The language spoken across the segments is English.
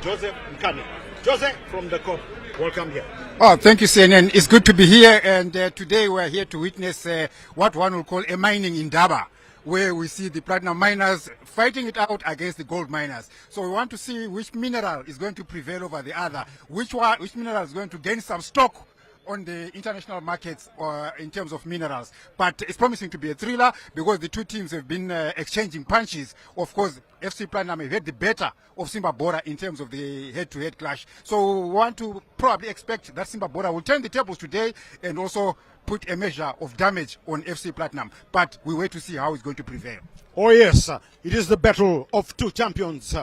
Joseph Nkane. Joseph from the COP, welcome here. Oh, thank you, CNN. It's good to be here, and today we're here to witness what one will call a mining in Daba, where we see the platinum miners fighting it out against the gold miners. So we want to see which mineral is going to prevail over the other, which mineral is going to gain some stock on the international markets or in terms of minerals. But it's promising to be a thriller because the two teams have been exchanging punches. Of course, FC Platinum have had the better of Simba Bhora in terms of the head-to-head clash. So we want to probably expect that Simba Bhora will turn the tables today and also put a measure of damage on FC Platinum. But we wait to see how it's going to prevail. Oh yes, it is the battle of two champions.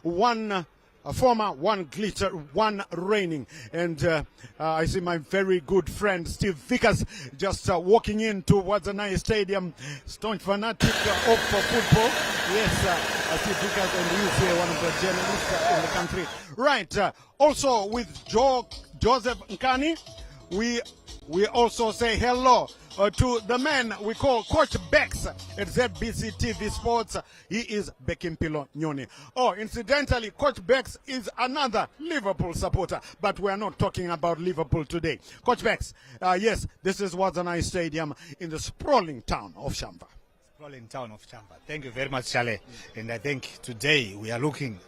One former, one glitter, one reigning. And I see my very good friend Steve Vickers just walking into Wadzanai Stadium, staunch fanatic of football. Yes, Steve Vickers, and he's here, one of the journalists in the country. Right, also with Joseph Nkane, we also say hello to the man we call Coach Bex at ZBC TV Sports. He is Bekimpilo Nyoni. Oh, incidentally, Coach Bex is another Liverpool supporter, but we are not talking about Liverpool today. Coach Bex, yes, this is Wadzanai Stadium in the sprawling town of Shamba. Sprawling town of Shamba. Thank you very much, Chale. And I think today we are looking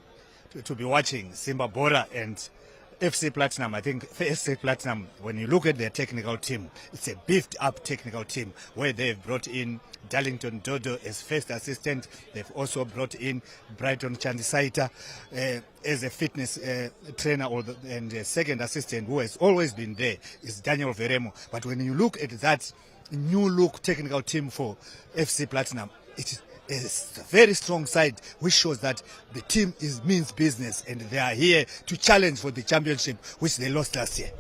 to be watching Simba Bhora and FC Platinum. I think FC Platinum, when you look at their technical team, it's a beefed up technical team where they've brought in Darlington Dodo as first assistant. They've also brought in Brighton Chandisaita as a fitness trainer, and the second assistant who has always been there is Daniel Veremo. But when you look at that new look technical team for FC Platinum, it's a very strong side, which shows that the team means business and they are here to challenge for the championship, which they lost last year.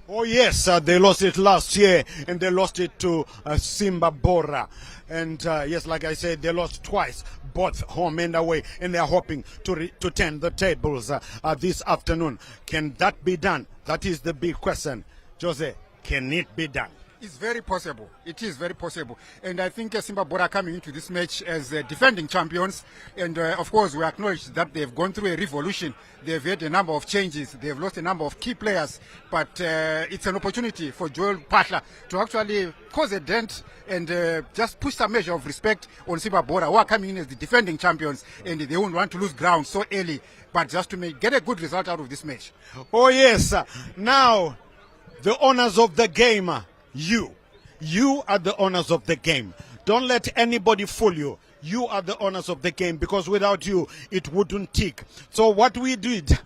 Oh yes, they lost it last year, and they lost it to Simba Bhora. And yes, like I said, they lost twice, both home and away, and they're hoping to turn the tables this afternoon. Can that be done? That is the big question. Jose, can it be done? It's very possible. It is very possible. And I think Simba Bhora coming into this match as defending champions. And of course, we acknowledge that they've gone through a revolution. They've had a number of changes. They've lost a number of key players. But it's an opportunity for Joel Patla to actually cause a dent and just push some measure of respect on Simba Bhora, who are coming in as the defending champions. And they won't want to lose ground so early. But just to get a good result out of this match. Oh yes. Now, the owners of the game. You are the owners of the game. Don't let anybody fool you. You are the owners of the game, because without you, it wouldn't tick. So what we did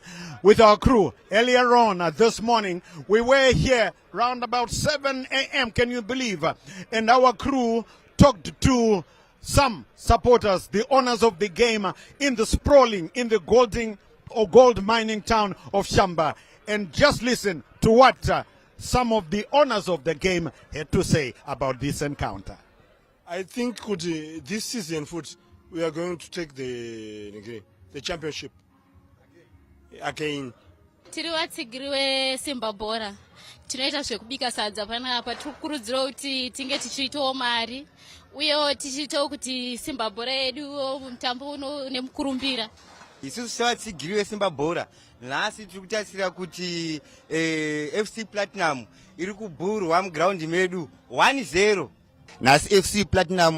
with our crew earlier on this morning, we were here around about 7 a.m., can you believe? And our crew talked to some supporters, the owners of the game in the sprawling, in the gold mining town of Shamba. And just listen to what some of the owners of the game had to say about this encounter. I think this season we are going to take the championship again. Tiri vatsigiri Simba Bhora. Tinoita zvekubika sadza panapa, tikurudzira kuti tinge tichiitawo mari uyewo tichiitawo kuti Simba Bhora yedu mutambo uno nemukurumbira. Isusu sevatsigiri veSimba Bhora nhasi tiri kutarisira kuti FC Platinum iri kubhurwa muground medu 1-0. Nhasi FC Platinum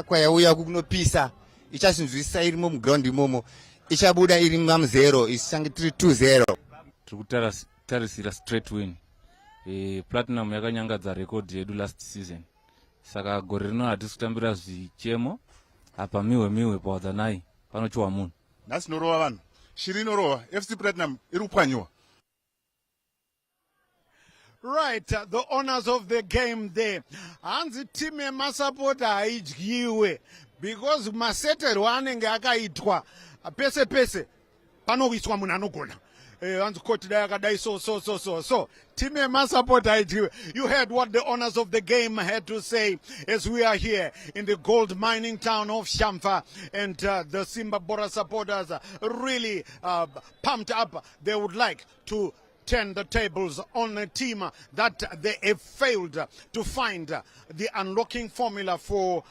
kwayauya kunopisa ichasinzwisa irimo muground imomo, ichabuda iri 1-0, isange tiri 2-0. Tiri kutarisira straight win. Platinum yakanyangadza record yedu last season, saka gore rino hatisi kutambira zvichemo apa miwe pawadzanai panochiwa munhu. Nhasi norova vanhu, shiri inorova, FC Platinum iri kupwanyiwa. Right, the owners of the game there. Hanzi team yemasapota haidyiwe, because maseterwo anenge akaitwa pese panowiswa munhu anogona. So team yemasapota haidyiwe. You heard what the owners of the game had to say as we are here in the gold mining town of Shamfa, and the Simba Bhora supporters really pumped up. They would like to turn the tables on a team that they have failed to find the unlocking formula for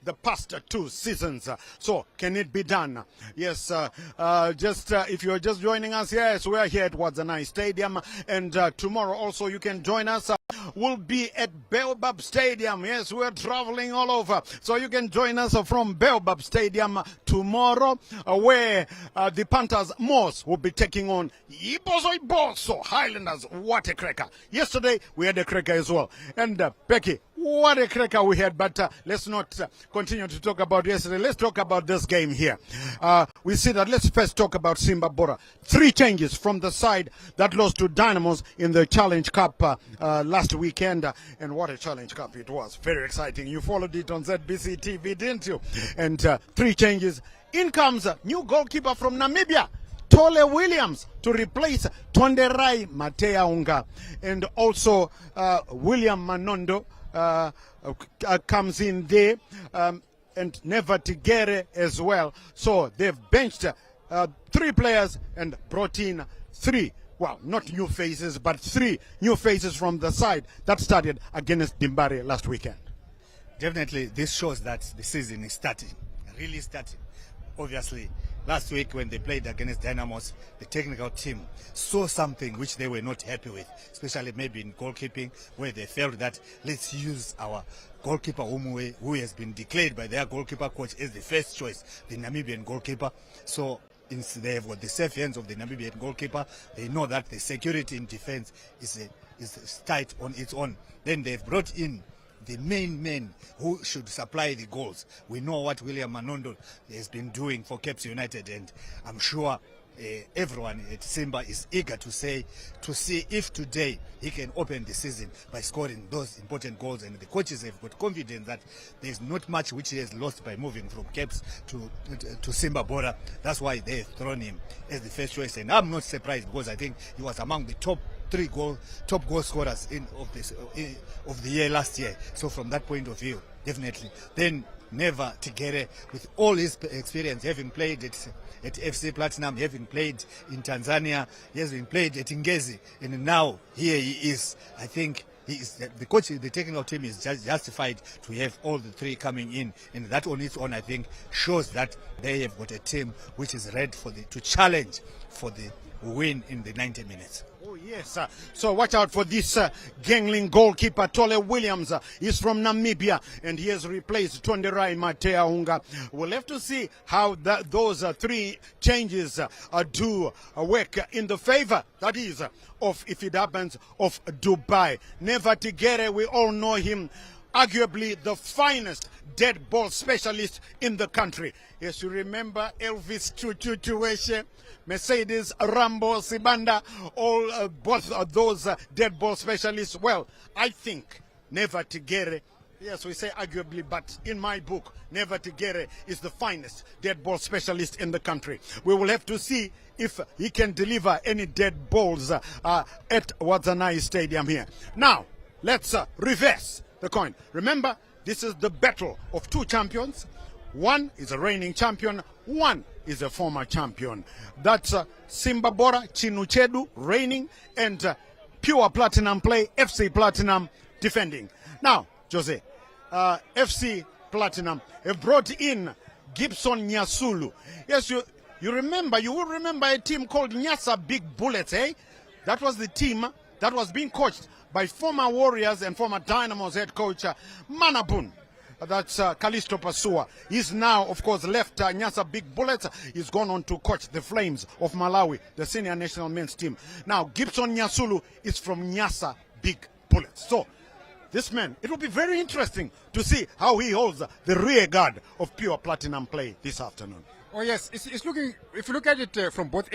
the past 2 seasons. So can it be done? Yes, if you're just joining us, yes, we're here at Wadzanai Stadium, and tomorrow also you can join us. We'll be at Baobab Stadium. Yes, we're traveling all over, so you can join us from Baobab Stadium tomorrow, where the Panthers Moors will be taking on Ibozo Highlanders. What a cracker! Yesterday we had a cracker as well, and Becky, what a cracker we had. But let's not continue to talk about yesterday. Let's talk about this game here. We see that. Let's first talk about Simba Bhora. 3 changes from the side that lost to Dynamos in the Challenge Cup last weekend. And what a Challenge Cup it was. Very exciting. You followed it on ZBC TV, didn't you? And 3 changes. In comes a new goalkeeper from Namibia, Tole Williams, to replace Tonderai Mateaunga. And also William Manondo comes in there, and Never Tigere as well. So they've benched 3 players and brought in 3, well, not new faces, but 3 new faces from the side that started against Dimbare last weekend. Definitely, this shows that the season is starting, really starting. Obviously, last week when they played against Dynamos, the technical team saw something which they were not happy with, especially maybe in goalkeeping, where they felt that let's use our goalkeeper Umwe, who has been declared by their goalkeeper coach as the first choice, the Namibian goalkeeper. So they have got the safe hands of the Namibian goalkeeper. They know that the security in defense is tight on its own. Then they've brought in the main men who should supply the goals. We know what William Manondo has been doing for Cape United, and I'm sure everyone at Simba is eager to see if today he can open the season by scoring those important goals. And the coaches have got confidence that there's not much which he has lost by moving from Capes to Simba Bhora. That's why they've thrown him as the first choice, and I'm not surprised, because I think he was among the top goal scorers of the year last year. So from that point of view, definitely. Then Never Tigere, with all his experience, having played at FC Platinum, having played in Tanzania, he has been played at Ngezi, and now here he is. I think he is the coach. The technical team is justified to have all the 3 coming in, and that on its own, I think, shows that they have got a team which is ready to challenge for the win in the 90 minutes. Oh, yes. So watch out for this gangling goalkeeper, Tole Williams. He's from Namibia, and he has replaced Tonderai Mateaunga. We'll have to see how those 3 changes do work in the favor, that is, of, if it happens, of Dubai. Never Tigere, we all know him, arguably the finest dead ball specialist in the country. Yes, you remember Elvis Chuchuchueshe, Mercedes, Rambo, Sibanda, all both of those dead ball specialists. Well, I think Never Tigere, yes, we say arguably, but in my book, Never Tigere is the finest dead ball specialist in the country. We will have to see if he can deliver any dead balls at Wadzanai Stadium here. Now, let's reverse the coin. Remember, this is the battle of 2 champions. One is a reigning champion, one is a former champion. That's Simba Bhora, Chinuchedu, reigning, and Pure Platinum Play, FC Platinum, defending. Now, Jose, FC Platinum have brought in Gibson Nyasulu. Yes, you will remember a team called Nyasa Big Bullets, eh? That was the team that was being coached by former Warriors and former Dynamos head coach Manabun. That's Callisto Pasua. He's now, of course, left Nyasa Big Bullets. He's gone on to coach the Flames of Malawi, the senior national men's team. Now, Gibson Nyasulu is from Nyasa Big Bullets. So, this man, it will be very interesting to see how he holds the rear guard of Pure Platinum Play this afternoon. Oh yes, it's looking. If you look at it from both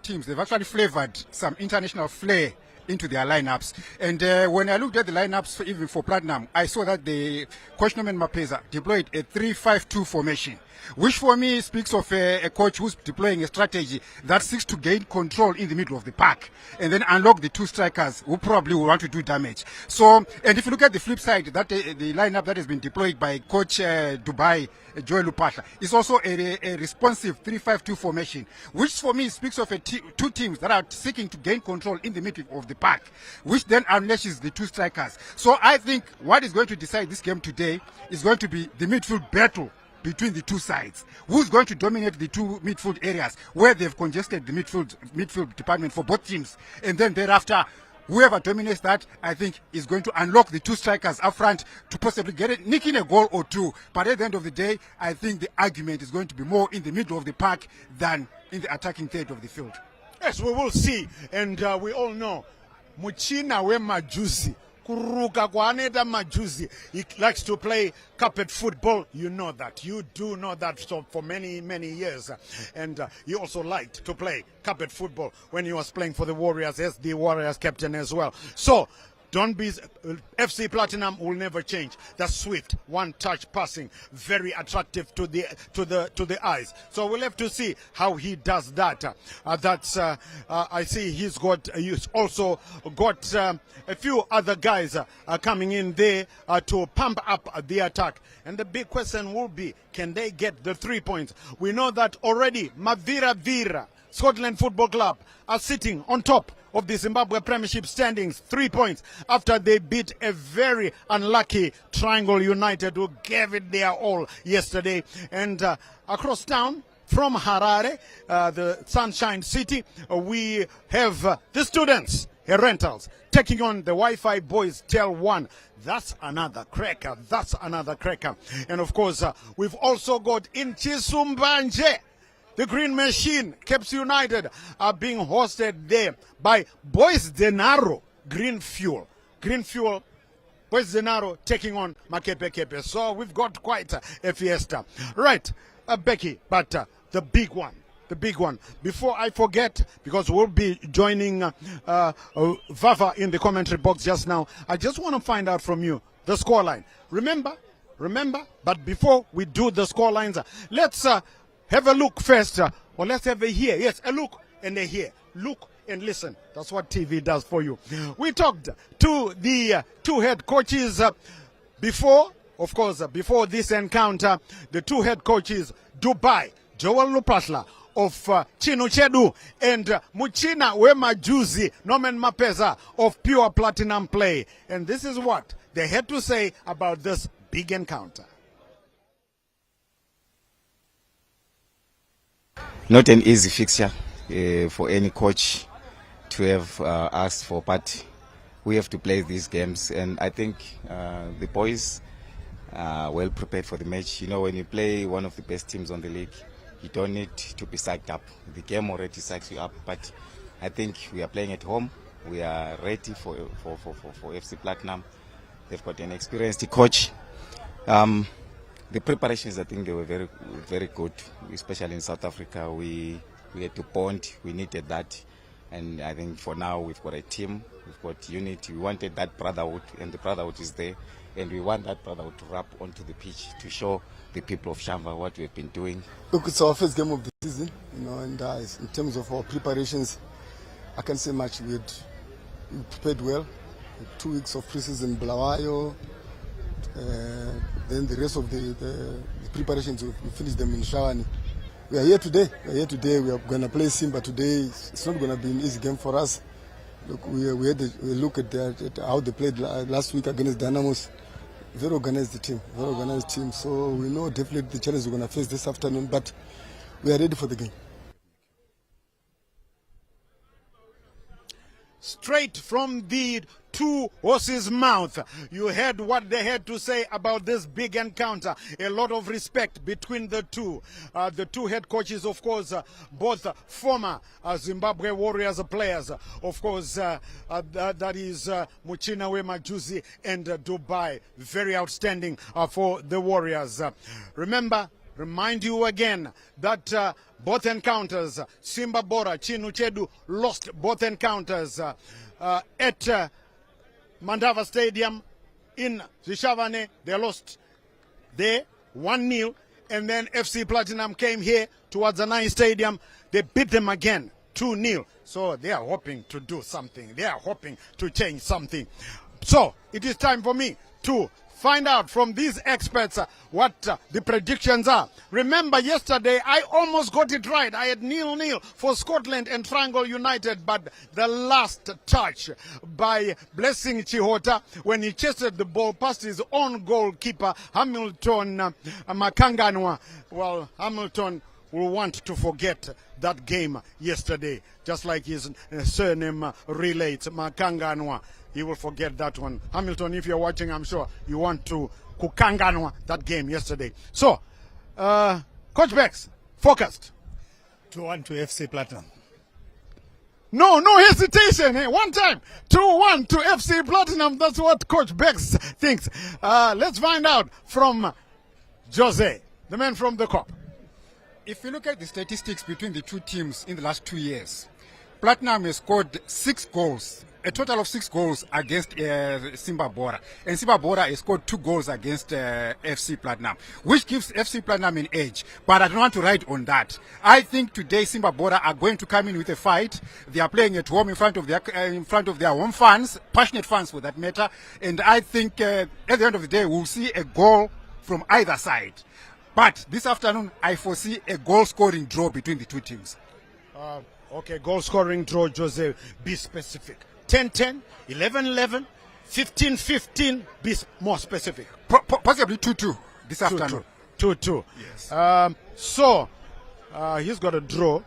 teams, they've actually flavored some international flair into their lineups. And when I looked at the lineups even for Platinum, I saw that the coach Norman Mapeza deployed a 3-5-2 formation. which for me speaks of a coach who's deploying a strategy that seeks to gain control in the middle of the park and then unlock the two strikers who probably will want to do damage. So, and if you look at the flip side, that the lineup that has been deployed by Coach Dubai, Joel Lupasha, is also a responsive 3-5-2 formation, which for me speaks of two teams that are seeking to gain control in the middle of the park, which then unleashes the two strikers. So I think what is going to decide this game today is going to be the midfield battle between the two sides. Who's going to dominate the two midfield areas where they've congested the midfield department for both teams, and then thereafter whoever dominates that, I think, is going to unlock the two strikers up front to possibly get it, nick in a goal or two. But at the end of the day, I think the argument is going to be more in the middle of the park than in the attacking third of the field. Yes, we will see. And we all know, Muchina we majuzi. Kuruka kwaneta majuzi. He likes to play carpet football. You know that. You do know that for many, many years. And he also liked to play carpet football when he was playing for the Warriors as the Warriors captain as well. So, don't be FC Platinum will never change. That's swift, one-touch passing, very attractive to the eyes. So we'll have to see how he does that. I see he's also got a few other guys coming in there to pump up the attack. And the big question will be, can they get the 3 points? We know that already Mavira Vira, Scotland Football Club, are sitting on top of the Zimbabwe Premiership standings, 3 points after they beat a very unlucky Triangle United who gave it their all yesterday. And across town from Harare, the Sunshine City, we have the students, Rentals, taking on the Wi-Fi Boys Tel 1. That's another cracker. That's another cracker. And of course, we've also got in Chisumbanje, the Green Machine, Caps United, are being hosted there by Boys Denaro, Green Fuel. Green Fuel, Boys Denaro taking on Makepe Kepe. So we've got quite a fiesta. Right, Becky, but the big one. Before I forget, because we'll be joining Vava in the commentary box just now, I just want to find out from you the scoreline. Remember, but before we do the scorelines, let's have a look first, or let's have a hear. Yes, a look and a hear. Look and listen. That's what TV does for you. We talked to the two head coaches before this encounter. The two head coaches, Dubai, Joel Lupasla of Chinuchedu, and Muchina Wemajuzi, Norman Mapeza of Pure Platinum Play. And this is what they had to say about this big encounter. Not an easy fixture for any coach to have asked for, but we have to play these games, and I think the boys are well prepared for the match. You know, when you play one of the best teams on the league, you don't need to be psyched up. The game already psychs you up, but I think we are playing at home. We are ready for FC Platinum. They've got an experienced coach. The preparations, I think they were very, very good, especially in South Africa. We had to bond, we needed that. And I think for now we've got a team, we've got unity. We wanted that brotherhood, and the brotherhood is there. And we want that brotherhood to wrap onto the pitch to show the people of Shamba what we've been doing. Look, it's our first game of the season, and in terms of our preparations, I can't say much. We prepared well. 2 weeks of pre-season Blawayo. Then the rest of the preparations, we finished them in Shawani. We are here today. We are going to play Simba today. It's not going to be an easy game for us. Look, we had a look at how they played last week against Dynamos. Very organized team. So we know definitely the challenge we're going to face this afternoon, but we are ready for the game. Straight from the two horses' mouth, you heard what they had to say about this big encounter. A lot of respect between the two. The two head coaches, of course, both former Zimbabwe Warriors players. Of course, that is Muchina Wemajuzi and Dubai. Very outstanding for the Warriors. Remind you again that both encounters, Simba Bhora, Chinuchedu lost both encounters at Mandava Stadium in Zishavane. They lost there 1-0. And then FC Platinum came here towards the Nine Stadium. They beat them again, 2-0. So they are hoping to do something. They are hoping to change something. So it is time for me to find out from these experts what the predictions are. Remember, yesterday I almost got it right. I had 0-0 for Scotland and Triangle United, but the last touch by Blessing Chihota when he chested the ball past his own goalkeeper, Hamilton Makanganwa. Well, Hamilton will want to forget that game yesterday, just like his surname relates, Makanganwa. He will forget that one. Hamilton, if you're watching, I'm sure you want to kukanganwa that game yesterday. So, Coach Bex, focused. 2-1 to FC Platinum. No hesitation. Hey, one time, 2-1 to FC Platinum. That's what Coach Bex thinks. Let's find out from Jose, the man from the COP. If you look at the statistics between the two teams in the last 2 years, Platinum has scored 6 goals, a total of 6 goals against Simba Bhora. And Simba Bhora has scored 2 goals against FC Platinum, which gives FC Platinum an edge. But I don't want to ride on that. I think today Simba Bhora are going to come in with a fight. They are playing at home in front of their home fans, passionate fans for that matter. And I think at the end of the day, we'll see a goal from either side. But this afternoon, I foresee a goal-scoring draw between the two teams. Okay, goal-scoring draw, Jose. Be specific. 10-10, 11-11, 15-15. Be more specific. Possibly 2-2 this afternoon. 2-2. Yes. So, he's got a draw.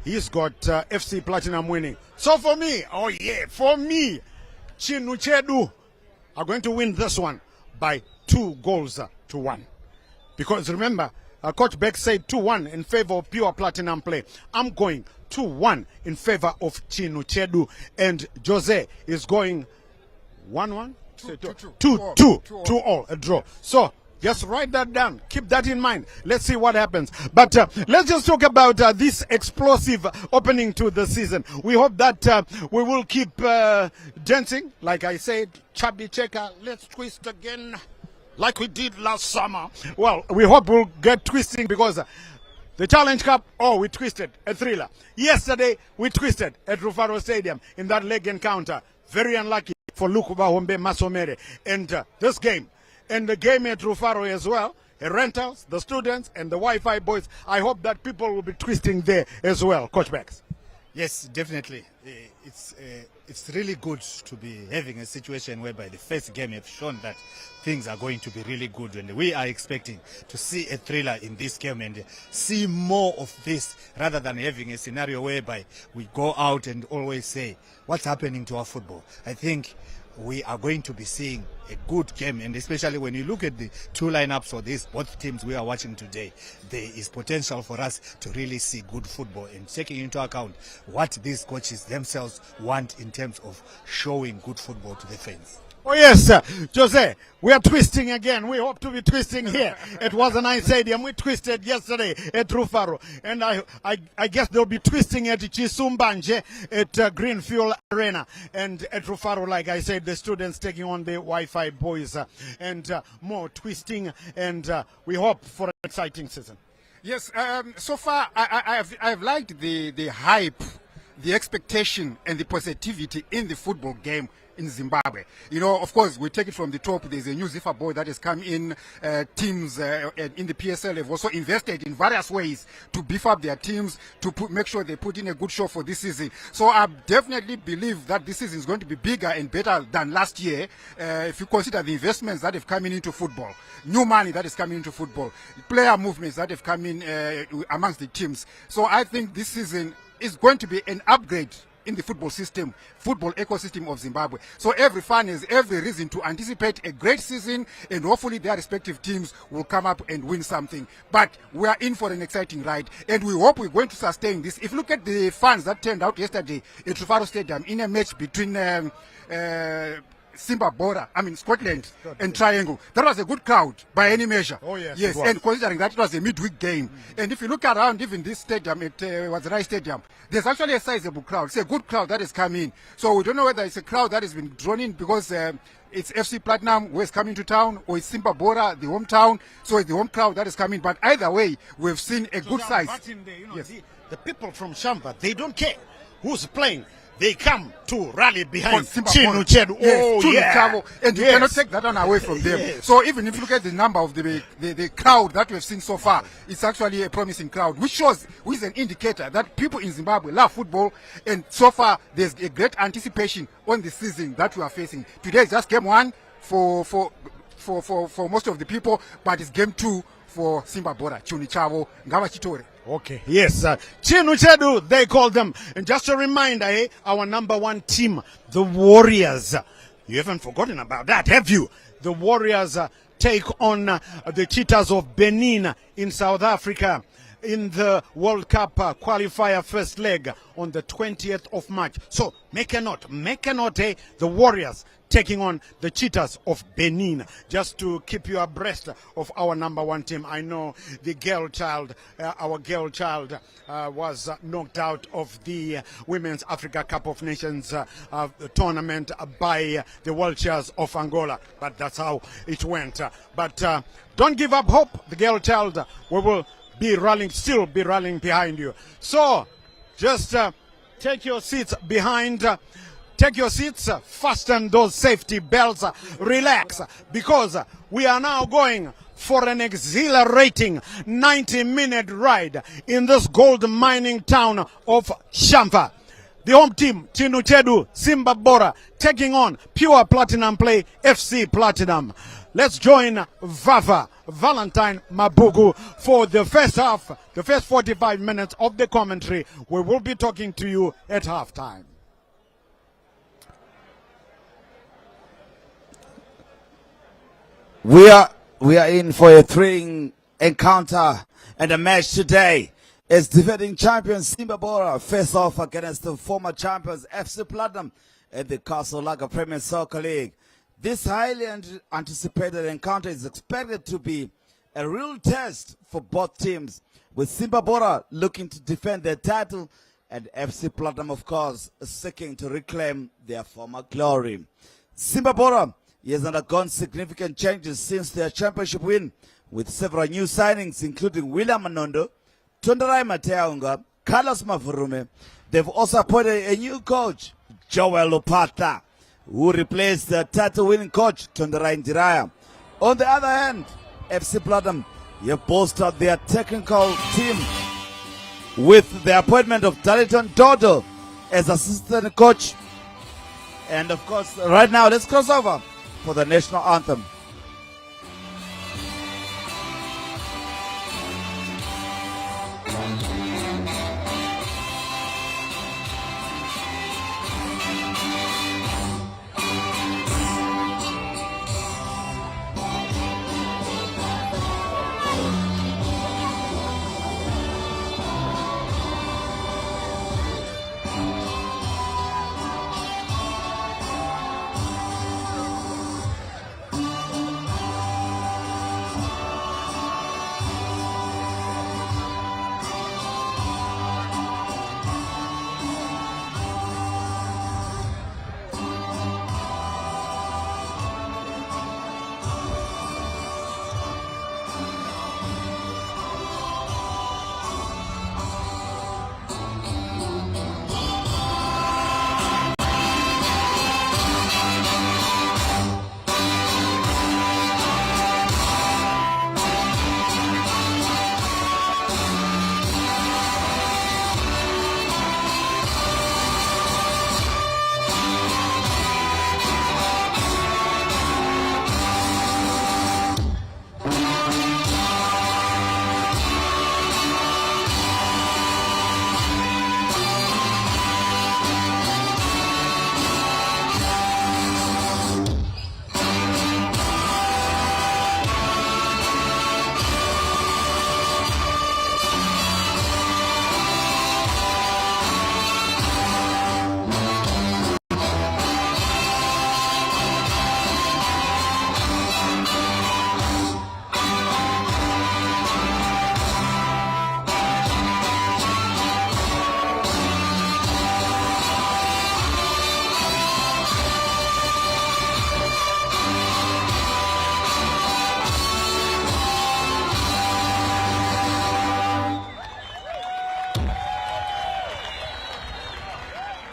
He's got FC Platinum winning. So for me, Chinuchedu are going to win this one by 2-1. Because remember, Coach Beck said 2-1 in favor of pure Platinum play. I'm going 2-1 in favor of Chinuchedu. And Jose is going 1-1? 2-2, a draw. So just write that down. Keep that in mind. Let's see what happens. But let's just talk about this explosive opening to the season. We hope that we will keep dancing. Like I said, Chubby Checker, let's twist again. Like we did last summer. Well, we hope we'll get twisting because the Challenge Cup, we twisted a thriller. Yesterday, we twisted at Rufaro Stadium in that leg encounter. Very unlucky for Lukuba Hombe Masomere. And this game, and the game at Rufaro as well, the rentals, the students, and the Wi-Fi boys, I hope that people will be twisting there as well. Coach Bex. Yes, definitely. It's really good to be having a situation whereby the first game have shown that things are going to be really good, and we are expecting to see a thriller in this game and see more of this rather than having a scenario whereby we go out and always say what's happening to our football. I think we are going to be seeing a good game, and especially when you look at the two lineups for these both teams we are watching today, there is potential for us to really see good football, and taking into account what these coaches themselves want in terms of showing good football to the fans. Oh yes, Jose, we are twisting again. We hope to be twisting here. It was a nice stadium. We twisted yesterday at Rufaro. And I guess they'll be twisting at Chisumbanje at Greenfield Arena. And at Rufaro, like I said, the students taking on the Wi-Fi boys. And more twisting. And we hope for an exciting season. Yes, so far I've liked the hype, the expectation and the positivity in the football game in Zimbabwe. You know, of course, we take it from the top. There's a new Zifa boy that has come in. Teams in the PSL have also invested in various ways to beef up their teams, to make sure they put in a good show for this season. So I definitely believe that this season is going to be bigger and better than last year. If you consider the investments that have come into football, new money that is coming into football, player movements that have come in amongst the teams. So I think this season is going to be an upgrade in the football system, football ecosystem of Zimbabwe. So every fan has every reason to anticipate a great season, and hopefully their respective teams will come up and win something. But we are in for an exciting ride, and we hope we're going to sustain this. If you look at the fans that turned out yesterday at Rufaro Stadium in a match between Simba Bhora, Scotland and Triangle. That was a good crowd by any measure. Oh, yes, Yes, it was. and considering that it was a midweek game. And if you look around even this stadium, it was Rai Stadium, there's actually a sizable crowd. It's a good crowd that has come in. So we don't know whether it's a crowd that has been drawn in because it's FC Platinum who is coming to town, or it's Simba Bhora, the hometown. So it's the home crowd that is coming. But either way, we've seen a good size. But in the, Yes. the people from Shamba, they don't care who's playing. They come to rally behind Simba Chinu Bhora. Chedu. Yes, Oh, Chinu yeah. Chavo, and you Yes. cannot take that one away from them. Yes. So even if you look at the number of the crowd that we've seen so far, it's actually a promising crowd, which is an indicator that people in Zimbabwe love football, and so far there's a great anticipation on the season that we are facing. Today is just game one for most of the people, but it's game two for Simba Bhora, Chuni Chavo, Ngava Chitore. Okay, yes. Chinu Chedu, they call them. And just a reminder, our number one team, the Warriors. You haven't forgotten about that, have you? The Warriors take on the Cheetahs of Benin in South Africa in the World Cup qualifier first leg on the 20th of March. So make a note, the Warriors taking on the Cheetahs of Benin, just to keep you abreast of our number one team. I know the our girl child was knocked out of the Women's Africa Cup of Nations tournament by the Vultures of Angola, but that's how it went. But don't give up hope, the girl child. We will still be rallying behind you. So just take your seats behind. Take your seats, fasten those safety belts, relax, because we are now going for an exhilarating 90-minute ride in this gold mining town of Shamfa. The home team, Chinu Chedu, Simba Bhora, taking on pure platinum play FC Platinum. Let's join Valentine Mabugu for the first half, the first 45 minutes of the commentary. We will be talking to you at halftime. We are in for a thrilling encounter, and the match today is defending champions Simba Bhora face off against the former champions FC Platinum at the Castle Lager Premier Soccer League. This highly anticipated encounter is expected to be a real test for both teams, with Simba Bhora looking to defend their title and FC Platinum, of course, seeking to reclaim their former glory. Simba Bhora has undergone significant changes since their championship win, with several new signings including William Manondo, Tonderai Mateaunga, Carlos Mavurume. They've also appointed a new coach, Joel Lopata, who replaced the title-winning coach Tonderai Ndiraya. On the other hand, FC Platinum have bolstered their technical team with the appointment of Daliton Dodo as assistant coach. And of course, right now, let's cross over for the national anthem.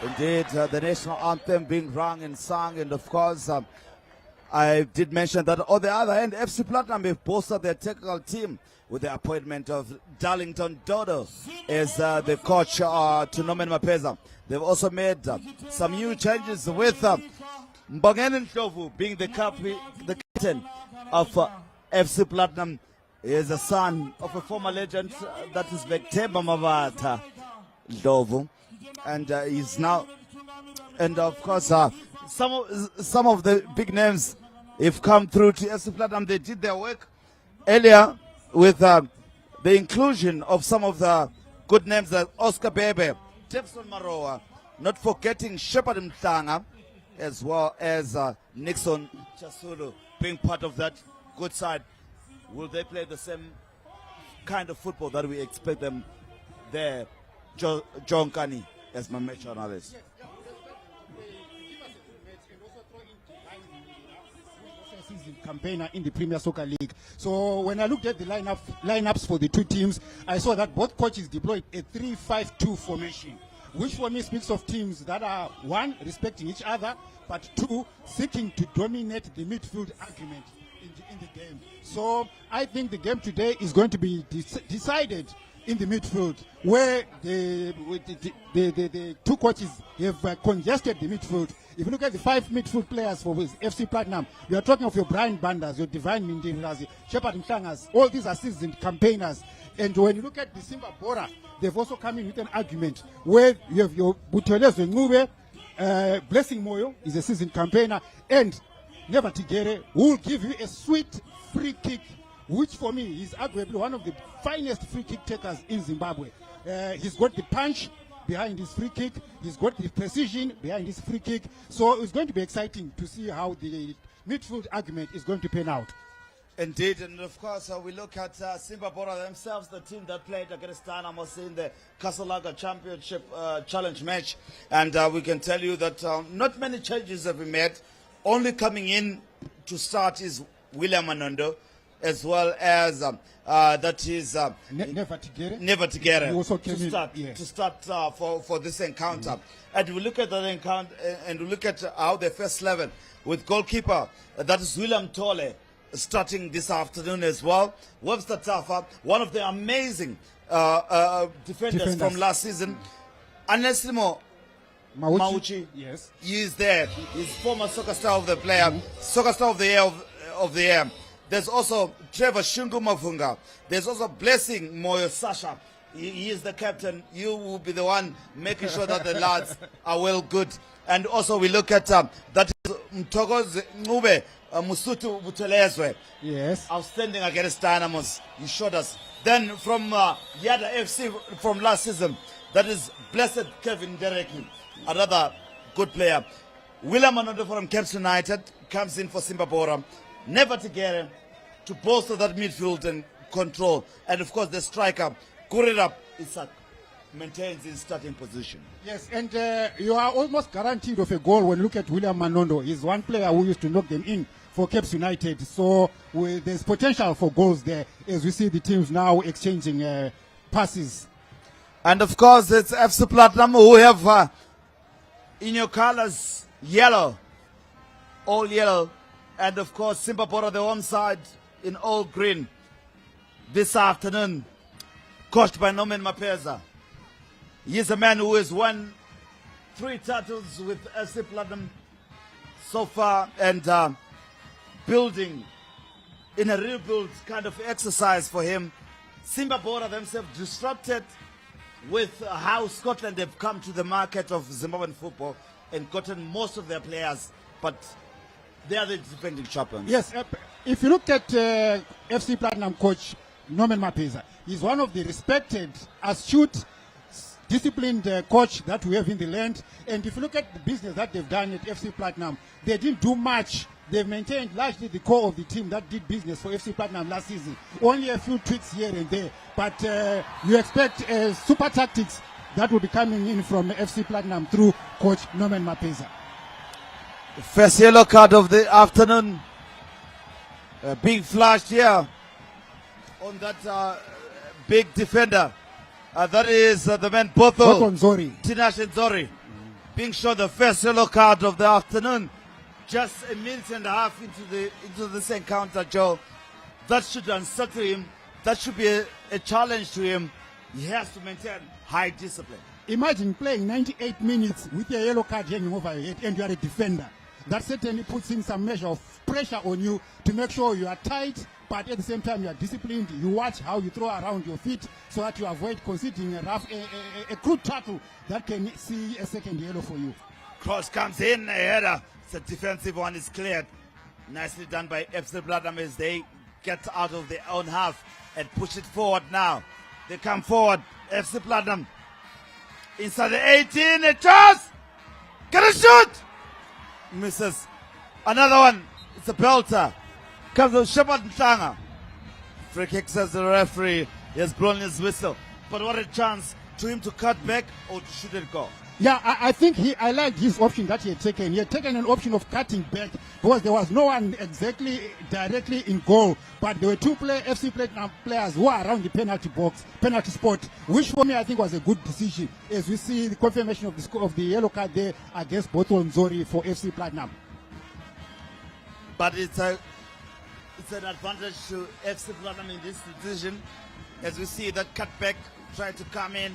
Indeed, the national anthem being rung and sung, and of course, I did mention that on the other hand, FC Platinum have bolstered their technical team with the appointment of Darlington Dodo as the coach to Norman Mapeza. They've also made some new changes with Mbongeni Ndlovu being the captain of FC Platinum. He is a son of a former legend that is Bektemba Mavata Ndlovu, and he's now, and of course some of the big names have come through to FC Platinum. They did their work earlier with the inclusion of some of the good names like Oscar Bebe, Jefferson Maroa, not forgetting Shepard Mtanga, as well as Nixon Chasulu being part of that good side. Will they play the same kind of football that we expect them there? John Kani, as my match analyst. Campaigner in the Premier Soccer League. So when I looked at the lineups for the two teams, I saw that both coaches deployed a 3-5-2 formation, which for me speaks of teams that are, one, respecting each other, but two, seeking to dominate the midfield argument in the game. So I think the game today is going to be decided in the midfield, where the two coaches have congested the midfield. If you look at the 5 midfield players for FC Platinum, you are talking of your Brian Bandas, your Divine Mindinlazi, Shepard Mtlangas, all these are seasoned campaigners. And when you look at the Simba Bhora, they've also come in with an argument where you have your Butelezo Ngube, Blessing Moyo is a seasoned campaigner, and Never Tigere, who will give you a sweet free kick, which for me is arguably one of the finest free kick takers in Zimbabwe. He's got the punch behind his free kick, he's got the precision behind his free kick, so it's going to be exciting to see how the midfield argument is going to pan out. Indeed, and of course we look at Simba Bhora themselves, the team that played against Dynamos in the Casalaga Championship Challenge match, and we can tell you that not many changes have been made. Only coming in to start is William Manondo, as well as that is Never Tigere. Never Tigere He also came to start for this encounter. And we look at that encounter, and we look at how they first 11 with goalkeeper that is William Tole starting this afternoon as well. Webster Tafa, one of the amazing defenders from last season. Anesimo Mauchi, yes, he is there. He's former soccer star of the player, soccer star of the year of the year. There's also Trevor Shungu Mafunga. There's also Blessing Moyo Sasha. He is the captain. You will be the one making sure that the lads are well good. And also we look at that is Mtogoz Ngube Musutu Butelezwe. Yes. Outstanding against Dynamos. He showed us. Then from Yada FC from last season, that is Blessed Kevin Dereki, another good player. William Manondo from Caps United comes in for Simba Bhora. Never Tigere to bolster that midfield and control. And of course the striker, Kurirap Isak, maintains his starting position. Yes, and you are almost guaranteed of a goal when you look at William Manondo. He's one player who used to knock them in for Caps United. So there's potential for goals there as we see the teams now exchanging passes. And of course it's FC Platinum who have in your colors yellow, all yellow. And of course Simba Bhora the home side in all green this afternoon, coached by Norman Mapeza. He is a man who has won 3 titles with FC Platinum so far, and building in a rebuild kind of exercise for him. Simba Bhora themselves disrupted with how Scotland have come to the market of Zimbabwean football and gotten most of their players, but they are the defending champions. Yes, if you look at FC Platinum coach Norman Mapeza, he's one of the respected, astute, disciplined coach that we have in the land. And if you look at the business that they've done at FC Platinum, they didn't do much. They've maintained largely the core of the team that did business for FC Platinum last season. Only a few tweaks here and there. But you expect super tactics that will be coming in from FC Platinum through coach Norman Mapeza. First yellow card of the afternoon being flashed here on that big defender. That is the man Botho Nzori. Tinashe Nzori being shown the first yellow card of the afternoon. Just a minute and a half into this encounter, Joe. That should unsettle him. That should be a challenge to him. He has to maintain high discipline. Imagine playing 98 minutes with a yellow card hanging over your head and you are a defender. That certainly puts in some measure of pressure on you to make sure you are tight, but at the same time you are disciplined. You watch how you throw around your feet so that you avoid conceding a crude tackle that can see a second yellow for you. Cross comes in, a header. The defensive one is cleared. Nicely done by FC Platinum as they get out of their own half and push it forward now. They come forward. FC Platinum inside the 18. A chance! Get a shoot! Misses. Another one. It's a belter. Comes from Shepard Mhlanga. Free kick, says the referee. He has blown his whistle. But what a chance to him to cut back or to shoot it go. Yeah, I think I liked his option that he had taken. He had taken an option of cutting back because there was no one exactly directly in goal. But there were two FC Platinum players who are around the penalty spot, which for me I think was a good decision. As we see the confirmation of the yellow card there against Bothwell Nzori for FC Platinum. But it's an advantage to FC Platinum in this decision. As we see that cutback trying to come in.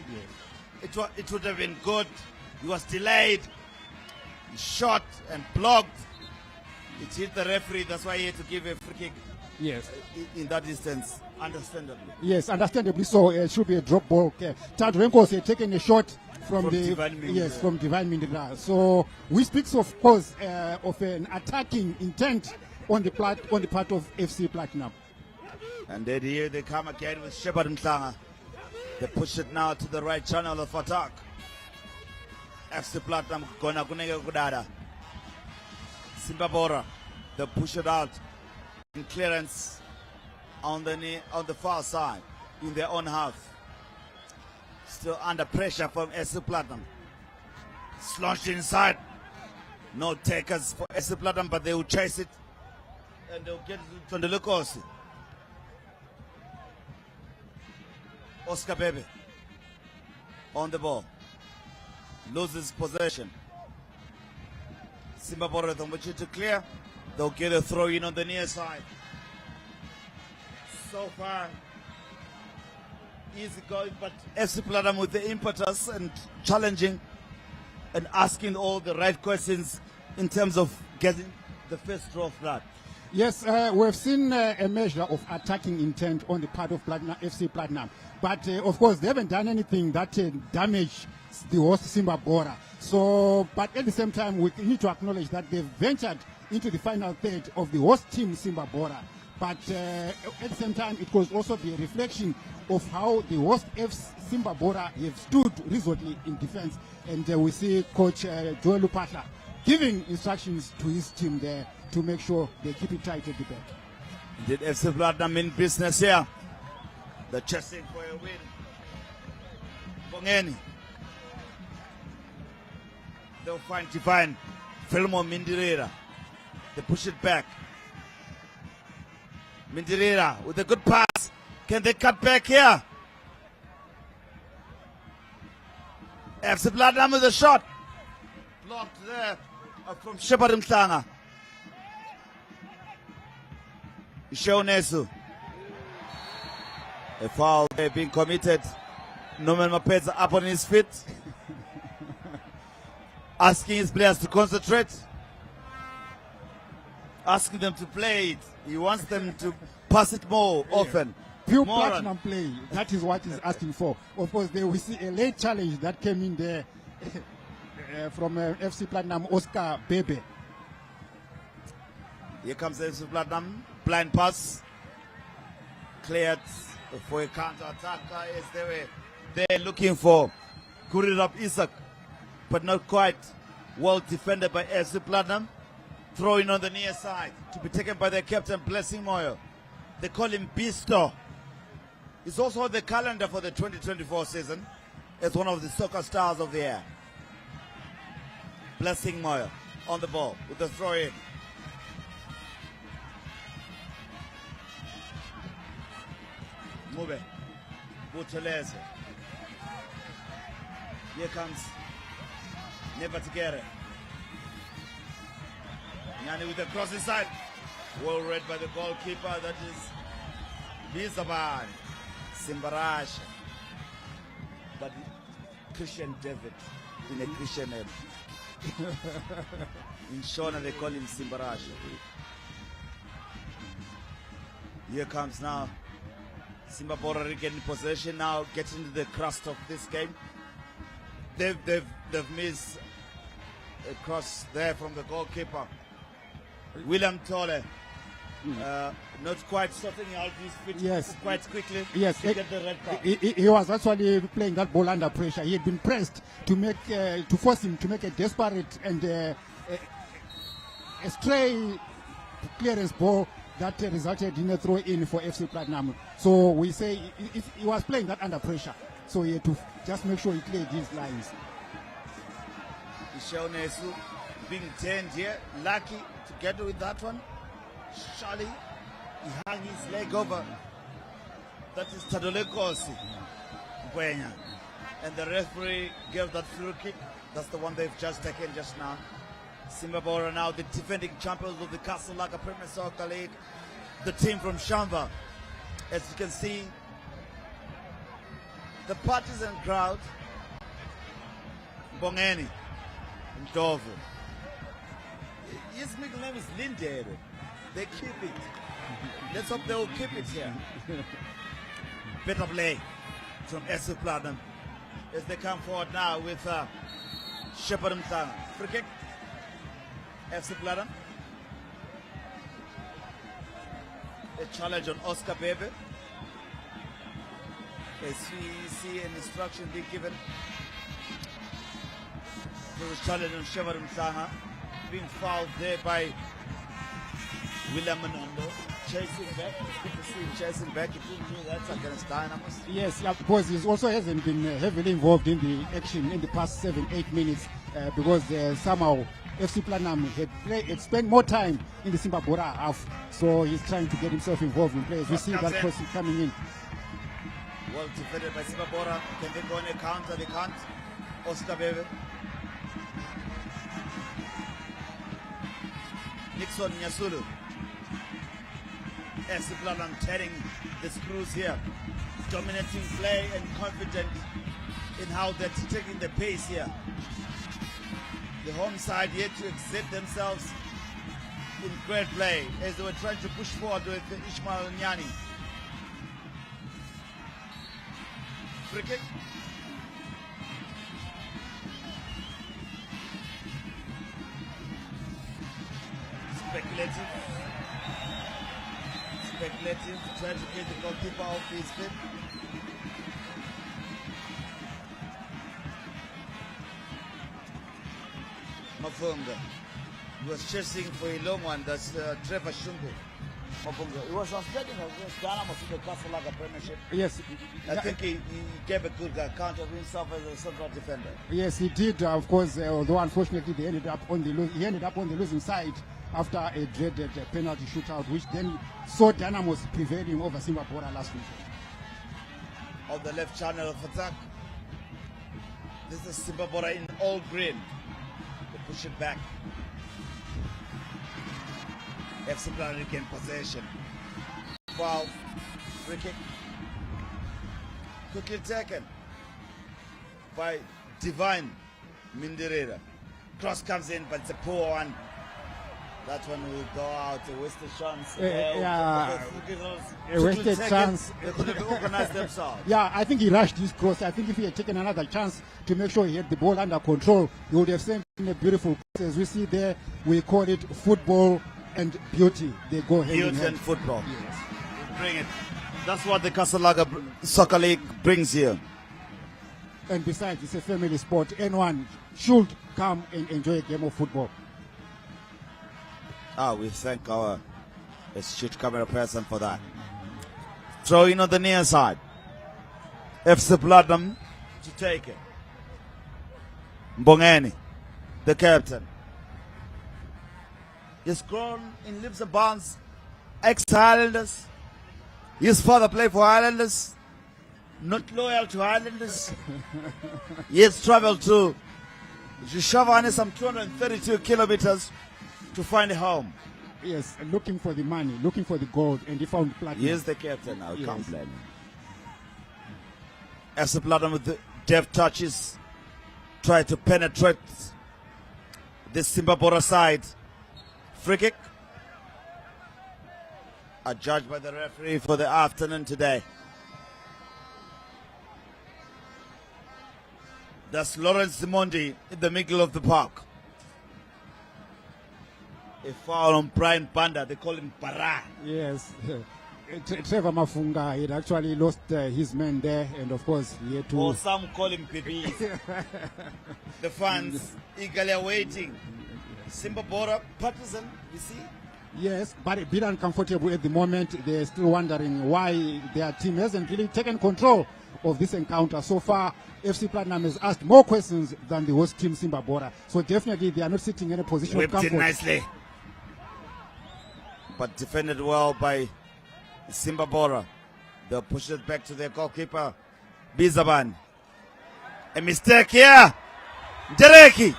Yes. It would have been good. He was delayed. He shot and blocked. It hit the referee. That's why he had to give a free kick. Yes. In that instance, understandably. Yes, understandably so. It should be a drop ball. Tadrenkos had taken a shot from Divine Mindra. So we speak, of course, of an attacking intent on the part of FC Platinum. And then here they come again with Shepard Mhlanga. They push it now to the right channel of attack. FC Platinum gonna kunenge kudada. Simba Bhora. They push it out. In clearance on the far side in their own half. Still under pressure from FC Platinum. Slunched inside. No takers for FC Platinum, but they will chase it. And they'll get it from the Lukosi. Oscar Bebe on the ball. Loses possession. Simba Bhora to clear. They'll get a throw in on the near side. So far, easy going, but FC Platinum with the impetus and challenging and asking all the right questions in terms of getting the first draw of that. Yes, we've seen a measure of attacking intent on the part of FC Platinum. But, of course, they haven't done anything that damaged the host Simba Bhora. So, but at the same time, we need to acknowledge that they've ventured into the final third of the host team, Simba Bhora. But at the same time, it could also be a reflection of how the host Simba Bhora have stood resolutely in defense. And we see Coach Joel Lupatla giving instructions to his team there to make sure they keep it tight at the back. Did FC Platinum in business here? They're chasing for a win. Bongeni. They'll find Divine. Filmo Mindirera. They push it back. Mindirera with a good pass. Can they cut back here? FC Platinum with a shot. Blocked there from Shepard Mhlanga. Ishonesu. A foul being committed. Norman Mapeza up on his feet. Asking his players to concentrate. Asking them to play it. He wants them to pass it more often. Pure Platinum play. That is what he's asking for. Of course, we see a late challenge that came in there from FC Platinum, Oscar Bebe. Here comes FC Platinum. Blind pass. Cleared for a counter-attack as they were there looking for Kurirab Isak, but not quite well defended by FC Platinum. Throwing on the near side to be taken by their captain, Blessing Moyo. They call him Bisto. He's also on the calendar for the 2024 season as one of the soccer stars of the year. Blessing Moyo on the ball with the throw in. Mube. Butheleze. Here comes Never to get it. Nyani with the cross inside. Well read by the goalkeeper. That is Bizaban. Simbarash. But Christian David in a Christian name. In Shona they call him Simbarash. Here comes now Simba Bora getting possession now, getting to the crust of this game. They've missed a cross there from the goalkeeper. William Tole, not quite sorting out his feet quite quickly to get the red card. He was actually playing that ball under pressure. He had been pressed to force him to make a desperate and a stray clearance ball that resulted in a throw in for FC Platinum. So we say he was playing that under pressure. So he had to just make sure he cleared his lines. Ishaonesu being turned here, lucky to get with that one. Charlie, he hung his leg over. That is Tadolekosi Gwenya. And the referee gave that free kick. That's the one they've just taken just now. Simba Bora now the defending champions of the Castle Laka Premier Soccer League. The team from Shamba. As you can see, the partisan crowd. Bongeni. Ndovu. His middle name is Lindere. They keep it. Let's hope they will keep it here. Better play from FC Platinum as they come forward now with Shepherd Mtanga. Free kick. FC Platinum. A challenge on Oscar Bebe. As we see an instruction being given. There was challenge on Shepherd Mtanga. Being fouled there by William Manondo. Chasing back. Good to see him chasing back. He couldn't do that against Dynamos. Yes, because he also hasn't been heavily involved in the action in the past 7-8 minutes because somehow FC Platinum had spent more time in the Simba Bora half. So he's trying to get himself involved in plays. We see that crossing coming in. Well defended by Simba Bora. Can they go on a counter? They can't. Oscar Bebe. Nixon Nyasulu. FC Platinum tearing the screws here. Dominating play and confident in how they're taking the pace here. The home side yet to exert themselves in great play as they were trying to push forward with Ishmael Nyani. Free kick. Speculative, trying to get the goalkeeper off his feet. Mafunga. He was chasing for a long one, that's Trevor Shumbu. Mafunga. He was outstanding against Dynamos in the Castle Lager Premiership. Yes. I think he gave a good account of himself as a central defender. Yes, he did, of course, although unfortunately he ended up on the losing side after a dreaded penalty shootout, which then saw Dynamos prevailing over Simba Bora last week. On the left channel of attack, this is Simba Bora in all green. They push it back. FC Platinum in possession. Foul, free kick. Quickly taken by Divine Minderera. Cross comes in, but it's a poor one. That one will go out, a wasted chance. A wasted chance. They could have organized themselves. Yeah, I think he rushed his cross. I think if he had taken another chance to make sure he had the ball under control, he would have sent in a beautiful pass. As we see there, we call it football and beauty. They go hand in hand. Beauty and football. Yes. Bring it. That's what the Casalaga Soccer League brings here. And besides, it's a family sport. Anyone should come and enjoy a game of football. We thank our astute camera person for that. Throw in on the near side. FC Platinum to take it. Mbongeni, the captain. He's grown in leaps and bounds. Ex-Highlanders. His father played for Highlanders. Not loyal to Highlanders. He has traveled to Shavane some 232 kilometers to find a home. Yes, looking for the money, looking for the gold, and he found platinum. Here's the captain now. Yes. Can't blame him. FC Platinum with the deft touches. Try to penetrate this Simba Bhora side. Free kick. Adjudged by the referee for the afternoon today. That's Lawrence Simondi in the middle of the park. A foul on Brian Banda. They call him Para. Yes. Trevor Mafunga had actually lost his man there, and of course he had to. Or some call him Pipi. The fans eagerly awaiting. Simba Bhora partisan, you see? Yes, but a bit uncomfortable at the moment. They're still wondering why their team hasn't really taken control of this encounter. So far, FC Platinum has asked more questions than the host team, Simba Bhora. So definitely they are not sitting in a position Whipped of it comfort. nicely. But defended well by Simba Bhora. They'll push it back to their goalkeeper, Bizaban. A mistake here. Dereki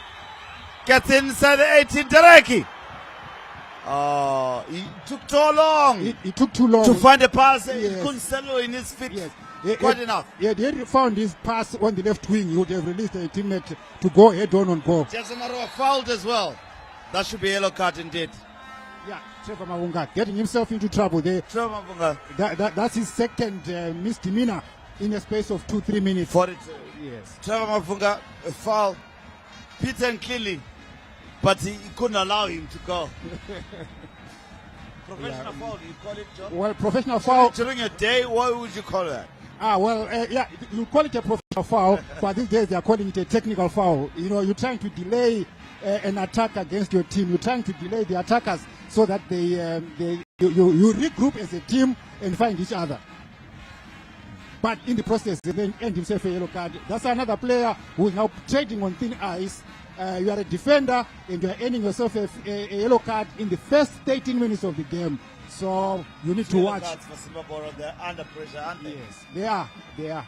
gets inside the 18. Dereki. Oh, he took too long. It took too long to find a pass. Yes. He couldn't settle in his feet. Yes. Quite enough. Yeah, they had found his pass on the left wing. He would have released a teammate to go head on goal. Jason Maroa fouled as well. That should be a yellow card indeed. Yeah, Trevor Mavunga getting himself into trouble there. Trevor Mavunga. That's his second misdemeanor in a space of 2-3 minutes. 42. Yes. Trevor Mavunga, a foul. Peter and clearly, but he couldn't allow him to go. Professional foul, you call it, John? Well, professional foul. During a day, what would you call that? Yeah, you call it a professional foul, but these days they are calling it a technical foul. You know, you're trying to delay an attack against your team. You're trying to delay the attackers so that you regroup as a team and find each other. But in the process, they then end himself a yellow card. That's another player who is now trading on thin ice. You are a defender and you are earning yourself a yellow card in the first 13 minutes of the game. So you need to watch. For Simba Bhora, they're under pressure, aren't they? Yes, they are. They are.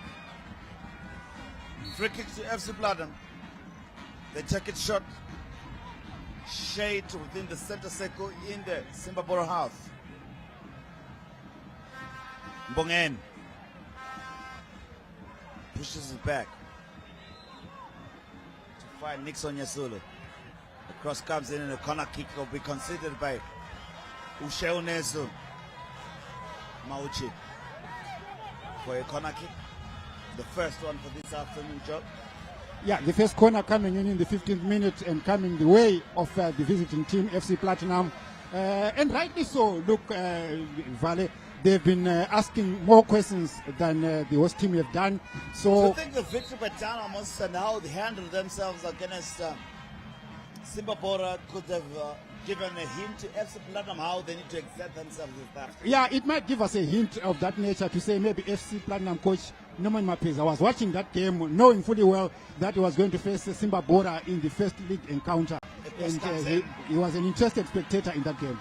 Free kick to FC Platinum. They take it short. Shade within the center circle in the Simba Bhora half. Mbongen pushes it back to find Nixon Yasulu. The cross comes in and a corner kick will be considered by Usheo Nesu Mauchi for a corner kick. The first one for this afternoon, Joe. Yeah, the first corner coming in the 15th minute and coming the way of the visiting team, FC Platinum. And rightly so, look, Vale, they've been asking more questions than the host team have done. So I think the victory by Dynamos and how they handled themselves against Simba Bhora could have given a hint to FC Platinum how they need to exert themselves with that. yeah, it might give us a hint of that nature to say maybe FC Platinum coach Norman Mapeza was watching that game knowing fully well that he was going to face Simba Bhora in the first league encounter. And he was an interested spectator in that game.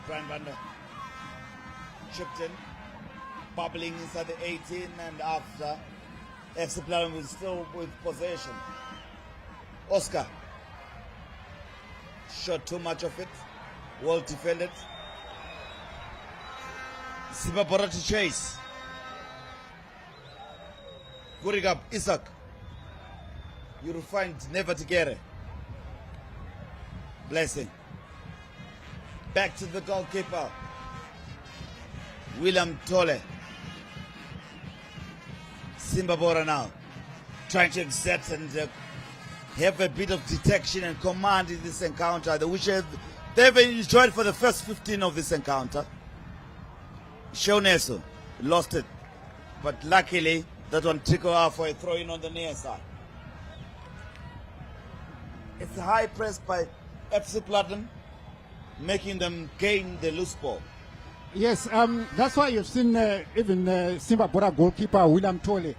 Brian Banda chipped in, bubbling inside the 18, and after FC Platinum was still with possession. Oscar shot too much of it, well defended. Simba Bhora to chase. Gurigab, Isaac. You will find never to get it. Blessing. Back to the goalkeeper. William Tole. Simba Bhora now. Trying to exert and have a bit of detection and command in this encounter. They've enjoyed for the first 15 of this encounter. Shonesu lost it. But luckily, that one trickled out for a throw in on the near side. It's a high press by FC Platinum, making them gain the loose ball. Yes, that's why you've seen even Simba Bhora goalkeeper William Tole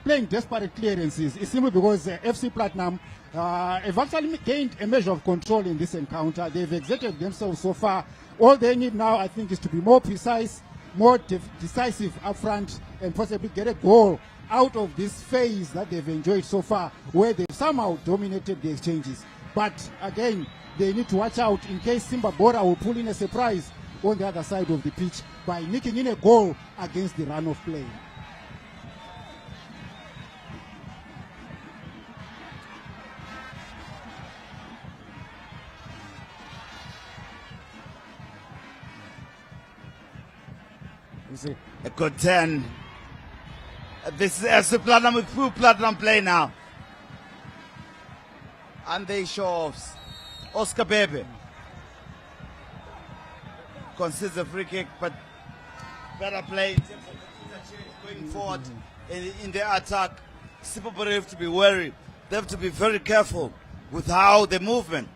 playing desperate clearances. It's simply because FC Platinum have actually gained a measure of control in this encounter. They've exerted themselves so far. All they need now, I think, is to be more precise more decisive up front and possibly get a goal out of this phase that they've enjoyed so far, where they've somehow dominated the exchanges. But again, they need to watch out in case Simba Bhora will pull in a surprise on the other side of the pitch by nicking in a goal against the run of play. You see, A good 10. This is FC Platinum with full Platinum play now. And they show off. Oscar Bebe concedes a free kick, but better play in terms of going forward in the attack. Simba Bhora have to be wary. They have to be very careful with how the movement.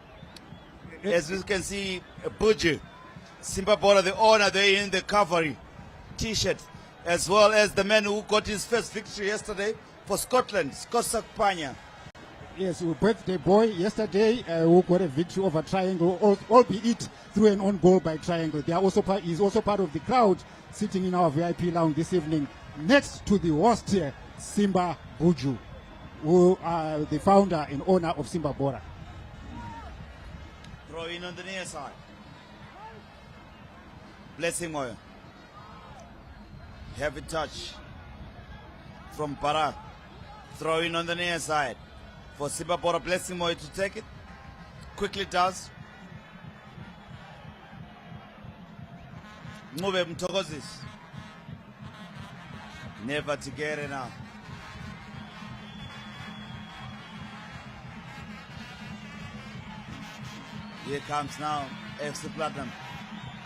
As you can see, Buju, Simba Bhora, the owner, they're in the cavalry T-shirt, as well as the man who got his first victory yesterday for Scotland, Scott Sakpanya. Yes, birthday boy yesterday who got a victory over Triangle, albeit through an own goal by Triangle. They are also he's also part of the crowd sitting in our VIP lounge this evening, next to the host here, Simba Buju, who are the founder and owner of Simba Bhora. Throw in on the near side. Blessing Moyo. Heavy touch from Para. Throw in on the near side for Simba Bhora. Blessing Moyo to take it. Quickly does. Move Mtokozis. Never to get it now. Here comes now FC Platinum.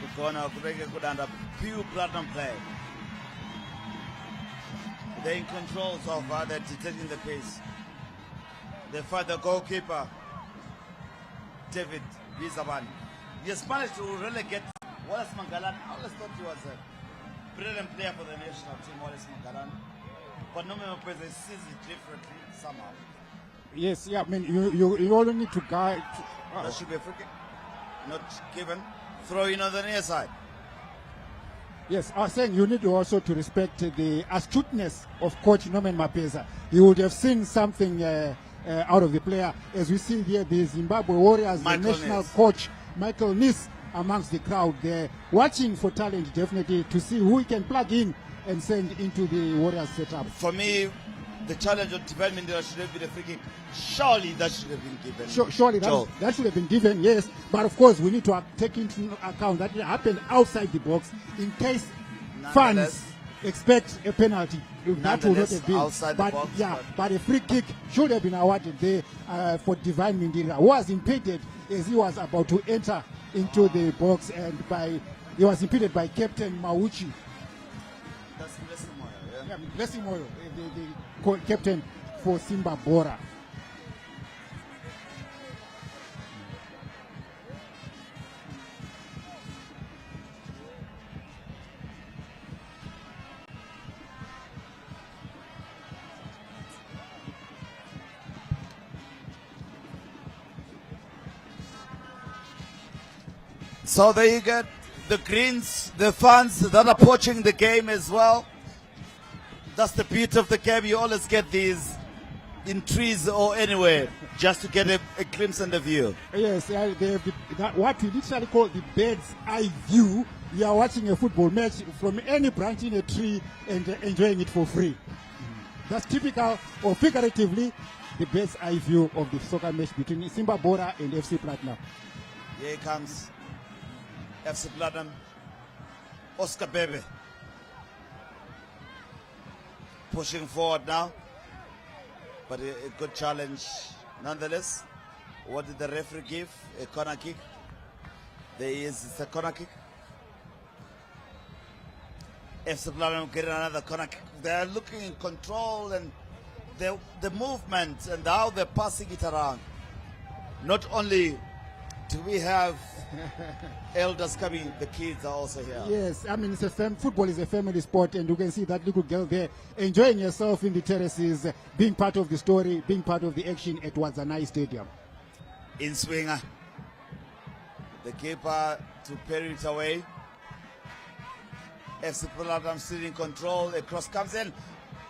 The corner of good under pure Platinum play. They're in control so far, they're detecting the pace. They fight the goalkeeper, David Bizaban. He has managed to really get Wallace Mangalan. I always thought he was a brilliant player for the national team, Wallace Mangalan. But no man sees it differently somehow. Yes, yeah, I mean, you only need to guide. That should be a free kick. Not given. Throw in on the near side. Yes, I was saying you need also to respect the astuteness of Coach Norman Mapeza. He would have seen something out of the player. As we see here, the Zimbabwe Warriors, the national coach, Michael Nis, amongst the crowd there, watching for talent definitely to see who he can plug in and send into the Warriors setup. For me, the challenge of development should have been a free kick. Surely that should have been given. Surely that should have been given, yes. But of course, we need to take into account that it happened outside the box. In case fans expect a penalty, that would not have been. Outside the box, but a free kick should have been awarded there for Divine Mindira, who was impeded as he was about to enter into the box, and he was impeded by Captain Mauchi. That's Blessing Moyo, yeah? Blessing Moyo, the captain for Simba Bhora. So there you get the Greens, the fans that are watching the game as well. That's the beauty of the game. You always get these in trees or anywhere just to get a glimpse and a view. Yes, what we literally call the bird's eye view. You are watching a football match from any branch in a tree and enjoying it for free. That's typical, or figuratively, the bird's eye view of the soccer match between Simba Bhora and FC Platinum. Here comes FC Platinum, Oscar Bebe. Pushing forward now, but a good challenge nonetheless. What did the referee give? A corner kick. There is a corner kick. FC Platinum getting another corner kick. They're looking in control, and the movement and how they're passing it around. Not only do we have elders coming, the kids are also here. Yes, I mean, football is a family sport, and you can see that little girl there enjoying herself in the terraces, being part of the story, being part of the action at Wazanai Stadium. In swinger, the keeper to parry it away. FC Platinum still in control. A cross comes in.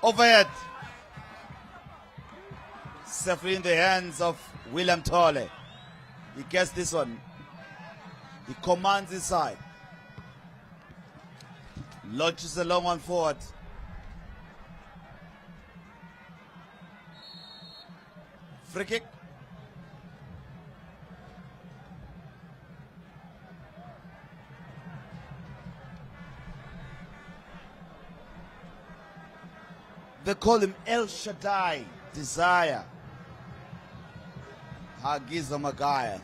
Overhead. Safely in the hands of William Tole. He gets this one. He commands his side. Launches a long one forward. Free kick. They call him El Shaddai, Desire. Hagiza Magaya.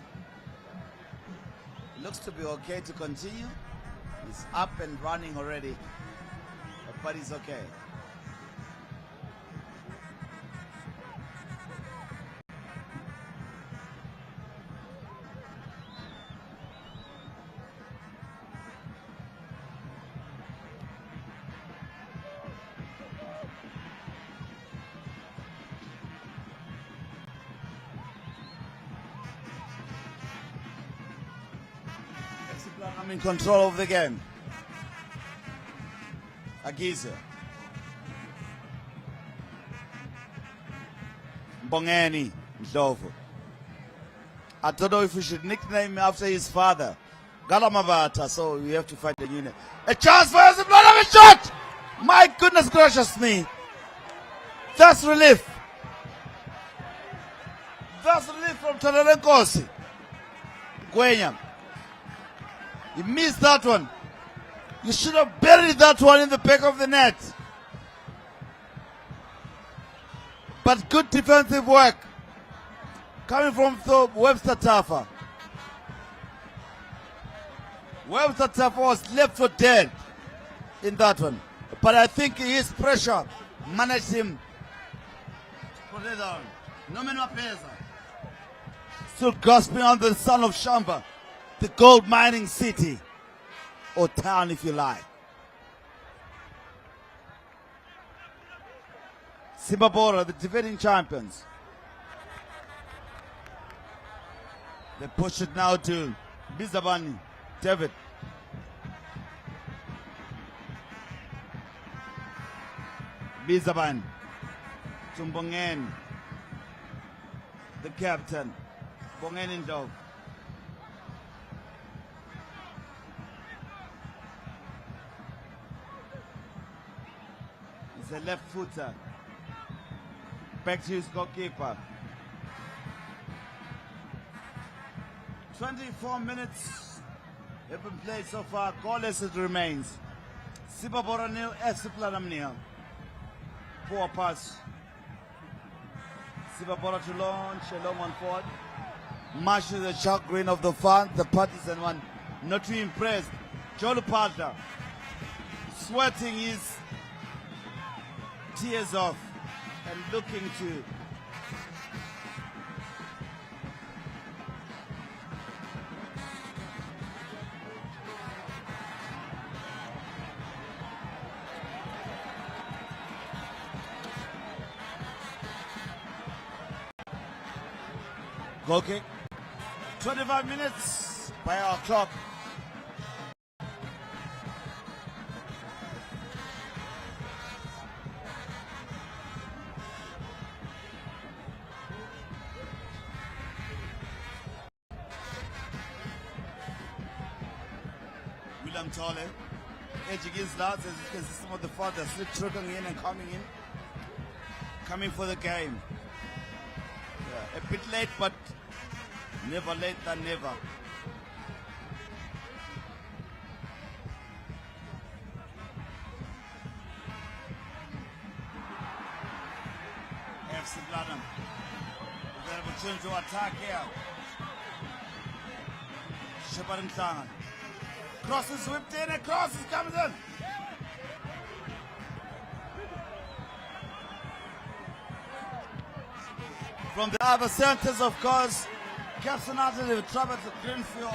Looks to be okay to continue. He's up and running already, but he's okay. I'm in control of the game. Agiza. Mbongeni Ndlovu. I don't know if we should nickname him after his father. Galamabata, so we have to find a new name. A chance for us, a shot! My goodness gracious me. That's relief. That's relief from Tanalenkosi. Gwenyam. You missed that one. You should have buried that one in the back of the net. But good defensive work coming from Webster Tafa. Webster Tafa was left for dead in that one. But I think his pressure managed him to put it down. Nominal Pesa. Still grasping on the son of Shamba. The gold mining city, or town if you like. Simba Bhora, the defending champions. They push it now to Bizabani, David. Bizabani, Tumbongen, the captain, Bongen Ndlovu. He's a left footer. Back to his goalkeeper. 24 minutes have been played so far. Goalless it remains. Simba Bhora nil, FC Platinum nil. Poor pass. Simba Bhora to launch a long one forward. Much to the chagrin of the fans, the partisan one not too impressed. Jolu Palta sweating his tears off and looking to goal kick. 25 minutes by our clock. William Tole, edge against lads, as you can see some of the fathers still trickling in and coming for the game. Yeah, a bit late, but never late than never. FC Platinum with an opportunity to attack here. Shepard Mhlanga. Cross is whipped in, a cross is coming in. From the other centers, of course, Captain United have traveled to Greenfield,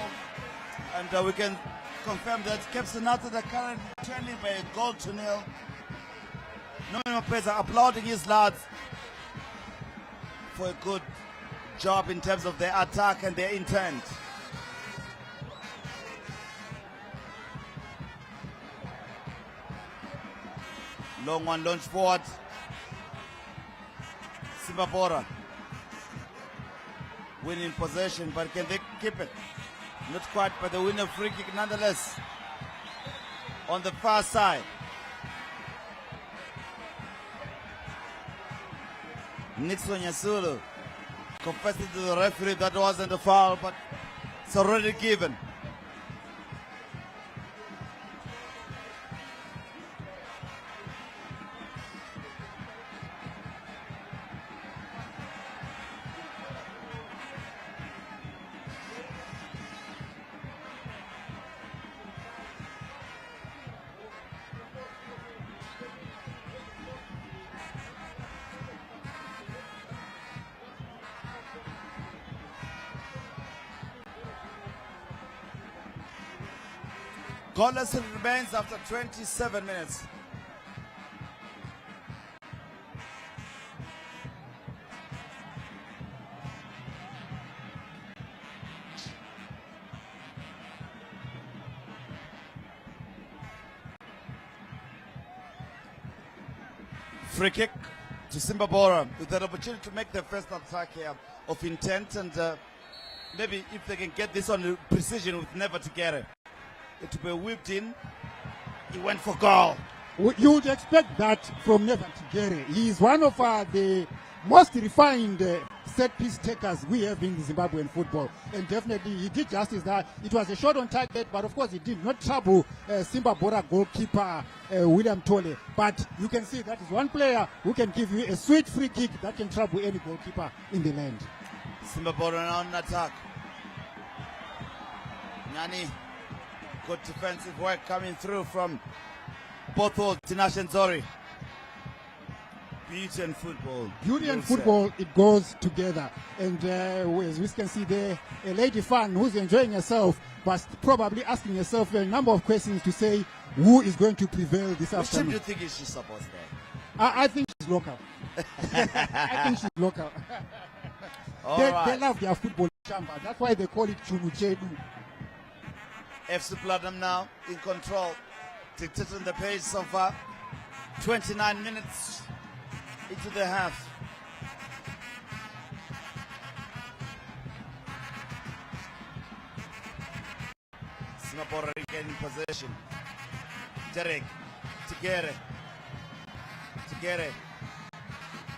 and we can confirm that Captain United are currently trailing by a goal to nil. Nominal Pesa applauding his lads for a good job in terms of their attack and their intent. Long one, launch forward. Simba Bhora winning possession, but can they keep it? Not quite, but they win a free kick nonetheless. On the far side. Nixon Yasulu confessing to the referee that wasn't a foul, but it's already given. Goalless it remains after 27 minutes. Free kick to Simba Bhora with an opportunity to make their first attack here of intent, and maybe if they can get this on precision with never to get it. It will be whipped in. He went for goal. You would expect that from Nevan Tigere. He is one of the most refined set-piece takers we have in Zimbabwean football. And definitely he did justice that. It was a shot on target, but of course it did not trouble Simba Bhora goalkeeper William Tole. But you can see that is one player who can give you a sweet free kick that can trouble any goalkeeper in the land. Simba Bhora on attack. Nani. Good defensive work coming through from both worlds, Tinashe and Zori. Beauty and football. Beauty and football, it goes together. And as we can see there, a lady fan who's enjoying herself, but probably asking herself a number of questions to say who is going to prevail this afternoon. Which team do you think is she supposed to? I think she's local. I think she's local. They love their football chamba. That's why they call it Chunu Chedu. FC Platinum now in control, dictating the pace so far. 29 minutes into the half. Simba Bhora regaining possession. Derek, Tigere,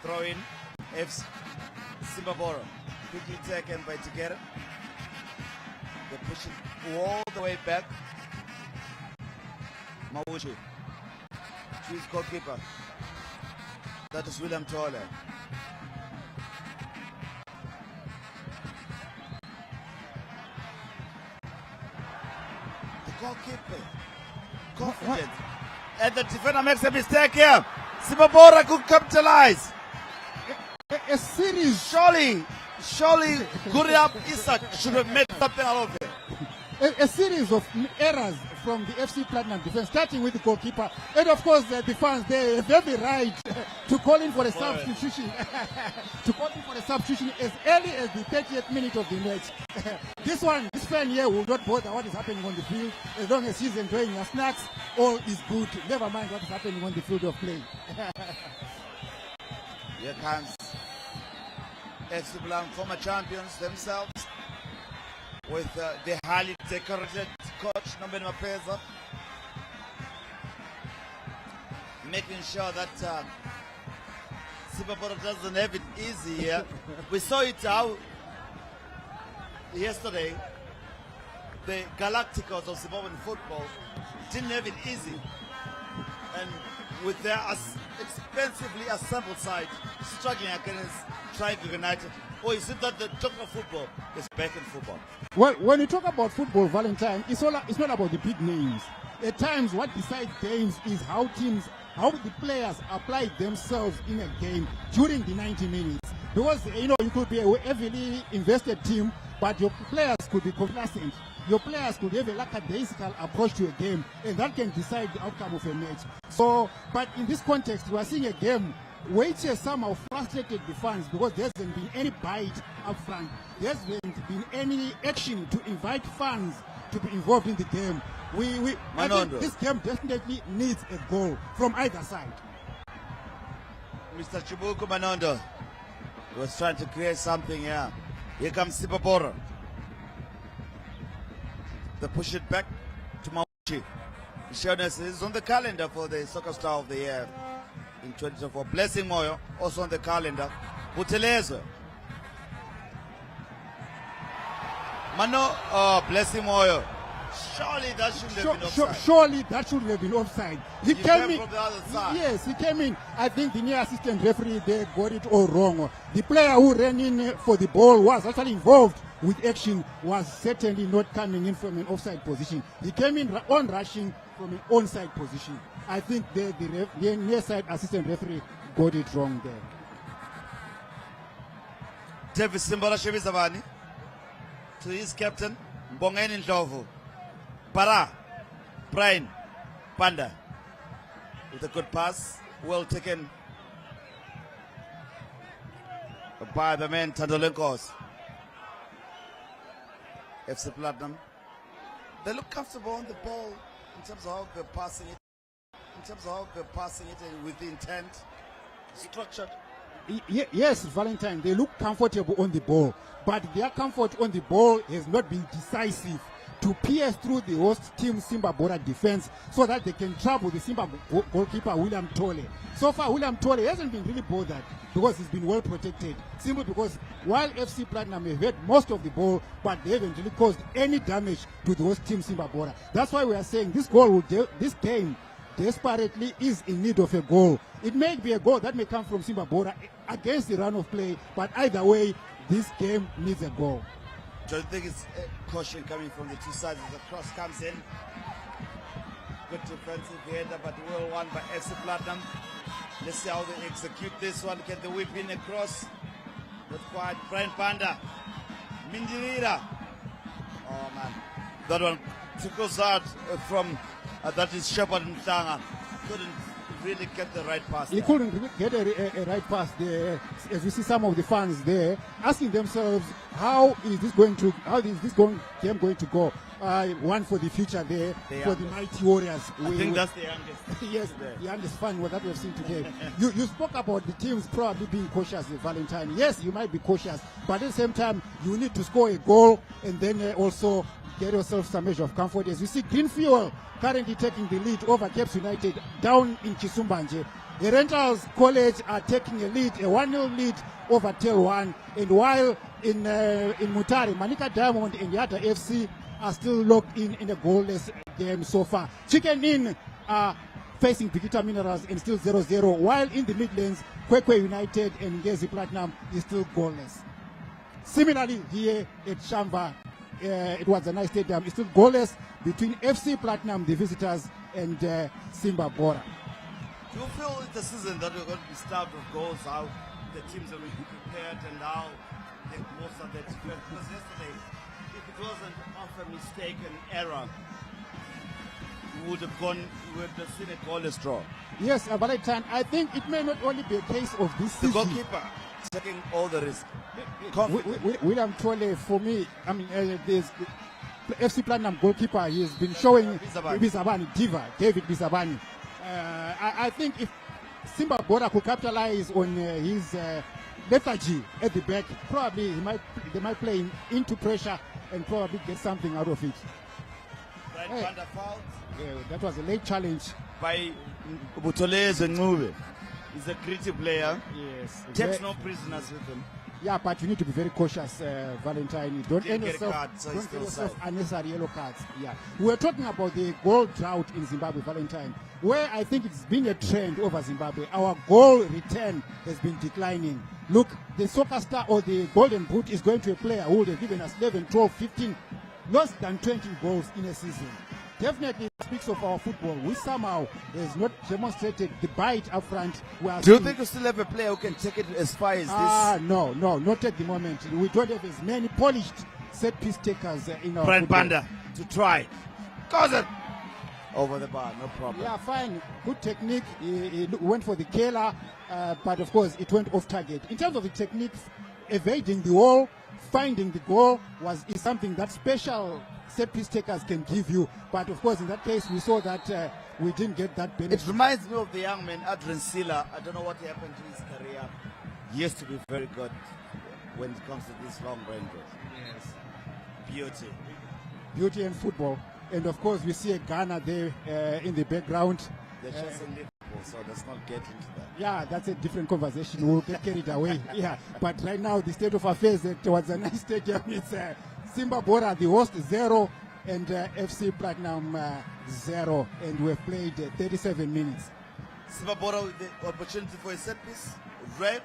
throw in. FC Simba Bhora quickly taken by Tigere. They push it all the way back. Mawuchi. Choose goalkeeper. That is William Tole. The goalkeeper. Confident. And the defender makes a mistake here. Simba Bhora could capitalize. A series. Surely Guriap Isak should have made something out of it. A series of errors from the FC Platinum defense, starting with the goalkeeper. And of course, the fans, they have every right to call in for a substitution. To call in for a substitution as early as the 30th minute of the match. This fan here will not bother what is happening on the field. As long as he's enjoying her snacks, all is good. Never mind what is happening on the field of play. Here comes FC Platinum, former champions themselves, with the highly decorated coach Nombeni Mapeza, making sure that Simba Bhora doesn't have it easy here. We saw it out yesterday. The Galacticos of Zimbabwean football didn't have it easy, and with their expensively assembled side struggling against Triangle United. Or is it that the talk of football is back in football? Well, when you talk about football, Valentine, it's not about the big names. At times, what decides games is how the players apply themselves in a game during the 90 minutes. Because, you could be a heavily invested team, but your players could be complacent. Your players could have a lackadaisical approach to a game, and that can decide the outcome of a match. So, but in this context, we are seeing a game which has somehow frustrated the fans because there hasn't been any bite up front. There hasn't been any action to invite fans to be involved in the game. I think this game definitely needs a goal from either side. Mr. Chibuku Manondo. He was trying to create something here. Here comes Simba Bhora. They push it back to Mauchi. Showing is on the calendar for the Soccer Star of the Year in 2024. Blessing Moyo, also on the calendar. Butelezo. Mano, oh, Blessing Moyo. Surely that shouldn't have been offside. Surely that shouldn't have been offside. He came in from the other side. Yes, he came in. I think the near assistant referee they got it all wrong. The player who ran in for the ball was actually involved with action, was certainly not coming in from an offside position. He came in on rushing from an onside position. I think the near side assistant referee got it wrong there. David Simbola Shebizabani to his captain, Mbongeni Ndlovu. Para, Brian, Panda, with a good pass, well taken by the man Tandolenkos. FC Platinum, they look comfortable on the ball in terms of how they're passing it, and with the intent, structured. Yes, Valentine, they look comfortable on the ball, but their comfort on the ball has not been decisive to pierce through the host team Simba Bhora defense so that they can trouble the Simba goalkeeper William Tole. So far, William Tole hasn't been really bothered because he's been well protected, simply because while FC Platinum have had most of the ball, but they haven't really caused any damage to the host team Simba Bhora. That's why we are saying this game desperately is in need of a goal. It may be a goal that may come from Simba Bhora against the run of play, but either way, this game needs a goal. Do you think it's caution coming from the two sides as the cross comes in? Good defensive header, but well won by FC Platinum. Let's see how they execute this one. Get the whip in across. Not quite. Brian Panda. Mindirira. Oh man. That one trickles out from, that is Shepard Mtanga. Couldn't really get the right pass. He couldn't get a right pass there. As you see some of the fans there asking themselves, how is this game going to go? One for the future there for the mighty Warriors. I think that's the youngest. Yes, the youngest fan that we've seen today. You spoke about the teams probably being cautious, Valentine. Yes, you might be cautious, but at the same time, you need to score a goal and then also get yourself some measure of comfort. As you see, Greenfield currently taking the lead over Caps United down in Chisumbanje. The Rentals College are taking a lead, a 1-0 lead over Tel 1. And while in Mutare, Manika Diamond and Yata FC are still locked in a goalless game so far. Chicken Inn are facing Bikita Minerals and still 0-0, while in the Midlands, Kwekwe United and Ngezi Platinum is still goalless. Similarly, here at Shamba, it was a nice stadium. It's still goalless between FC Platinum, the visitors, and Simba Bhora. Do you feel it's a season that we're going to be starved of goals, how the teams are prepared and how they most of their defense? Because yesterday, if it wasn't of a mistake and error, we would have seen a goalless draw. Yes, Valentine, I think it may not only be a case of this season. The goalkeeper taking all the risk. William Tole, for me, I mean, there's the FC Platinum goalkeeper, he has been showing David Bisabani. I think if Simba Bhora could capitalize on his lethargy at the back, probably they might play him into pressure and probably get something out of it. That was a late challenge by Butolez and Mube. He's a gritty player. Yes. Takes no prisoners with him. Yeah, but you need to be very cautious, Valentine. Don't get yourself unnecessary yellow cards. Yeah. We're talking about the goal drought in Zimbabwe, Valentine, where I think it's been a trend over Zimbabwe. Our goal return has been declining. Look, the soccer star or the golden boot is going to a player who would have given us 11, 12, 15, less than 20 goals in a season. Definitely speaks of our football. We somehow has not demonstrated the bite up front. Do you think we still have a player who can take it as far as this? No, not at the moment. We don't have as many polished set piece takers in our Brent football. Panda to try. Goes it over the bar, no problem. Yeah, fine. Good technique. He went for the killer, but of course it went off target. In terms of the technique, evading the wall, finding the goal is something that special set piece takers can give you. But of course, in that case, we saw that we didn't get that It benefit. reminds me of the young man, Adrian Silla. I don't know what happened to his career. He used to be very good when it comes to these long ranges. Yes. Beauty. Beauty and football. And of course, we see a Ghana there in the background. They're chasing Liverpool, so let's not get into that. Yeah, that's a different conversation. We'll get carried away. Yeah, but right now, the state of affairs at Wadzanai Stadium is Simba Bhora, the host, 0, and FC Platinum 0. And we've played 37 minutes. Simba Bhora with the opportunity for a set piece. Red.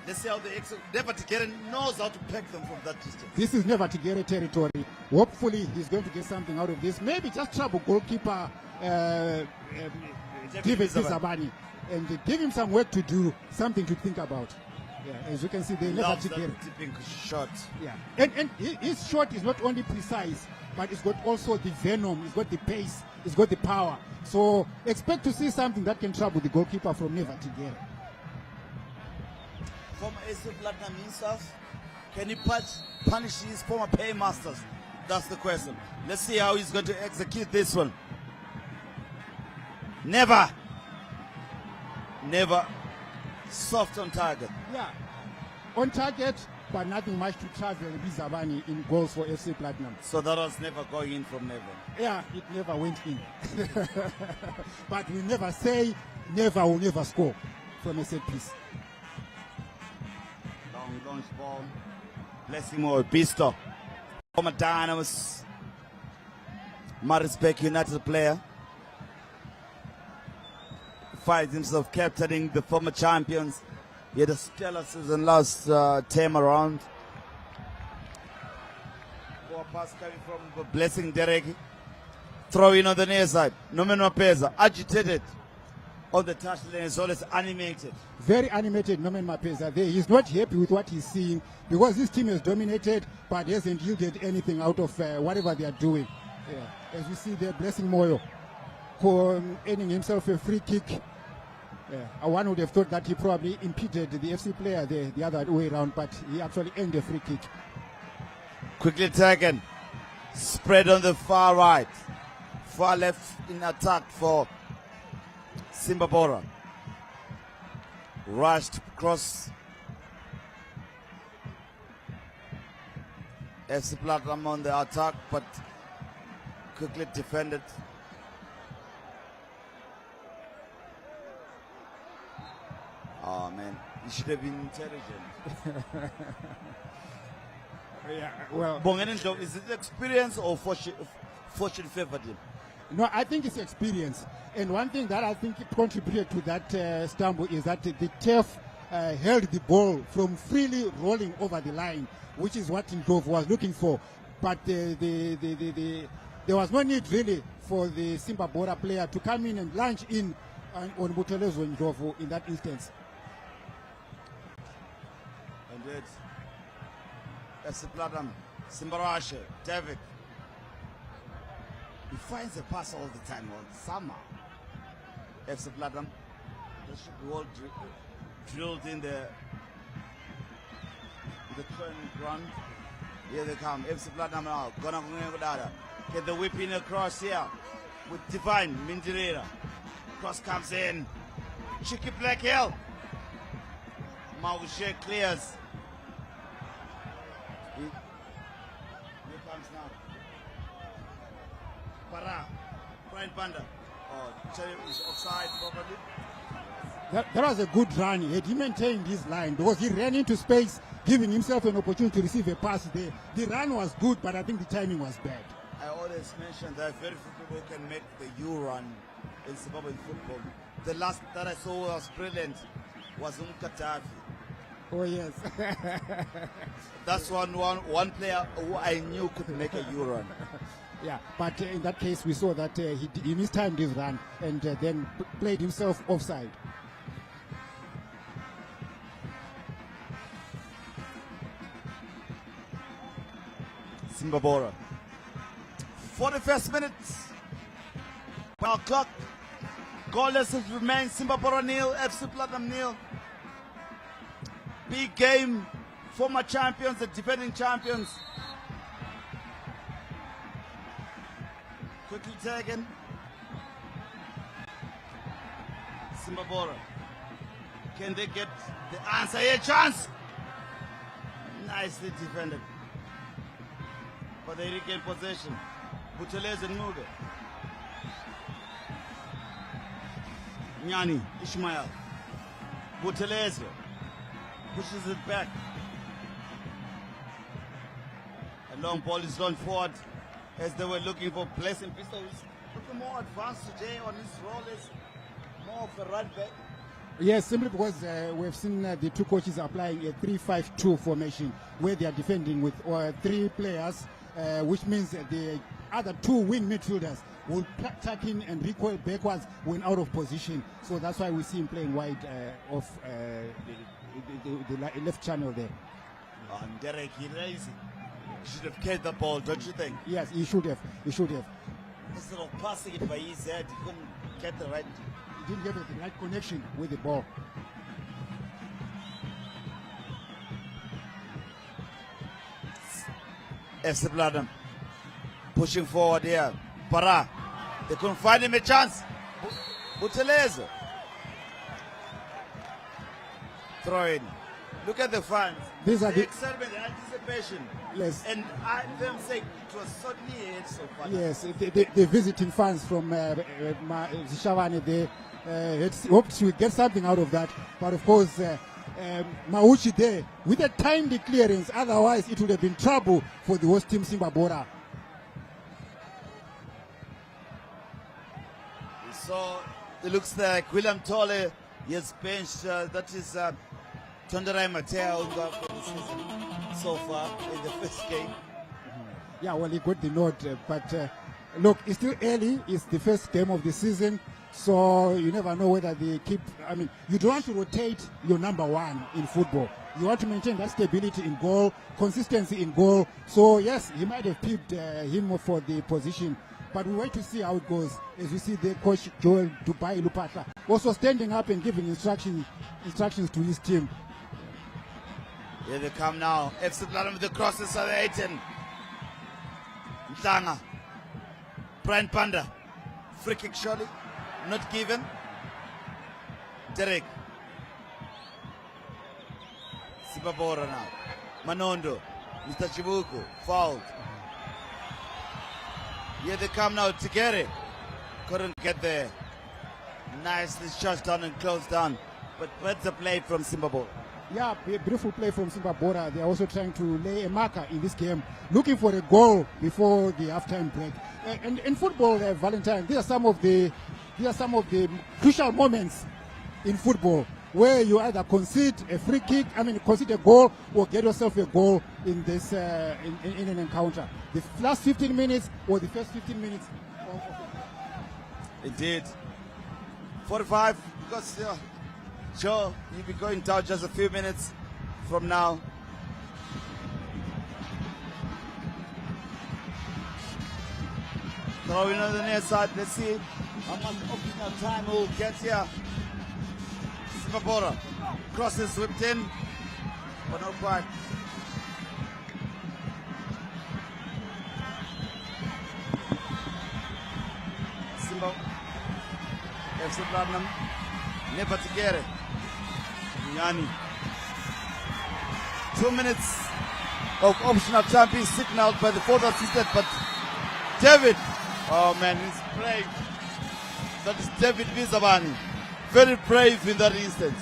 Let's see how the Never Tigere knows how to peck them from that distance. This is never to get a territory. Hopefully, he's going to get something out of this. Maybe just trouble goalkeeper David Zabani and give him some work to do, something to think about. Yeah, as you can see, they never to get it. Tipping shot. Yeah, and his shot is not only precise, but it's got also the venom, it's got the pace, it's got the power. So expect to see something that can trouble the goalkeeper from Never Tigere. Former AC Platinum himself, can he punish his former paymasters? That's the question. Let's see how he's going to execute this one. Never soft on target. Yeah, on target, but nothing much to travel Bizabani in goals for FC Platinum. So that was never going in from Never. Yeah, it never went in. But we never say never will never score from a set piece. Long launch ball. Blessing or Bisto. Former Dynamos. Marisbeck United player. Finds himself captaining the former champions. He had a stellar season last term around. Poor pass coming from Blessing Derek. Throw in on the near side. Nomen Mapeza agitated on the touchline as well as animated. Very animated Norman Mapeza there. He's not happy with what he's seeing because this team has dominated but hasn't yielded anything out of whatever they are doing. Yeah. As we see there, Blessing Moyo earning himself a free kick. Yeah. One would have thought that he probably impeded the FC player there the other way around, but he actually earned a free kick. Quickly taken. Spread on the far right. Far left in attack for Simba Bhora. Rushed cross. FC Platinum on the attack, but quickly defended. Oh man, he should have been intelligent. Yeah, well, Is it experience or fortune favored him? no, I think it's experience. And one thing that I think contributed to that stumble is that the turf held the ball from freely rolling over the line, which is what Ndlovu was looking for. But there was no need really for the Simba Bhora player to come in and launch in on Butelezo Ndlovu in that instance. Indeed. FC Platinum, Simbarashe, David. He finds a pass all the time, or somehow. FC Platinum, that should be all drilled in the training ground. Here they come. FC Platinum now. Get the whip in across here with Divine Mindirera. Cross comes in. Cheeky Black Hill. Maushe clears. Here comes now. Para. Brian Panda. Oh, Cherry is offside probably. That was a good run. Had he maintained his line because he ran into space, giving himself an opportunity to receive a pass there. The run was good, but I think the timing was bad. I always mention that very few people can make the U-run in Zimbabwean football. The last that I saw was brilliant was Umkatafi. Oh yes. That's one player who I knew could make a U-run. Yeah, but in that case we saw that he mistimed his run and then played himself offside. Simba Bhora. 41st minute. Well, clock. Goalless remains. Simba Bhora nil. FC Platinum nil. Big game. Former champions, the defending champions. Quickly taken. Simba Bora. Can they get the answer here? Chance! Nicely defended. But they regain possession. Butelez and Muga. Nyani, Ishmael. Butelez pushes it back. A long ball is run forward as they were looking for Blessing Pistol. He's looking more advanced today on his role as more of a right back. Yes, simply because we've seen the two coaches applying a 3-5-2 formation where they are defending with 3 players, which means that the other 2 wing midfielders will tuck in and recoil backwards when out of position. So that's why we see him playing wide off the left channel there. And Derek, he should have carried the ball, don't you think? Yes, he should have. He should have. Instead of passing it by his head, he couldn't get the right. He didn't get the right connection with the ball. FC Platinum pushing forward here. Bhora, they couldn't find him a chance. Butelez. Throw in. Look at the fans. These are the excitement and anticipation. Yes. And I them saying it was so near so far. Yes, the visiting fans from Zishavane, they hoped to get something out of that. But of course, Mauchi there with a timely clearance. Otherwise, it would have been trouble for the host team Simba Bora. So it looks like William Tolle has benched. That is Tonderai Mateo for the season so far in the first game. Yeah, well, he got the nod, but look, it's still early. It's the first game of the season, so you never know whether they keep. I mean, you don't want to rotate your number 1 in football. You want to maintain that stability in goal, consistency in goal. So yes, he might have picked him for the position, but we wait to see how it goes. As we see the coach Joel Dubai Lupata also standing up and giving instructions to his team. Here they come now. FC Platinum with the crosses of 18. Mtanga. Brian Panda. Free kick surely. Not given. Derek. Simba Bora now. Manondo. Mr. Chibuku. Fouled. Here they come now. Tigere. Couldn't get there. Nicely shut down and closed down. But better play from Simba Bora. Yeah, beautiful play from Simba Bora. They are also trying to lay a marker in this game, looking for a goal before the halftime break. And in football, Valentine, these are some of the crucial moments in football where you either concede a free kick, concede a goal, or get yourself a goal in this in an encounter. The last 15 minutes or the first 15 minutes. Indeed. 45 because. Sure, you'll be going down just a few minutes from now. Throwing on the near side. Let's see how much optional time we'll get here. Simba Bora. Crosses whipped in, but not quite. Simba. FC Platinum. Never to get it. Yani. 2 minutes of optional time being signaled by the fourth assistant, but David, oh man, he's brave. That is David Vizabani. Very brave in that instance.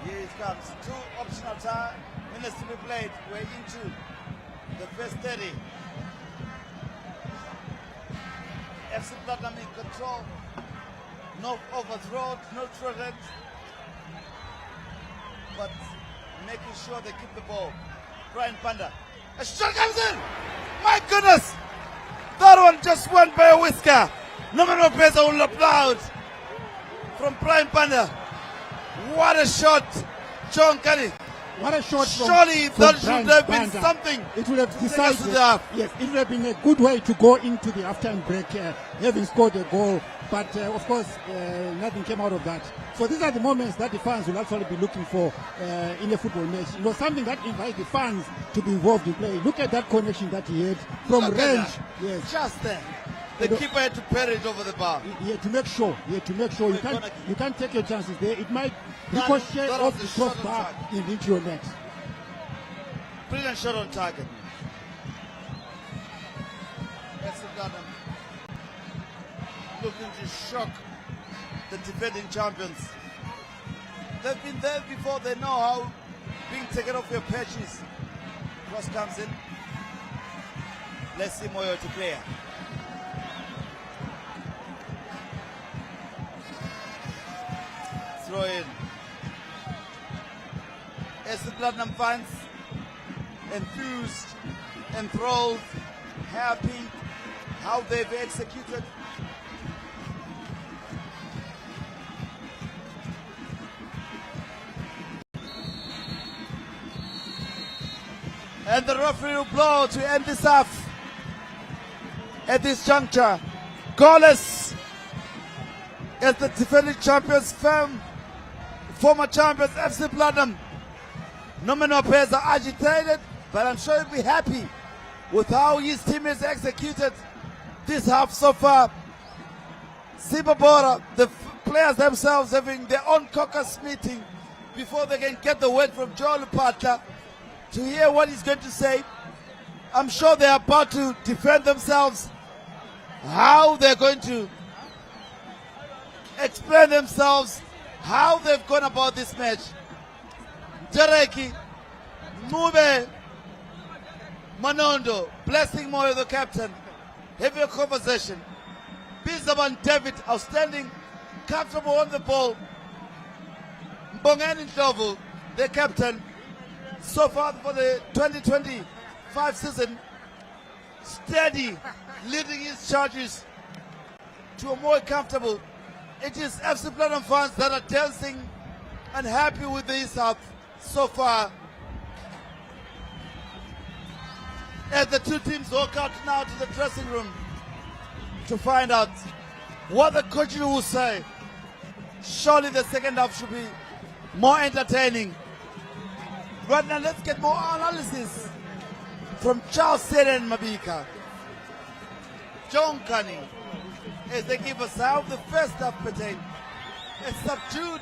Here it comes. 2 optional time minutes to be played. We're into the first 30. FC Platinum in control. No overthrow, no threat, but making sure they keep the ball. Brian Panda. A shot comes in! My goodness! That one just went by a whisker. Number Pesa will applaud from Brian Panda. What a shot! John Kelly. What a shot from Surely from that should Brian have been Banda. something It would have to take us decided. to the half. Yes, it would have been a good way to go into the halftime break, having scored a goal. But of course, nothing came out of that. So these are the moments that the fans will actually be looking for in a football match. You know, something that invites the fans to be involved in play. Look at that connection that he had from Look at range. that. Yes. Just there. The keeper had to parry it over the bar. He had to make sure. He had to make sure. You can't take your chances there. It might ricochet that off was the a shot on crossbar into your net. Brilliant shot on target. Looking to shock the defending champions. They've been there before. They know how being taken off your patches. Cross comes in. Let's see Moyo to clear. Throw in. As the Platinum fans enthused, enthralled, happy how they've executed. And the referee will blow to end this half. At this juncture, goalless as the defending champions, former champions FC Platinum. Nominal players are agitated, but I'm sure he'll be happy with how his team has executed this half so far. Simba Bhora, the players themselves having their own caucus meeting before they can get the word from Joel Patla to hear what he's going to say. I'm sure they're about to defend themselves, how they're going to explain themselves, how they've gone about this match. Jareki, Mube, Manondo, Blessing Moyo, the captain, having a conversation. Bizaban David, outstanding, comfortable on the ball. Mbongeni Ndlovu, the captain, so far for the 2025 season, steady, leading his charges to a more comfortable. It is FC Platinum fans that are dancing and happy with this half so far. As the two teams walk out now to the dressing room to find out what the coach will say. Surely the second half should be more entertaining. Right now, let's get more analysis from Charles Seren Mabika. John Cunning, as they give us how the first half pertained. A subdued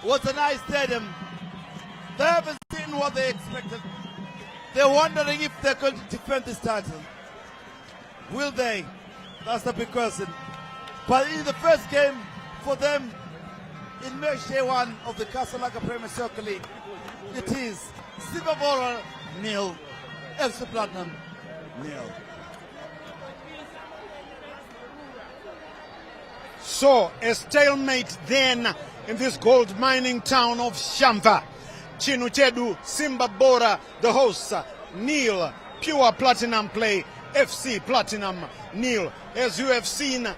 was a nice stadium. They haven't seen what they expected. They're wondering if they're going to defend this title. Will they? That's the big question. But in the first game for them in match day 1 of the Casablanca Premier Soccer League, it is Simba Bhora 0, FC Platinum 0. So, a stalemate then in this gold mining town of Shamva. Chinuchedu, Simba Bhora, the hosts, nil. Pure Platinum play, FC Platinum nil. As you have seen,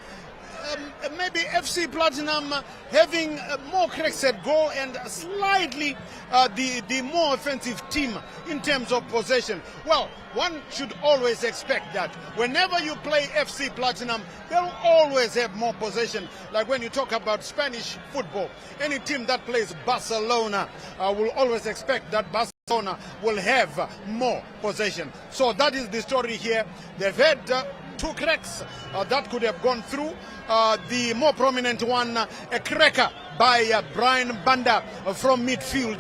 maybe FC Platinum having more cracks at goal and slightly the more offensive team in terms of possession. Well, one should always expect that. Whenever you play FC Platinum, they'll always have more possession. Like when you talk about Spanish football, any team that plays Barcelona will always expect that Barcelona will have more possession. So that is the story here. They've had two cracks that could have gone through. The more prominent one, a cracker by Brian Banda from midfield,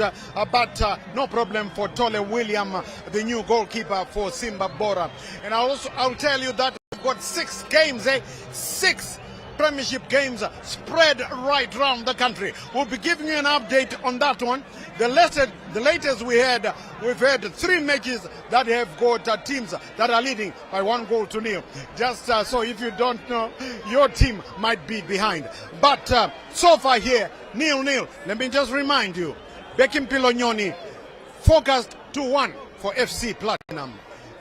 but no problem for Tole William, the new goalkeeper for Simba Bhora. And I'll tell you that we've got 6 games, 6 Premiership games spread right around the country. We'll be giving you an update on that one. The latest we've had 3 matches that have got teams that are leading by 1-0. Just so if you don't know, your team might be behind. But so far here, 0-0. Let me just remind you, Bekim Pilonyoni focused 2-1 for FC Platinum.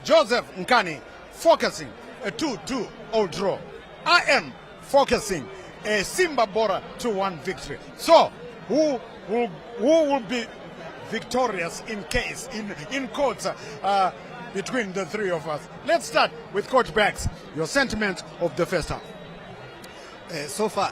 Joseph Nkani focusing a 2-2 all draw. I am focusing a Simba Bhora 2-1 victory. So who will be victorious in case, in quotes, between the three of us. Let's start with Coach Bax. Your sentiment of the first half. So far,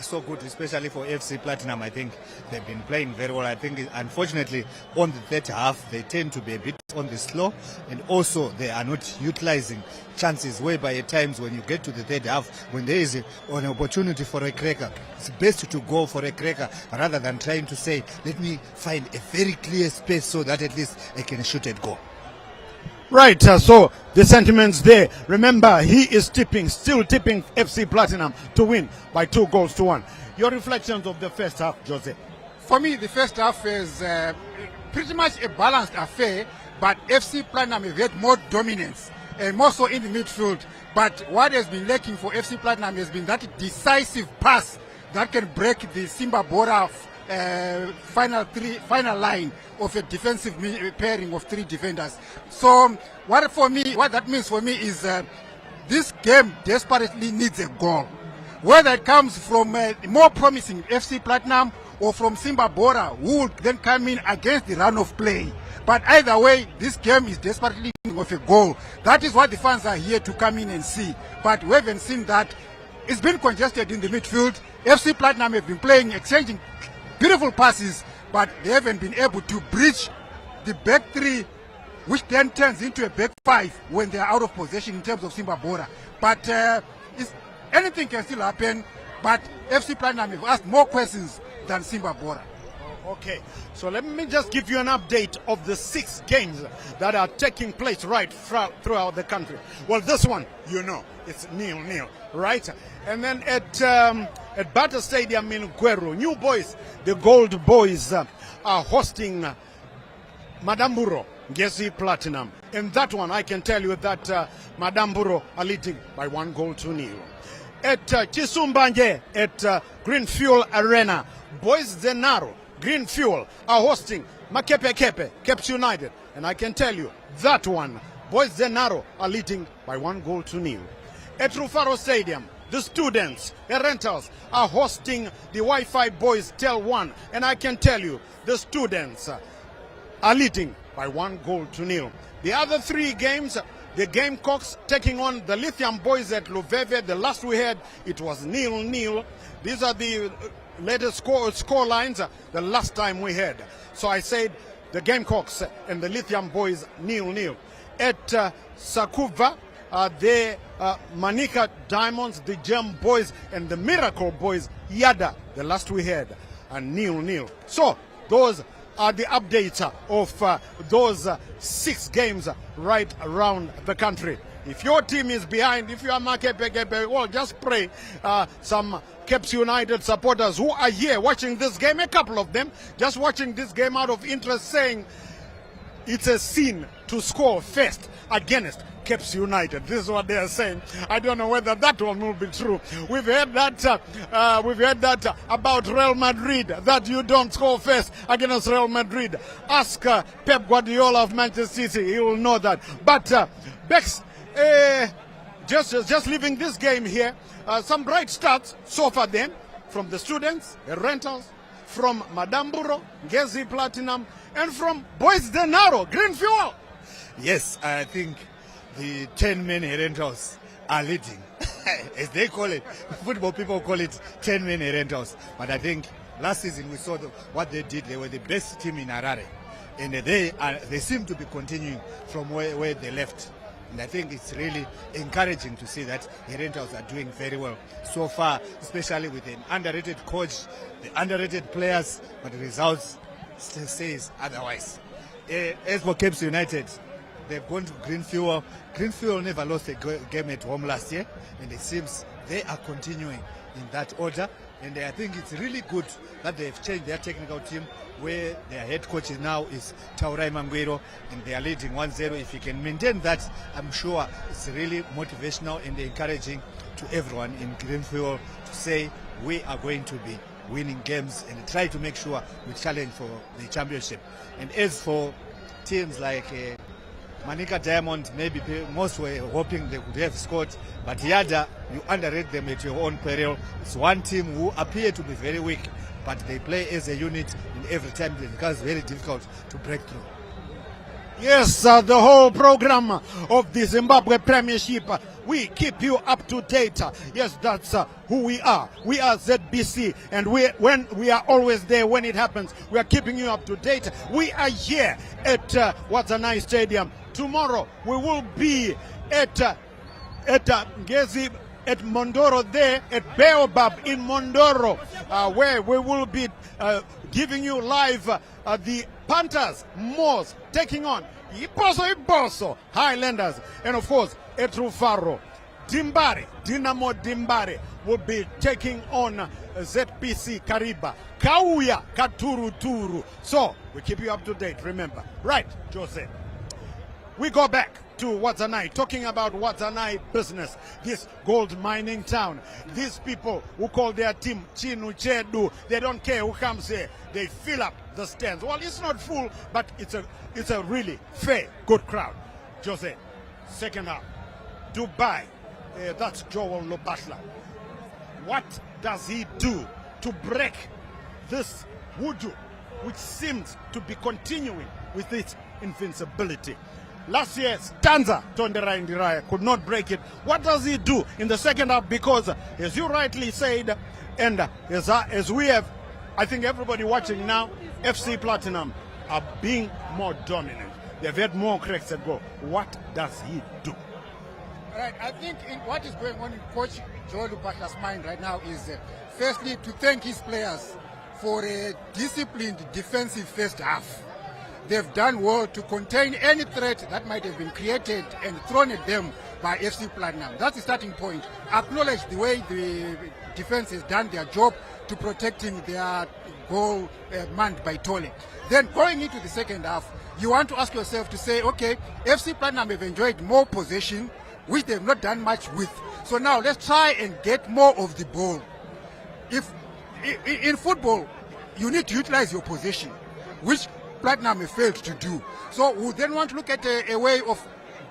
so good, especially for FC Platinum. I think they've been playing very well. I think, unfortunately, on the third half, they tend to be a bit on the slow, and also they are not utilizing chances, whereby at times when you get to the third half, when there is an opportunity for a cracker, it's best to go for a cracker rather than trying to say, let me find a very clear space so that at least I can shoot and go. Right, so the sentiments there. Remember, he is still tipping FC Platinum to win by 2-1. Your reflections of the first half, Jose? For me, the first half is pretty much a balanced affair, but FC Platinum have had more dominance, and more so in the midfield. But what has been lacking for FC Platinum has been that decisive pass that can break the Simba Bhora final line of a defensive pairing of three defenders. So what that means for me is this game desperately needs a goal. Whether it comes from more promising FC Platinum or from Simba Bhora, who will then come in against the run of play. But either way, this game is desperately needing of a goal. That is what the fans are here to come in and see. But we haven't seen that. It's been congested in the midfield. FC Platinum have been playing, exchanging beautiful passes, but they haven't been able to breach the back three, which then turns into a back five when they are out of possession in terms of Simba Bhora. But anything can still happen, but FC Platinum have asked more questions than Simba Bhora. Okay, so let me just give you an update of the 6 games that are taking place right throughout the country. Well, this one, it's 0-0, right? And then at Bata Stadium in Gweru, New Boys, the Gold Boys, are hosting Madamburo, Ngesi Platinum. And that one, I can tell you that Madamburo are leading by 1-0. At Chisumbanje, at Green Fuel Arena, Boys Zenaro, Green Fuel are hosting Makepe Caps United. And I can tell you, that one, Boys Zenaro are leading by 1-0. At Rufaro Stadium, the students, the rentals, are hosting the Wi-Fi Boys Tel 1. And I can tell you, the students are leading by 1-0. The other 3 games, the Gamecocks taking on the Lithium Boys at Luveve. The last we had, it was 0-0. These are the latest score lines the last time we had. So I said the Gamecocks and the Lithium Boys 0-0. At Sakuva, the Manika Diamonds, the Gem Boys, and the Miracle Boys, Yada, the last we had, 0-0. So those are the updates of those 6 games right around the country. If your team is behind, if you are Makepe, well, just pray some Caps United supporters who are here watching this game, a couple of them, just watching this game out of interest, saying it's a sin to score first against Caps United. This is what they are saying. I don't know whether that one will be true. We've heard that about Real Madrid, that you don't score first against Real Madrid. Ask Pep Guardiola of Manchester City, he will know that. But Bex, just leaving this game here, some bright starts so far then from the students, the rentals, from Madamburo, Ngesi Platinum, and from Boys Denaro, Green Fuel. Yes, I think the 10-men rentals are leading, as they call it. Football people call it 10-men rentals. But I think last season we saw what they did. They were the best team in Harare, and they seem to be continuing from where they left. And I think it's really encouraging to see that the rentals are doing very well so far, especially with an underrated coach, the underrated players, but the results still says otherwise. As for Caps United, they've gone to Green Fuel. Green Fuel never lost a game at home last year, and it seems they are continuing in that order. And I think it's really good that they've changed their technical team, where their head coach now is Taurai Manguero, and they are leading 1-0. If you can maintain that, I'm sure it's really motivational and encouraging to everyone in Green Fuel to say we are going to be winning games and try to make sure we challenge for the championship. And as for teams like Manika Diamond, maybe most were hoping they could have scored, but Yada, you underrate them at your own peril. It's one team who appear to be very weak, but they play as a unit, and every time it becomes very difficult to break through. Yes, the whole program of the Zimbabwe Premiership, we keep you up to date. Yes, that's who we are. We are ZBC, and when we are always there when it happens. We are keeping you up to date. We are here at Wadzanai Stadium. Tomorrow we will be at Ngezi, at Mondoro there, at Baobab in Mondoro, where we will be giving you live the Panthers, Moors, taking on Iposo, Highlanders, and of course, Etrufaro, Dinamo Dimbari will be taking on ZPC Kariba, Kauya Katuruturu. So, we keep you up to date, remember. Right, Jose. We go back to Wadzanai, talking about Wadzanai business, this gold mining town. These people who call their team Chinu Chedu, they don't care who comes here. They fill up the stands. Well, it's not full, but it's a really fair, good crowd. Jose, second half. Dubai, that's Joel Lobasla. What does he do to break this voodoo, which seems to be continuing with its invincibility? Last year, Stanza Tondera Indiraya could not break it. What does he do in the second half? Because, as you rightly said, and as we have, I think everybody watching now, FC Platinum are being more dominant. They've had more cracks at goal. What does he do? Right, I think what is going on in Coach Joel Lupata's mind right now is, firstly, to thank his players for a disciplined defensive first half. They've done well to contain any threat that might have been created and thrown at them by FC Platinum. That's the starting point. Acknowledge the way the defense has done their job to protecting their goal manned by Tole. Then going into the second half, you want to ask yourself to say, okay, FC Platinum have enjoyed more possession, which they've not done much with. So now let's try and get more of the ball. In football, you need to utilize your possession, which Platinum have failed to do. So we then want to look at a way of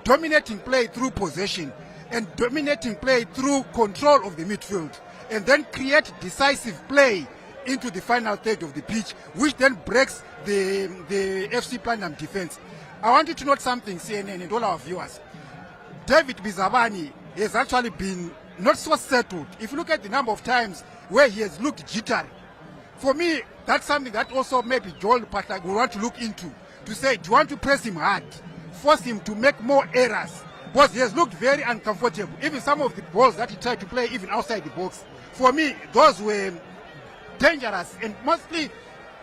dominating play through possession and dominating play through control of the midfield, and then create decisive play into the final third of the pitch, which then breaks the FC Platinum defense. I want you to note something, CNN and all our viewers. David Bizabani has actually been not so settled. If you look at the number of times where he has looked jittery, for me, that's something that also maybe Joel Lupata will want to look into, to say, do you want to press him hard, force him to make more errors? Because he has looked very uncomfortable. Even some of the balls that he tried to play even outside the box, for me, those were dangerous and mostly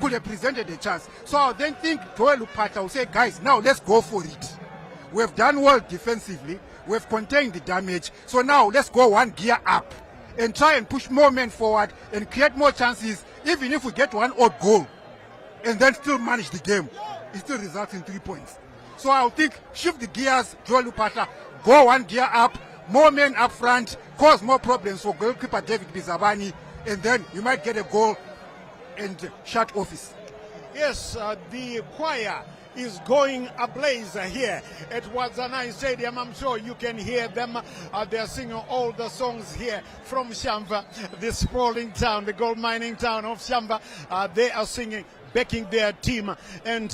could have presented a chance. So I then think Joel Lupata will say, guys, now let's go for it. We've done well defensively. We've contained the damage. So now let's go one gear up and try and push more men forward and create more chances. Even if we get one odd goal and then still manage the game, it still results in 3 points. So I think shift the gears, Joel Lupata, go one gear up, more men up front, cause more problems for goalkeeper David Bizabani, and then you might get a goal and shut office. Yes, the choir is going ablaze here at Wadzanai Stadium. I'm sure you can hear them. They're singing all the songs here from Shamba, the sprawling town, the gold mining town of Shamba. They are singing, backing their team. And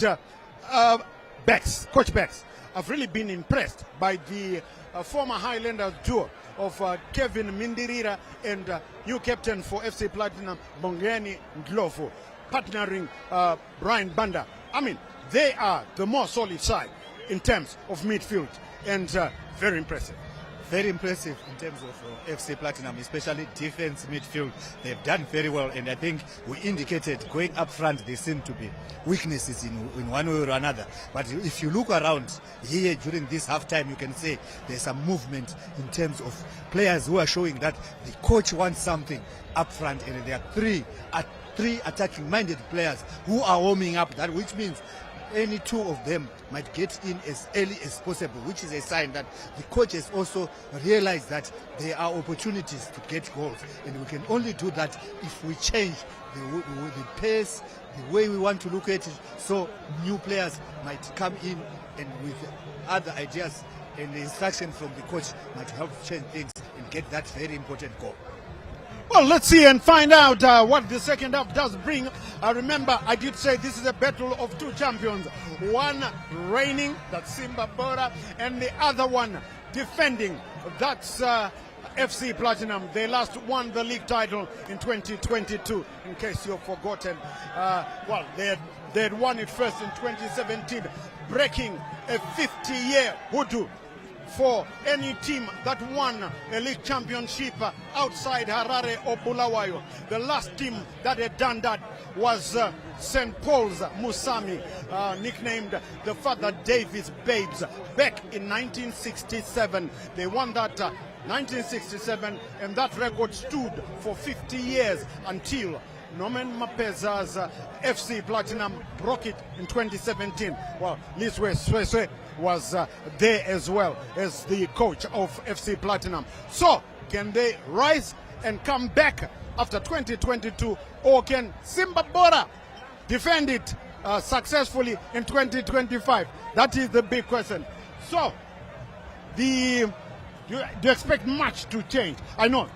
Coach Bex, I've really been impressed by the former Highlanders duo of Kevin Mindirira and new captain for FC Platinum, Bongeni Ndlovu, partnering Brian Banda. I mean, they are the more solid side in terms of midfield, and very impressive. Very impressive in terms of FC Platinum, especially defense midfield. They've done very well, and I think we indicated going up front, there seem to be weaknesses in one way or another. But if you look around here during this halftime, you can say there's some movement in terms of players who are showing that the coach wants something up front, and there are three attacking-minded players who are warming up, that which means any two of them might get in as early as possible, which is a sign that the coach has also realized that there are opportunities to get goals, and we can only do that if we change the pace, the way we want to look at it, so new players might come in and with other ideas and the instruction from the coach might help change things and get that very important goal. Well, let's see and find out what the second half does bring. Remember, I did say this is a battle of two champions. One reigning, that's Simba Bhora, and the other one defending, that's FC Platinum. They last won the league title in 2022, in case you've forgotten. Well, they had won it first in 2017, breaking a 50-year hoodoo for any team that won a league championship outside Harare or Bulawayo. The last team that had done that was St. Paul's Musami, nicknamed the Father Davis Babes, back in 1967. They won that 1967, and that record stood for 50 years until Norman Mapeza's FC Platinum broke it in 2017. Well, Liswe Sweswe was there as well as the coach of FC Platinum. So, can they rise and come back after 2022, or can Simba Bhora defend it successfully in 2025? That is the big question. So, do you expect much to change? I know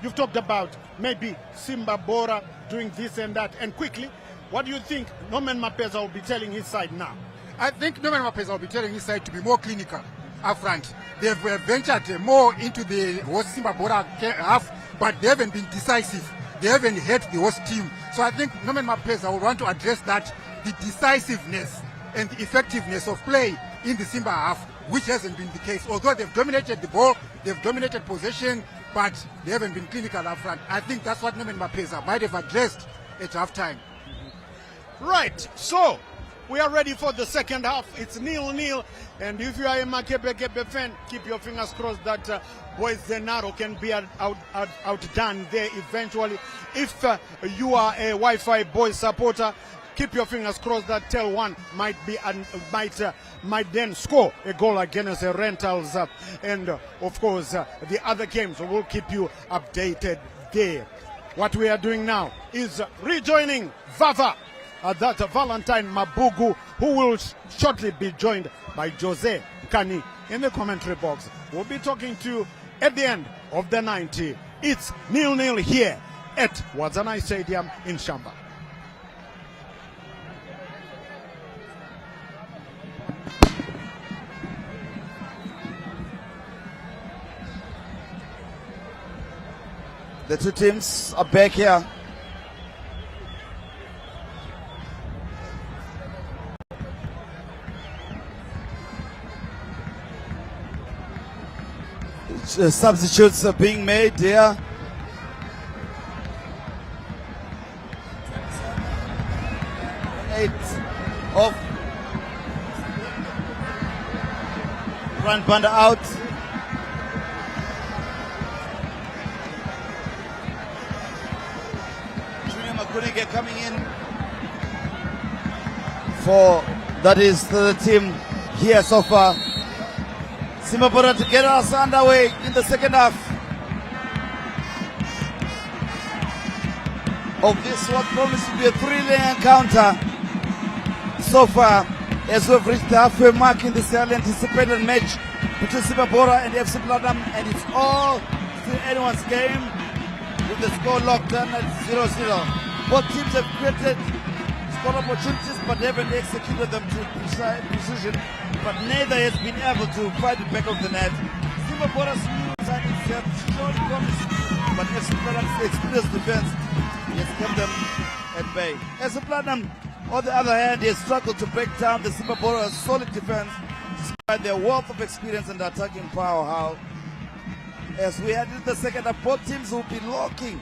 you've talked about maybe Simba Bhora doing this and that. And quickly, what do you think Norman Mapeza will be telling his side now? I think Norman Mapeza will be telling his side to be more clinical up front. They've ventured more into the host Simba Bhora half, but they haven't been decisive. They haven't hit the host team. So I think Norman Mapeza will want to address that, the decisiveness and the effectiveness of play in the Simba half, which hasn't been the case. Although they've dominated the ball, they've dominated possession, but they haven't been clinical up front. I think that's what Norman Mapeza might have addressed at halftime. Right, so we are ready for the second half. It's 0-0, and if you are a Makebe fan, keep your fingers crossed that Boys Zenaro can be outdone there eventually. If you are a Wi-Fi Boys supporter, keep your fingers crossed that Tel One might then score a goal against the Rentals, and of course the other games will keep you updated there. What we are doing now is rejoining Vava, that's Valentine Mabugu, who will shortly be joined by Jose Kani in the commentary box. We'll be talking to at the end of the 90. It's 0-0 here at Wazanai Stadium in Shamba. The two teams are back here. Substitutes are being made here. Off. Run Banda out. Junior coming in for, that is the team here so far. Simba Bhora to get us underway in the second half of this what promises to be a thrilling encounter so far, as we've reached the halfway mark in this highly anticipated match between Simba Bhora and FC Platinum, and it's all still anyone's game with the score locked down at 0-0. Both teams have created score opportunities but haven't executed them to precision, but neither has been able to find the back of the net. Simba Bhora's signings have shown promise, but FC Platinum's experienced defense has kept them at bay. FC Platinum, on the other hand, has struggled to break down the Simba Bhora's solid defense despite their wealth of experience and attacking power. As we head into the second half, both teams will be looking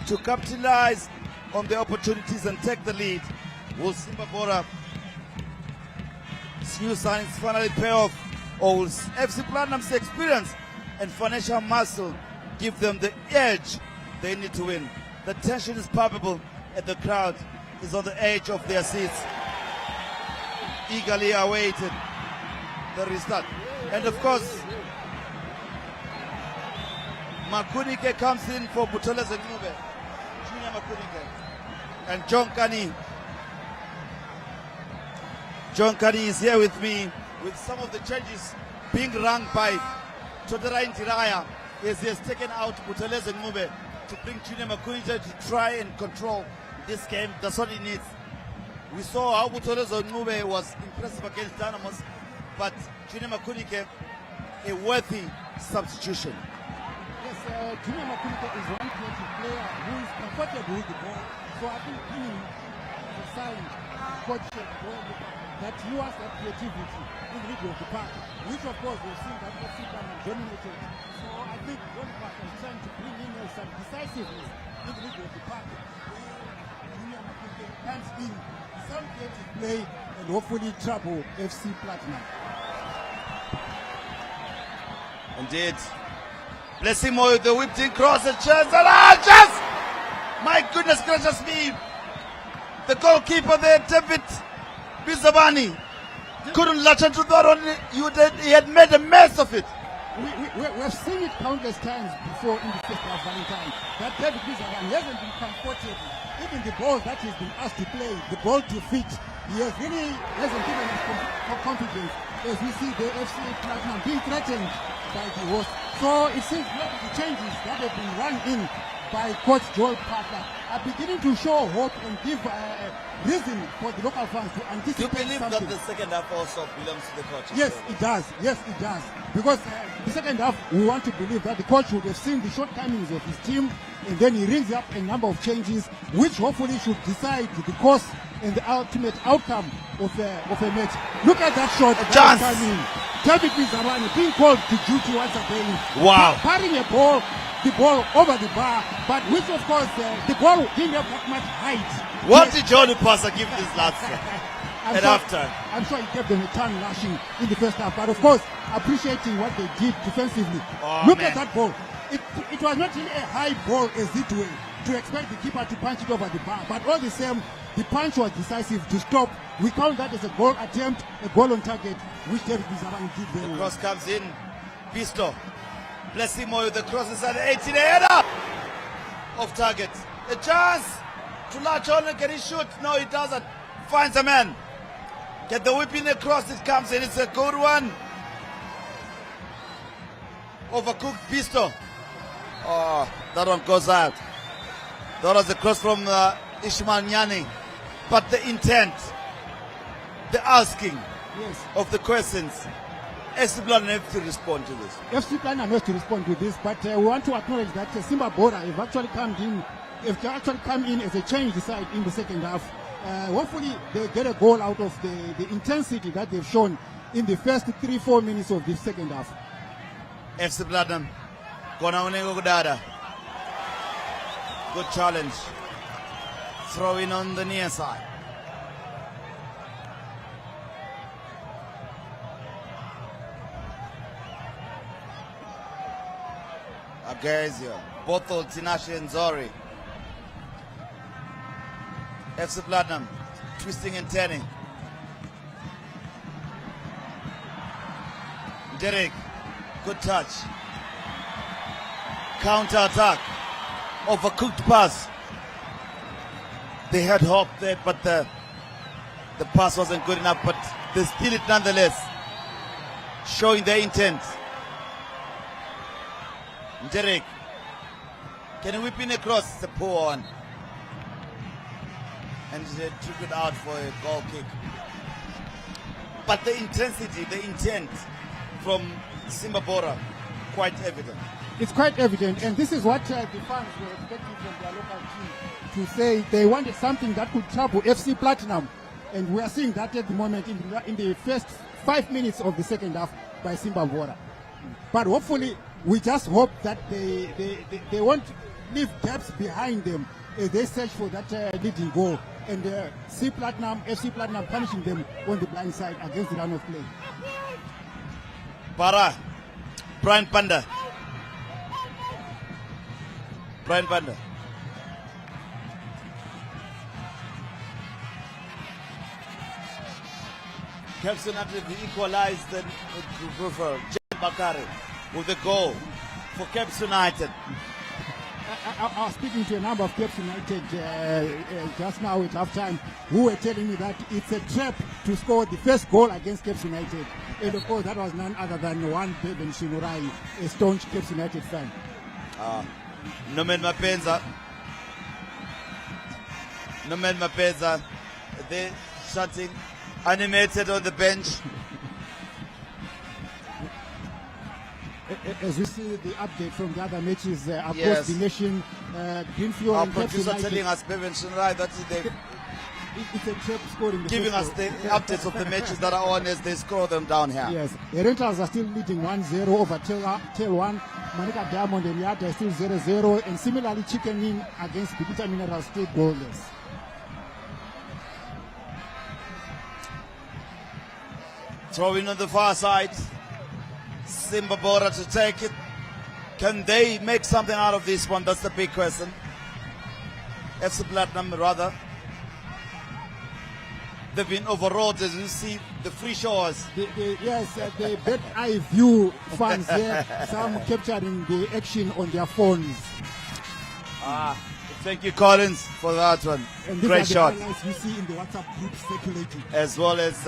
to capitalize on the opportunities and take the lead. Will Simba Bhora's new signings finally pay off, or will FC Platinum's experience and financial muscle give them the edge they need to win? The tension is palpable and the crowd is on the edge of their seats, eagerly awaited the restart. And of course, Makunike comes in for Buthelezi Ncube, Junior Makunike, and John Kani. John Kani is here with me with some of the changes being run by Todera Intiraya as he has taken out Buthelezi Ncube to bring Junior Makunja to try and control this game. That's what he needs. We saw how Butolezo Nube was impressive against Dynamos, but Junior Makunike, a worthy substitution. Yes, Junior Makunike is one creative player who is comfortable with the ball. So I think him to sign coach that he has that creativity in the middle of the park, which of course we've seen that FC Panama dominated. So I think Goldpark is trying to bring in some decisiveness in the middle of the park. Junior Makunike comes in some creative play and hopefully trouble FC Platinum. Indeed. Blessimo with the whipped in cross and chance and just my goodness gracious me. The goalkeeper there, David Bizabani, couldn't latch onto that one. He had made a mess of it. We've seen it countless times before in the first half, Valentine, that David Bizabani hasn't been comfortable. Even the ball that he's been asked to play, the ball to fit, he really hasn't given us confidence as we see the FC Platinum being threatened by the host. So it seems like the changes that have been run in by Coach Joel Parker are beginning to show hope and give reason for the local fans to anticipate. Do you believe something. that the second half also belongs to the coach? Yes, it does. Yes, it does. Because the second half, we want to believe that the coach would have seen the shortcomings of his team, and then he rings up a number of changes, which hopefully should decide the course and the ultimate outcome of a match. Look at that shot. A chance. David Bizarani being called to duty once again. Wow. Parrying the ball over the bar, but which of course the ball didn't have that much height. What did Johnny Passer give this last at halftime? I'm sure he gave them a turn lashing in the first half, but of course appreciating what they did defensively. Look at that ball. It was not really a high ball as it were to expect the keeper to punch it over the bar, but all the same, the punch was decisive to stop. We count that as a goal attempt, a goal on target, which David Bizarani did very well. Cross comes in. Pisto. Blessimo with the cross inside the 18 header. Off target. A chance to latch on and can he shoot? No, he doesn't. Finds a man. Get the whip in the cross. It comes in. It's a good one. Overcooked Pisto. Oh, that one goes out. That was a cross from Ishmael Nyani. But the intent, the asking of the questions, FC Platinum have to respond to this. FC Platinum has to respond to this, but we want to acknowledge that Simba Bhora have actually come in as a change side in the second half. Hopefully they get a goal out of the intensity that they've shown in the first 3-4 minutes of the second half. FC Platinum, Kona Unengo Kudada. Good challenge. Throw in on the near side. Agazio, Bothel, Tinashi and Zori. FC Platinum, twisting and turning. Derek, good touch. Counter attack. Overcooked pass. They had hope there, but the pass wasn't good enough, but they steal it nonetheless. Showing their intent. Derek, can he whip in across? It's a poor one. And he took it out for a goal kick. But the intensity, the intent from Simba Bhora, quite evident. It's quite evident, and this is what the fans were expecting from their local team, to say they wanted something that could trouble FC Platinum, and we are seeing that at the moment in the first 5 minutes of the second half by Simba Bhora. But hopefully, we just hope that they won't leave gaps behind them as they search for that leading goal, and FC Platinum punishing them on the blind side against the run of play. Para, Brian Panda. Brian Panda. Capson after the equalized the Jay Bakari with the goal for Caps United. I was speaking to a number of Caps United just now at halftime, who were telling me that it's a trap to score the first goal against Caps United. And of course, that was none other than one Beben Shinurai, a staunch Caps United fan. Nomen Mapenza. Nomen Mapenza. They're shutting. Animated on the bench. As we see the update from the other matches across Yes. the nation, Greenfield Our and Cape producer United, telling us, Bevan Shinrai, that they it's a trap scoring. giving us the updates of the matches that are on as they scroll them down here. Yes, the Rentals are still leading 1-0 over Tail 1. Manica Diamond and Yata are still 0-0. And similarly, Chicken Inn against Bibita Minerals still goalless. Throwing on the far side. Simba Bhora to take it. Can they make something out of this one? That's the big question. FC Platinum, rather. They've been overawed, as you see the free showers. Yes, the bad eye view fans here, some capturing the action on their phones. Thank you, Collins, for that one. And these Great are the shot. highlights you see in the WhatsApp group circulating. As well as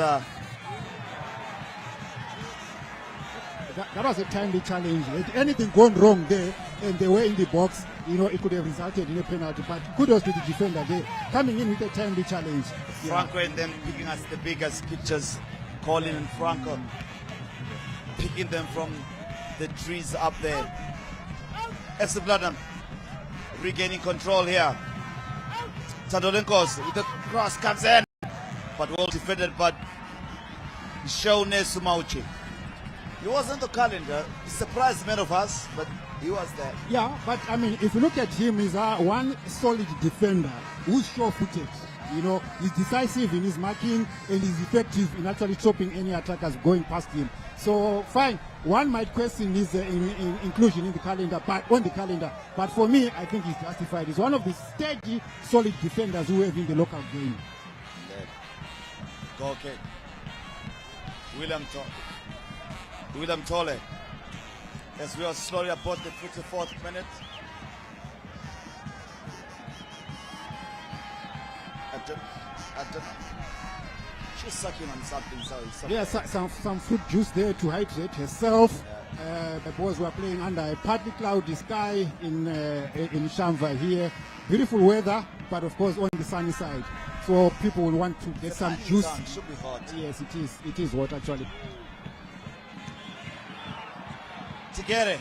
That was a timely challenge. Had anything gone wrong there and they were in the box, it could have resulted in a penalty. But kudos to the defender there, coming in with a timely challenge. Franco and them picking us the biggest pictures. Colin and Franco picking them from the trees up there. FC Platinum regaining control here. Tadolenkos with the cross comes in, but well defended. But Shone Sumauchi. He was on the calendar. He surprised many of us, but he was there. Yeah, but I mean, if you look at him, he's one solid defender who's sure-footed. He's decisive in his marking and he's effective in actually stopping any attackers going past him. So fine, one might question his inclusion in the calendar, but for me, I think he's justified. He's one of the steady, solid defenders who have in the local game. Goal kick. William Tole. As we are slowly about the 54th minute. She's sucking on something. Yeah, some fruit juice there to hydrate herself. The boys were playing under a partly cloudy sky in Shamva here. Beautiful weather, but of course on the sunny side. So people will want to get some juice. Should be hot. Yes, it is. It is hot actually. Tigere.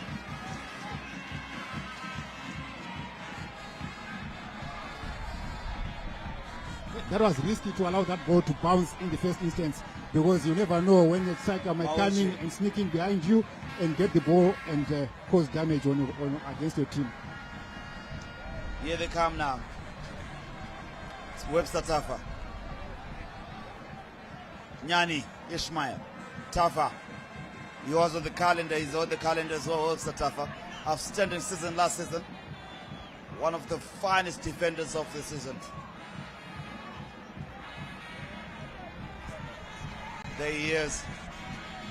That was risky to allow that ball to bounce in the first instance, because you never know when the striker might come in and sneak in behind you and get the ball and cause damage on against your team. Here they come now. It's Webster Tafa. Nyani Ishmael. Tafa. He was on the calendar. He's on the calendar as well, Webster Tafa. Outstanding season last season. One of the finest defenders of the season. There he is.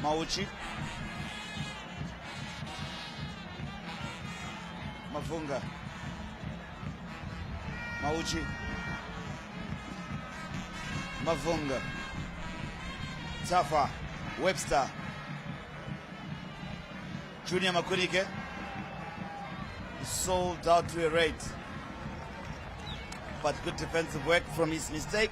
Mauchi. Mavunga. Mauchi. Mavunga. Tafa. Webster. Junior Makunike. Sold out to a rate. But good defensive work from his mistake.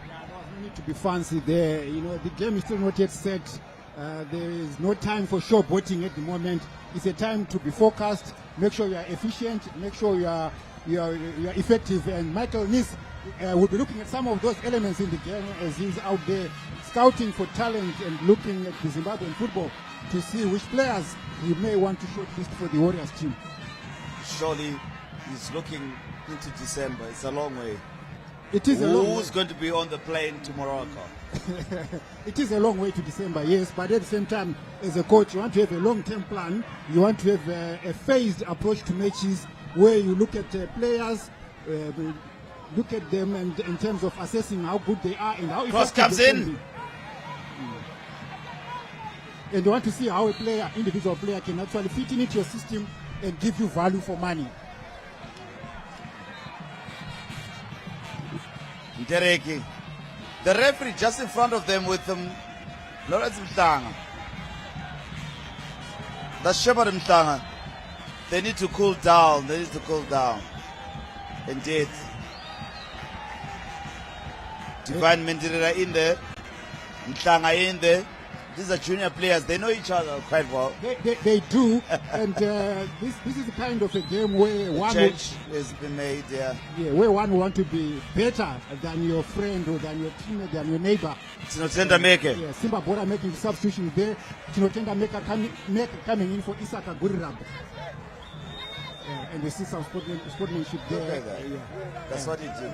No need to be fancy there. The game is still not yet set. There is no time for showboating at the moment. It's a time to be focused. Make sure you are efficient. Make sure you are effective. And Michael Nis will be looking at some of those elements in the game as he's out there scouting for talent and looking at the Zimbabwean football to see which players he may want to shortlist for the Warriors team. Surely he's looking into December. It's a long way. It is a long way. Who's going to be on the plane to Morocco? It is a long way to December, yes, but at the same time, as a coach, you want to have a long-term plan. You want to have a phased approach to matches where you look at players, look at them and in terms of assessing how good they are and how Cross effective comes they can in. be. And you want to see how a player, individual player, can actually fit into your system and give you value for money. Ntereki. The referee just in front of them with Lawrence Mhlanga. That's Shepard Mhlanga. They need to cool down. They need to cool down. Indeed. Divine Mendirera in there. Mtlanga in there. These are junior players. They know each other quite well. They do. And this is the kind of a game where one Change has been made, yeah. where one will want to be better than your friend or than your teammate, than your neighbor. Tinotenda Meke. Yeah, Simba Bhora making the substitution there. Tinotenda Meke coming in for Isaka Gurirab. And we see some sportsmanship there. Look at that. That's what he did.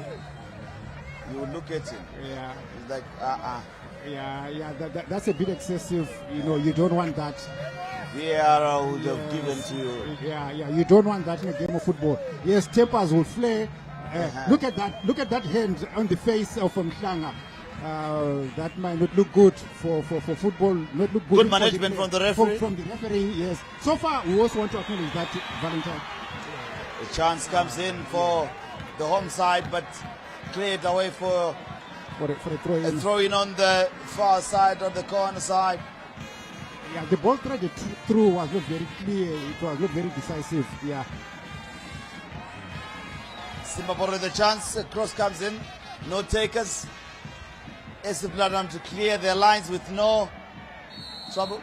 You look at him. Yeah. He's like, That's a bit excessive. You know, you don't want that. Vieira would have given to you. Yeah, you don't want that in a game of football. Yes, tempers will flare. Look at that hand on the face of Mtlanga. That might not look good for football. Not look good. Good management from the referee. From the referee, yes. So far, we also want to acknowledge that Valentine. A chance comes in for the home side, but cleared away for a throw-in. A throw-in on the far side, on the corner side. Yeah, the ball threaded through was not very clear. It was not very decisive. Yeah. Simba Bhora the chance. Cross comes in. No takers. FC Platinum to clear their lines with no trouble.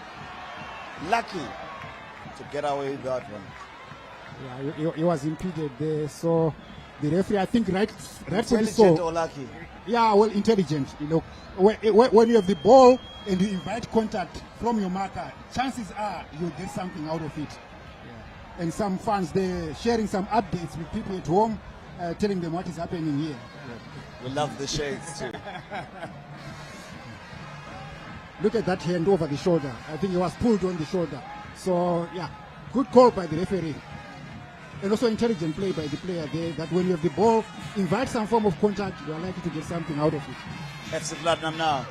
Lucky to get away with that one. Yeah, he was impeded there. So the referee, I think, rightfully Intelligent so. or lucky? Yeah, well, intelligent. You know, when you have the ball and you invite contact from your marker, chances are you'll get something out of it. Yeah. And some fans, they're sharing some updates with people at home, telling them what is happening here. Yeah. We love the shades too. Look at that hand over the shoulder. I think he was pulled on the shoulder. So, yeah, good call by the referee. And also intelligent play by the player there, that when you have the ball, invite some form of contact, you are likely to get something out of it. FC Platinum now.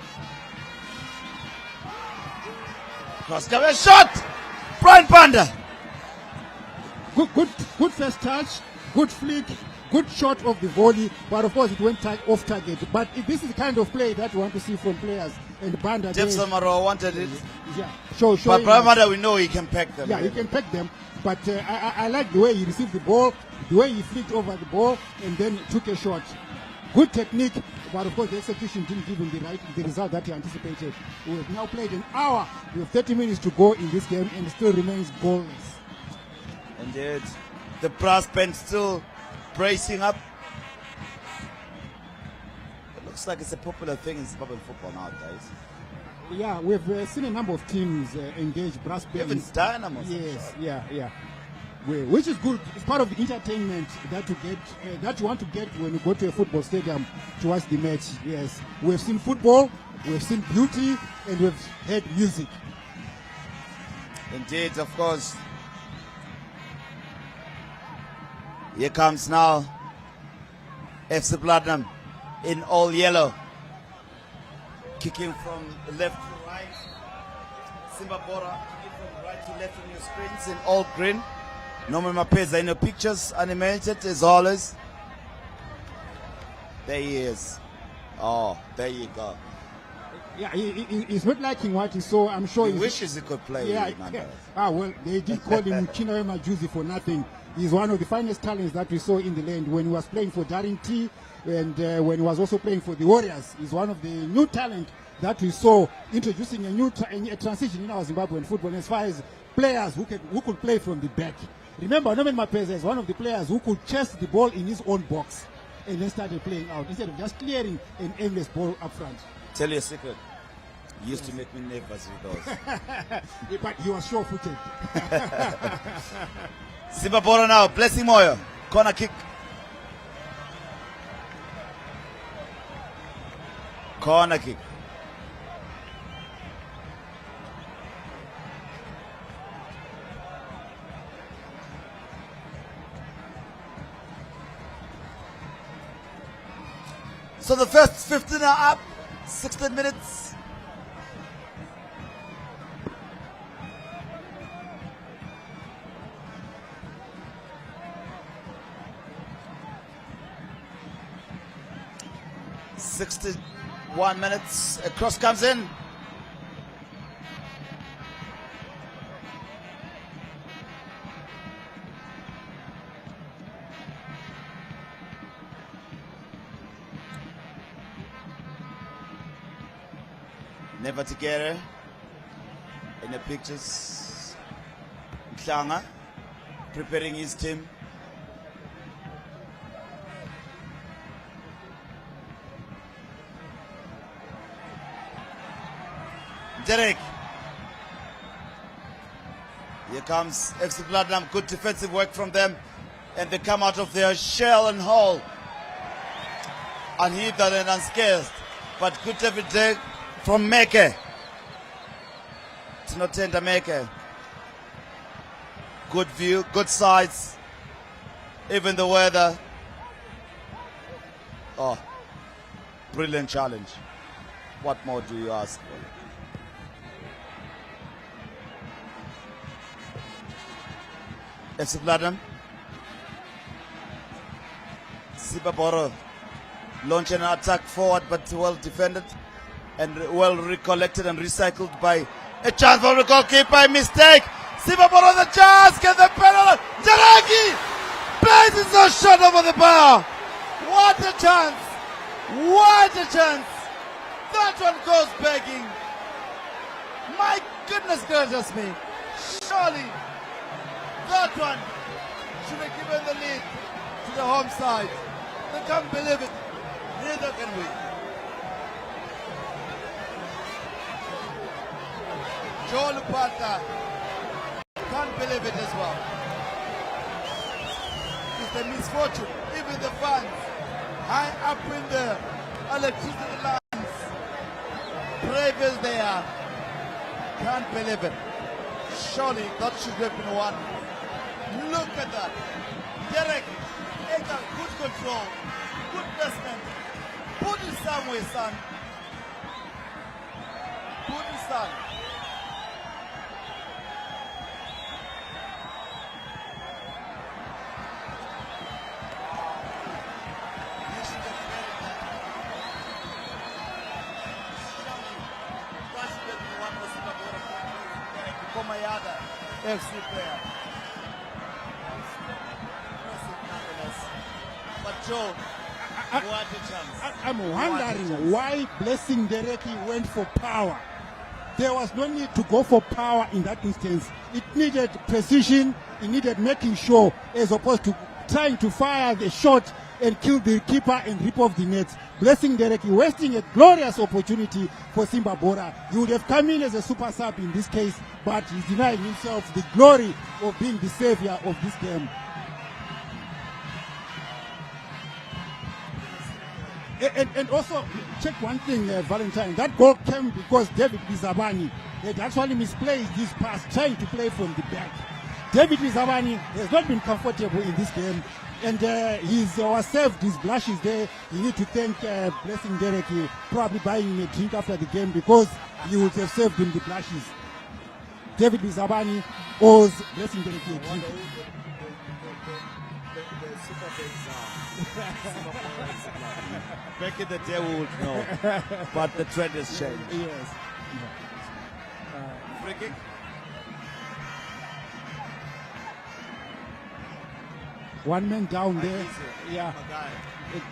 Cross cover shot! Brian Panda! Good first touch, good flick, good shot of the volley, but of course it went off target. But this is the kind of play that we want to see from players. And Banda, Jefferson Maro wanted it. Yeah, but Brian Panda, we know he can pack them. Yeah, he can pack them. But I like the way he received the ball, the way he flicked over the ball, and then took a shot. Good technique, but of course the execution didn't give him the result that he anticipated. We have now played an hour. We have 30 minutes to go in this game, and it still remains goalless. Indeed. The brass band still bracing up. It looks like it's a popular thing in Zimbabwean football nowadays. Yeah, we've seen a number of teams engage brass bands. Even Dynamos. Yes, yeah. Which is good. It's part of the entertainment that you get, that you want to get when you go to a football stadium to watch the match. Yes, we've seen football, we've seen beauty, and we've heard music. Indeed, of course. Here comes now FC Platinum in all yellow. Kicking from left to right. Simba Bhora kicking from right to left on your screens in all green. Norman Mapeza in your pictures, animated as always. There he is. Oh, there you go. Yeah, he's not liking what he saw. I'm sure he wishes he could play. Yeah. Well, they did call him Chinawema Juicy for nothing. He's one of the finest talents that we saw in the land when he was playing for Daring T. And when he was also playing for the Warriors, he's one of the new talent that we saw introducing a transition in our Zimbabwean football as far as players who could play from the back. Remember, Norman Mapeza is one of the players who could chase the ball in his own box and then started playing out instead of just clearing an aimless ball up front. Tell you a secret. He used to make me nervous with those. But he was sure-footed. Simba Bhora now, Blessing Moyo, corner kick. Corner kick. So the first 15 are up, 16 minutes. One minutes. A cross comes in. Never together in the pictures. Mhlanga preparing his team. Derek. Here comes FC Platinum. Good defensive work from them. And they come out of their shell and hole unhindered and unscathed. But good defense from Meke. It's not tender Meke. Good view, good sides. Even the weather. Oh, brilliant challenge. What more do you ask for? FC Platinum. Simba Bhora launch an attack forward, but well defended and well recollected and recycled by a chance for the goalkeeper. Mistake. Simba Bhora the chance. Get the penalty. Jaragi places a shot over the bar. What a chance. What a chance. That one goes begging. My goodness gracious me. Surely that one should have given the lead to the home side. They can't believe it. Neither can we. Joel Lupata can't believe it as well. It's the misfortune. Even the fans high up in the electricity lines, brave as they are, can't believe it. Surely that should have been one. Look at that. Derek, good control, good placement. Put it somewhere, son. Put it, son. You should have buried that. Surely, that should have been one was Derek Komayada, FC player. But Joe, what a chance. I'm wondering why Blessing Dereki went for power. There was no need to go for power in that instance. It needed precision, it needed making sure, as opposed to trying to fire the shot and kill the keeper and rip off the nets. Blessing Dereki wasting a glorious opportunity for Simba Bhora. He would have come in as a super sub in this case, but he's denying himself the glory of being the savior of this game. And also, check one thing, Valentine. That goal came because David Bizabani had actually misplaced his pass, trying to play from the back. David Bizabani has not been comfortable in this game, and he's saved his blushes there. You need to thank Blessing Dereki, probably buying him a drink after the game, because he would have saved him the blushes. David Bizabani owes Blessing Dereki a drink. Back in the day we would know, but the trend has changed. Yes. Free kick. One man down there. Yeah.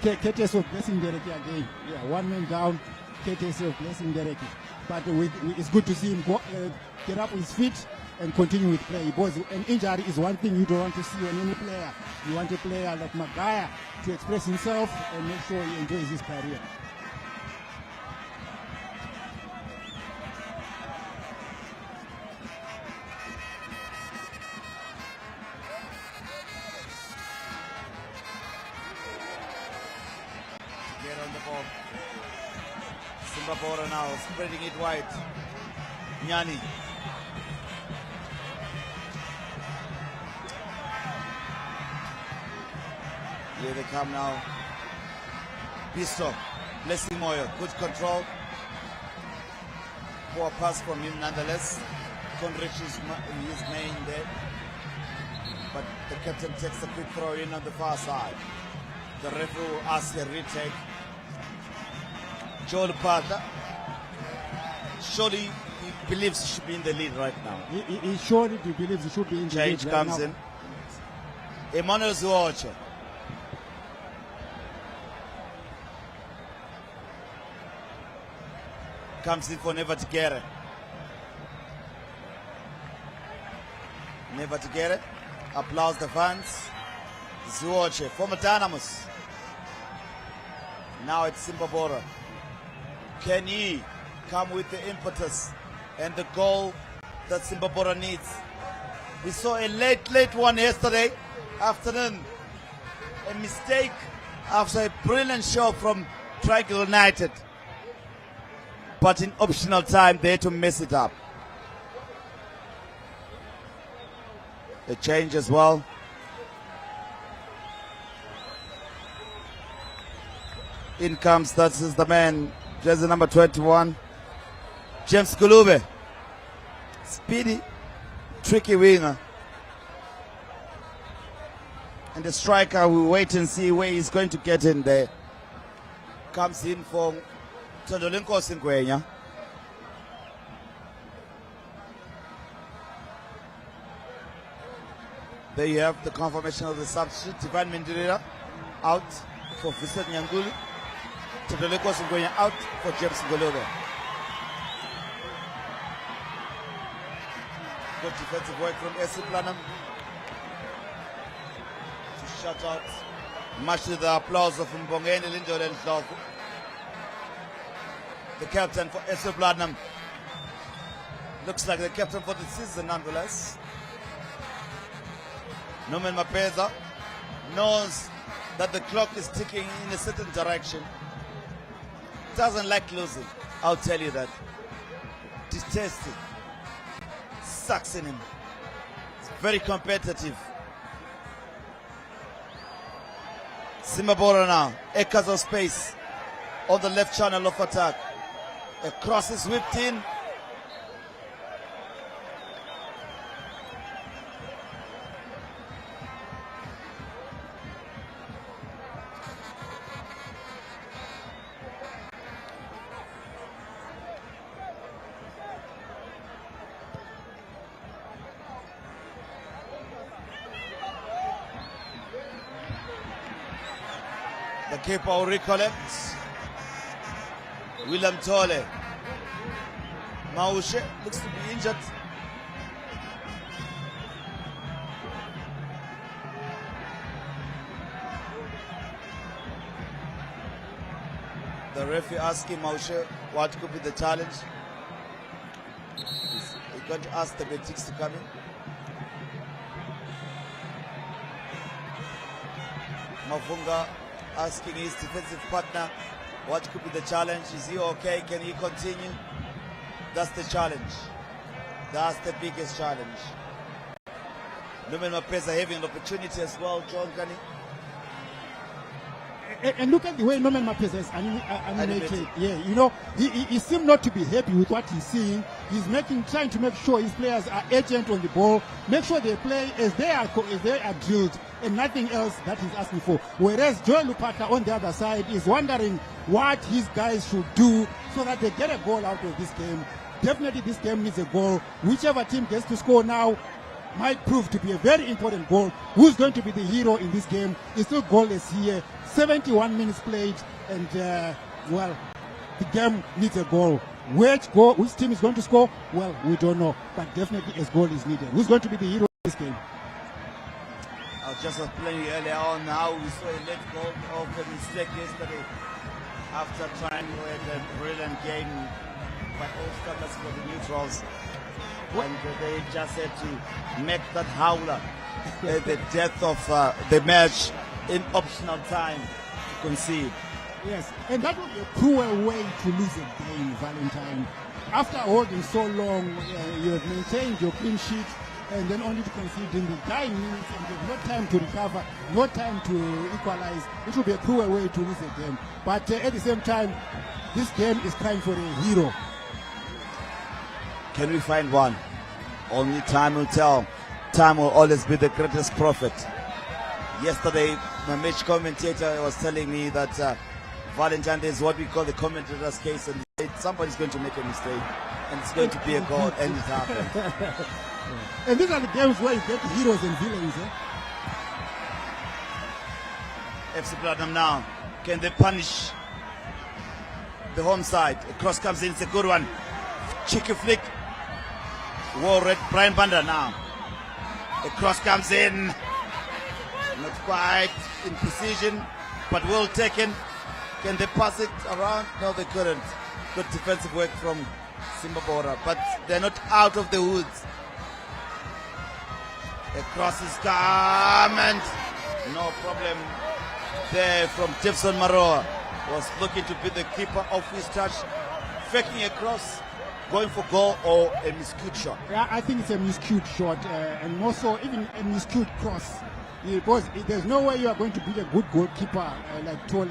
Courtesy of Blessing Dereki again. Yeah, one man down. Courtesy of Blessing Dereki. But it's good to see him get up his feet and continue with play. Because an injury is one thing you don't want to see on any player. You want a player like Magaya to express himself and make sure he enjoys his career. Get on the ball. Simba Bhora now spreading it wide. Nyani. Here they come now. Bisto, Blessing Moyo, good control. Poor pass from him nonetheless. Couldn't reach his main there. But the captain takes a quick throw in on the far side. The referee will ask a retake. Joel Pata. Surely he believes he should be in the lead right now. He surely believes he should be in the lead. Change comes in. Emmanuel Zuoche. Comes in for Never to get it. Never to get it. Applause the fans. Zuoche, former Dynamos. Now it's Simba Bhora. Can he come with the impetus and the goal that Simba Bhora needs? We saw a late one yesterday afternoon. A mistake after a brilliant show from Triangle United. But in optional time, they had to mess it up. A change as well. In comes, that is the man, jersey number 21, James Gulube. Speedy, tricky winger. And the striker, we wait and see where he's going to get in there. Comes in for Tondolinko Singwenya. There you have the confirmation of the substitute. Divine Mendirera out for Vincent Nyanguli. Tondolinko Singwenya out for James Gulube. Good defensive work from SC Planum to shut out. Much to the applause of Mbongeni Lindo and Ndlovu, the captain for SC Platinum. Looks like the captain for the season nonetheless. Norman Mapeza knows that the clock is ticking in a certain direction. Doesn't like losing, I'll tell you that. Detests it. Sucks in him. It's very competitive. Simba Bhora now, acres of space on the left channel of attack. A cross is whipped in. The keeper will recollect. William Tole. Maushe looks to be injured. The referee asking Maushe what could be the challenge. He's going to ask the Betix to come in. Mavunga asking his defensive partner what could be the challenge. Is he okay? Can he continue? That's the challenge. That's the biggest challenge. Norman Mapeza having an opportunity as well, John Kani. And look at the way Norman Mapeza is animated. Yeah, you know, he seems not to be happy with what he's seeing. He's trying to make sure his players are agent on the ball, make sure they play as they are drilled, and nothing else that he's asking for. Whereas Joel Lupata on the other side is wondering what his guys should do so that they get a goal out of this game. Definitely this game needs a goal. Whichever team gets to score now might prove to be a very important goal. Who's going to be the hero in this game is still goalless here. 71 minutes played, and well, the game needs a goal. Which team is going to score? Well, we don't know, but definitely a goal is needed. Who's going to be the hero in this game? I was just playing earlier on how we saw a late goal of a mistake yesterday after trying with a brilliant game by all starters for the neutrals. And they just had to make that howler at the death of the match in optional time to concede. Yes, and that would be a cruel way to lose a game, Valentine. After holding so long, you have maintained your clean sheet, and then only to concede in the dying minutes, and you have no time to recover, no time to equalize. It would be a cruel way to lose a game. But at the same time, this game is crying for a hero. Can we find one? Only time will tell. Time will always be the greatest prophet. Yesterday, my match commentator was telling me that Valentine is what we call the commentator's case, and somebody's going to make a mistake, and it's going to be a goal, and it happened. And these are the games where you get heroes and villains. FC Platinum now, can they punish the home side. A cross comes in, it's a good one. Cheeky flick. Well read, Brian Banda now. The cross comes in. Not quite in precision, but well taken. Can they pass it around? No, they couldn't. Good defensive work from Simba Bhora, but they're not out of the woods. The cross is come and no problem there from Jefferson Maroa. Was looking to be the keeper of his touch, faking a cross, going for goal or a miscued shot. Yeah, I think it's a miscued shot, and more so even a miscued cross. Because there's no way you are going to beat a good goalkeeper like Tole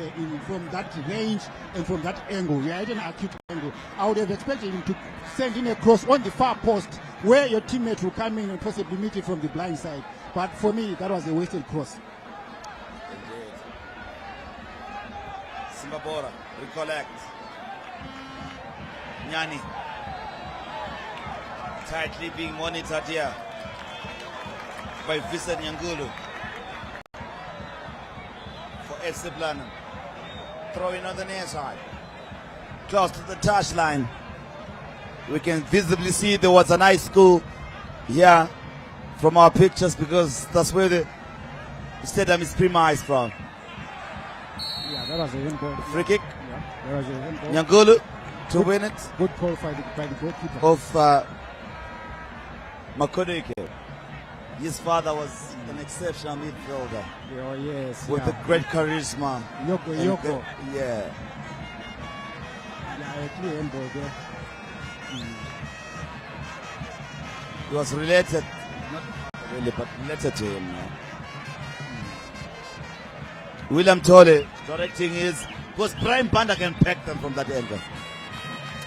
from that range and from that angle. We are at an acute angle. I would have expected him to send in a cross on the far post where your teammate will come in and possibly meet it from the blind side. But for me, that was a wasted cross. Simba Bhora, recollect. Nyani. Tightly being monitored here by Vincent Nyangulu for FC Blanham. Throwing on the near side. Close to the touchline. We can visibly see there was a nice school here from our pictures because that's where the stadium is premised from. Yeah, that was a handball. Free kick. Yeah, that was a handball. Nyangulu to win it. Good call by the goalkeeper. Of Makodeke. His father was an exceptional midfielder Oh, yes. with a great charisma. Yoko. Yeah. Yeah, a clear handball there. He was related, not really, but related to him. William Tole directing his, because Brian Banda can pack them from that angle.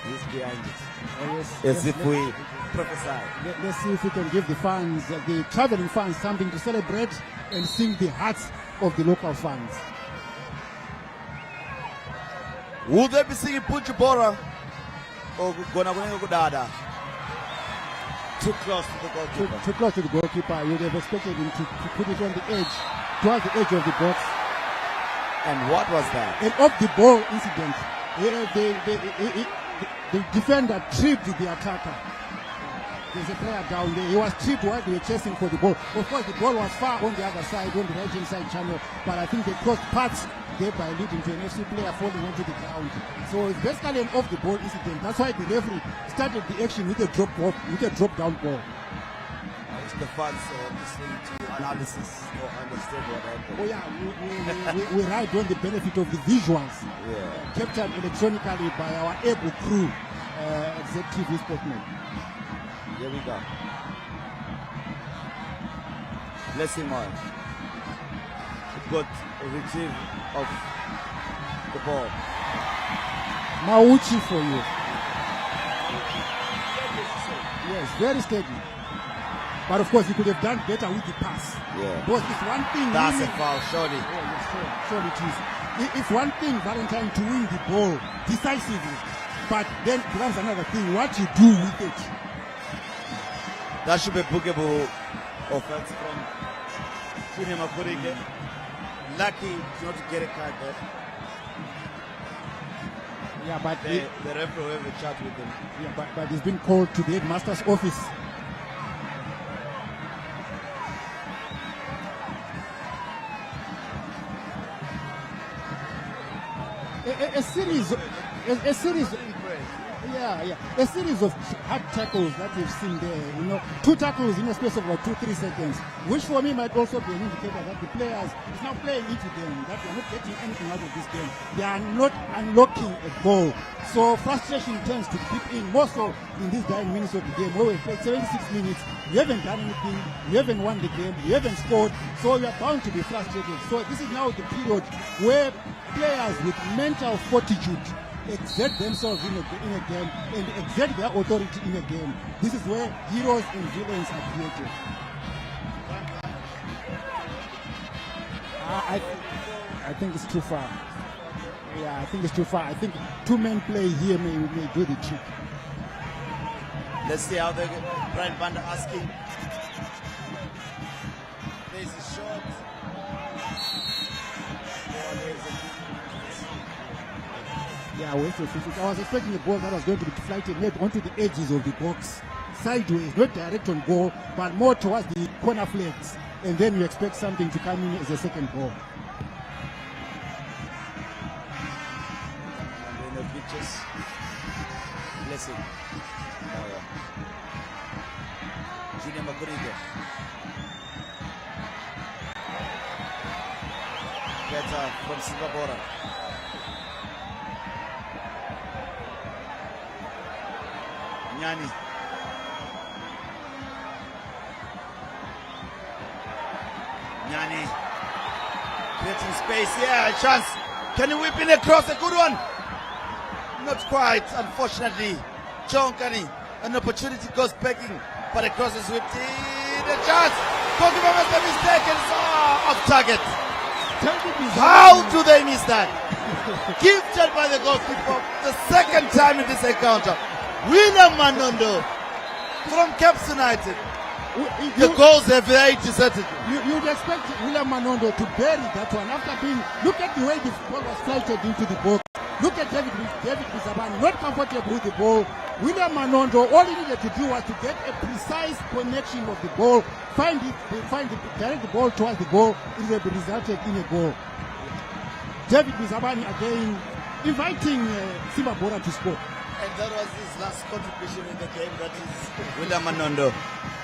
He's behind it. Oh, yes. As Yes, if we prophesy. Let's see if we can give the fans, the traveling fans, something to celebrate and sing the hearts of the local fans. Will they be singing Punchu Bhora? Or Gona Kudada? Too close to the goalkeeper. Too close to the goalkeeper. You would have expected him to put it on the edge, towards the edge of the box. And what was that? An off-the-ball incident. The defender tripped the attacker. There's a player down there. He was tripped while they were chasing for the ball. Of course, the ball was far on the other side, on the right-hand side channel. But I think they crossed paths, thereby leading to an FC player falling onto the ground. So it's basically an off-the-ball incident. That's why the referee started the action with a drop-down ball. The fans listening to analysis or understand what happened. Oh yeah, we ride on the benefit of the visuals captured electronically by our able crew, executive sportsmen. Here we go. Bless him all. Good retrieve of the ball. Mauchi for you. Yes, very steady. But of course, he could have done better with the pass. Yeah. Because it's one thing. That's a foul, surely. Oh, yes, sure it is. It's one thing, Valentine, to win the ball decisively. But then becomes another thing, what you do with it. That should be bookable offense from Junior Makurike. Lucky not to get a card there. Yeah, but the referee will have a chat with him. Yeah, but he's been called to the headmaster's office. A series of hard tackles that we've seen there, 2 tackles in a space of about 2-3 seconds, which for me might also be an indicator that the players is now playing into them, that they're not getting anything out of this game. They are not unlocking a goal. So frustration tends to creep in, more so in these 9 minutes of the game, where we've played 76 minutes, we haven't done anything, we haven't won the game, we haven't scored, so we are bound to be frustrated. So this is now the period where players with mental fortitude exert themselves in a game and exert their authority in a game. This is where heroes and villains are created. I think it's too far. Yeah, I think it's too far. I think 2-man play here may do the trick. Let's see how they get. Brian Banda asking. There's a shot. Yeah, wasted free kick. I was expecting a ball that was going to be deflected maybe onto the edges of the box, sideways, not direct on goal, but more towards the corner flags. And then you expect something to come in as a second goal. Blessing. Junior Magurigo. Better from Simba Bhora. Nyani. Nyani. Creating space. Yeah, a chance. Can you whip in across? A good one. Not quite, unfortunately. John Kani, an opportunity goes begging, but the cross is whipped in. A chance. Goalkeeper must have mistaken. Off target. How do they miss that? Gifted by the goalkeeper the second time in this encounter. William Manondo from Caps United. The goals have very deserted. You'd expect William Manondo to bury that one after being. Look at the way the ball was flighted into the box. Look at David Bizabani, not comfortable with the ball. William Manondo, all he needed to do was to get a precise connection of the ball, direct the ball towards the goal. It will be resulted in a goal. David Bizabani again inviting Simba Bhora to score. And that was his last contribution in the game, that is William Manondo.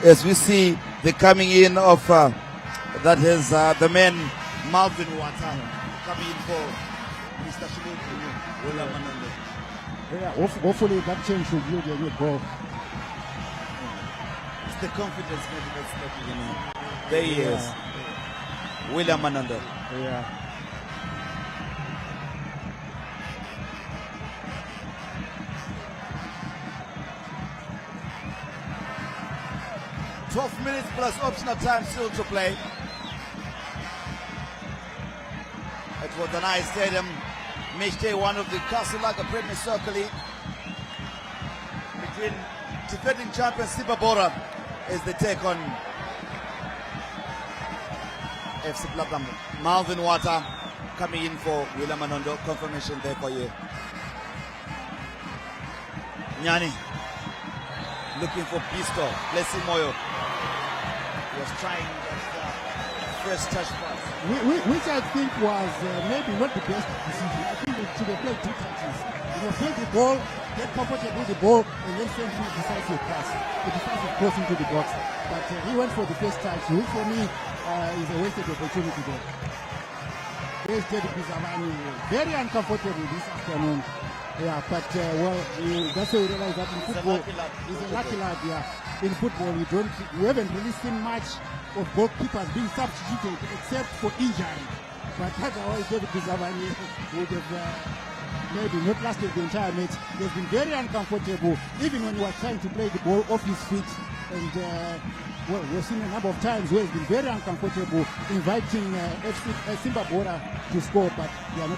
As we see the coming in of, that is the man Marvin Wata coming in for Mr. Shimu. William Manondo. Yeah, hopefully that change will yield a new goal. It's the confidence maybe that's looking in him. There he is. William Manondo. Yeah. 12 minutes plus optional time still to play. It was a nice stadium. Match day one of the Castle-Lager Premier Soccer League between defending champion Simba Bhora as they take on FC Platinum. Marvin Wata coming in for William Manondo. Confirmation there for you. Nyani looking for Pisto. Blessing Moyo. He was trying that first touch pass. Which I think was maybe not the best decision. I think it should have played two touches. Play the ball, get comfortable with the ball, and then send him a decisive pass. A decisive cross into the box. But he went for the first touch, which for me is a wasted opportunity there. There's David Bizabani, very uncomfortable this afternoon. Yeah, but that's why we realize that in football, he's a lucky lad. Yeah, in football, we haven't really seen much of goalkeepers being substituted except for injury. But otherwise, David Bizabani would have maybe not lasted the entire match. He's been very uncomfortable, even when he was trying to play the ball off his feet. And we've seen a number of times where he's been very uncomfortable, inviting Simba Bhora to score, but they are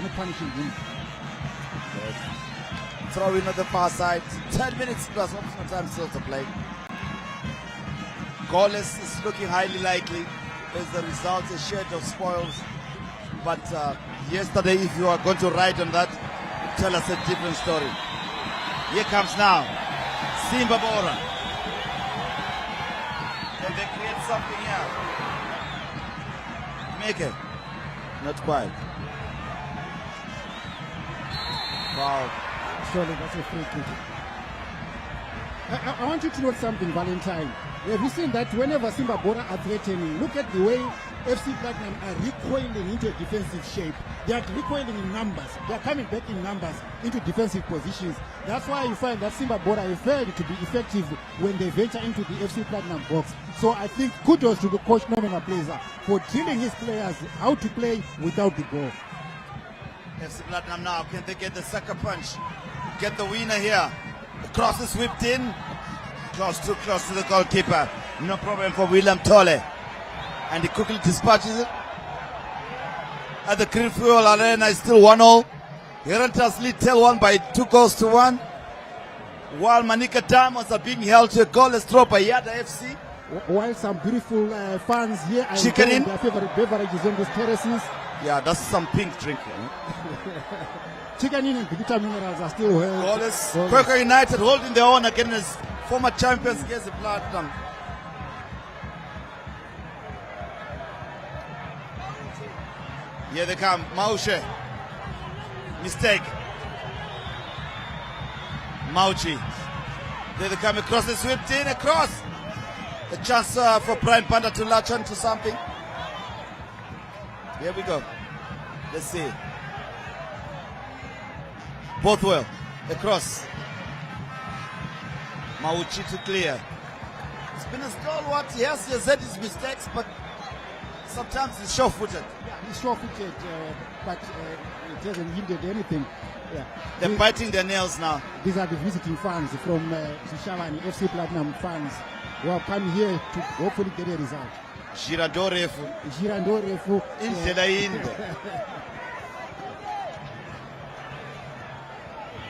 not punishing him. Throw in on the far side. 10 minutes plus optional time still to play. Goalless is looking highly likely as the result is shared of spoils. But yesterday, if you are going to write on that, tell us a different story. Here comes now Simba Bhora. Can they create something here? Make it. Not quite. Wow. Surely that's a free kick. I want you to note something, Valentine. Have you seen that whenever Simba Bhora are threatening, look at the way FC Platinum are recoiling into a defensive shape. They are recoiling in numbers. They are coming back in numbers into defensive positions. That's why you find that Simba Bhora have failed to be effective when they venture into the FC Platinum box. So I think kudos to the coach Nomena Blazer for drilling his players how to play without the ball. FC Platinum now, can they get the sucker punch? Get the winner here. The cross is whipped in. Too close to the goalkeeper. No problem for William Tole. And he quickly dispatches it. At the Green Fuel Arena is still 1-0. Herantas lead Tel 1 by 2-1. While Manika Diamonds are being held to a goalless draw by Yada FC. While some beautiful fans here are Chicken enjoying their favorite beverages on these terraces, Yeah, that's some pink drinking. Chicken in and Vita minerals are still Goalless. Quaker United holding their own against former champions against the Platinum. Here they come. Maushe. Mistake. Mauchi. There they come across the sweep in across. A chance for Brian Panda to latch on to something. Here we go. Let's see. Bothwell across. Mauchi to clear. It's been a stalwart. Yes, he has had his mistakes, but sometimes he's sure-footed. Yeah, he's sure-footed, but it hasn't hindered anything. Yeah. They're biting their nails now. These are the visiting fans from Shishawani, FC Platinum fans who have come here to hopefully get a result. Girandorefu. Girandorefu. Indlela inde.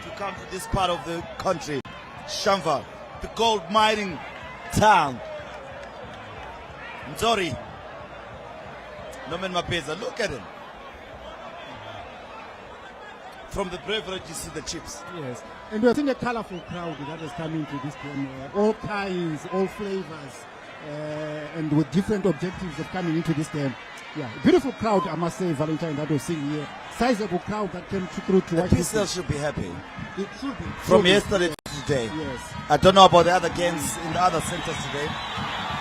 To come to this part of the country. Shamva, the gold mining town. Nzori. Norman Mapeza, look at him. From the beverage, you see the chips. Yes, and we're seeing a colorful crowd that has come into this game. All kinds, all flavors, and with different objectives of coming into this game. Yeah, beautiful crowd, I must say, Valentine, that was seeing here. Sizable crowd that came through to watch this. PCL should be happy. It should be. From yesterday to today. Yes. I don't know about the other games in the other centers today.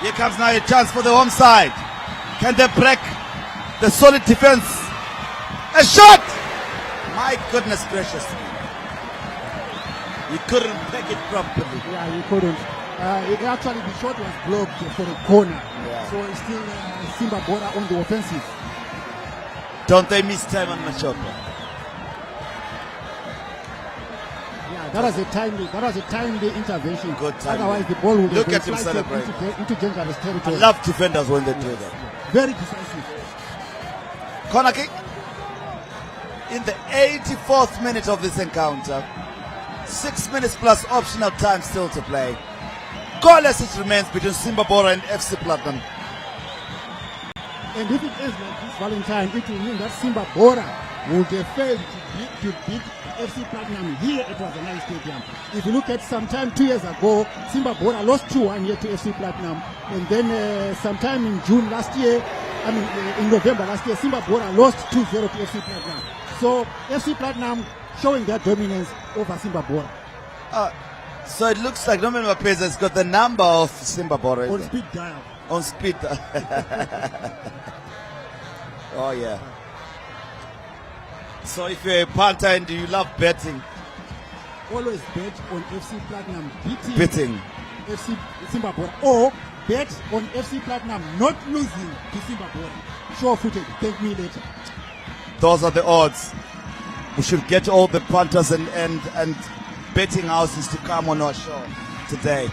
Here comes now a chance for the home side. Can they break the solid defense? A shot! My goodness gracious. He couldn't peg it properly. Yeah, he couldn't. Actually, the shot was blocked for a corner. Yeah. So it's still Simba Bhora on the offensive. Don't they miss time on Machopa? Yeah, that was a timely intervention. Good time. Otherwise, the ball would Look have at been him sliced celebrating. into dangerous I territory. love defenders when they do that. Very decisive. Corner kick. In the 84th minute of this encounter. 6 minutes plus optional time still to play. Goalless it remains between Simba Bhora and FC Platinum. And if it is like this Valentine, it will mean that Simba Bhora would have failed to beat FC Platinum here at Wazanai Stadium. If you look at sometime 2 years ago, Simba Bhora lost 2-1 here to FC Platinum. And then sometime in June last year, in November last year, Simba Bhora lost 2-0 to FC Platinum. So FC Platinum showing their dominance over Simba Bhora. So it looks like Norman Mapeza has got the number of Simba Bhora. On speed dial. On speed. Oh yeah. So if you're a punter and you love betting, always bet on FC Platinum beating FC Simba Bhora, or bet on FC Platinum not losing to Simba Bhora. Sure-footed. Thank me later. those are the odds. We should get all the punters and betting houses to come on our show today.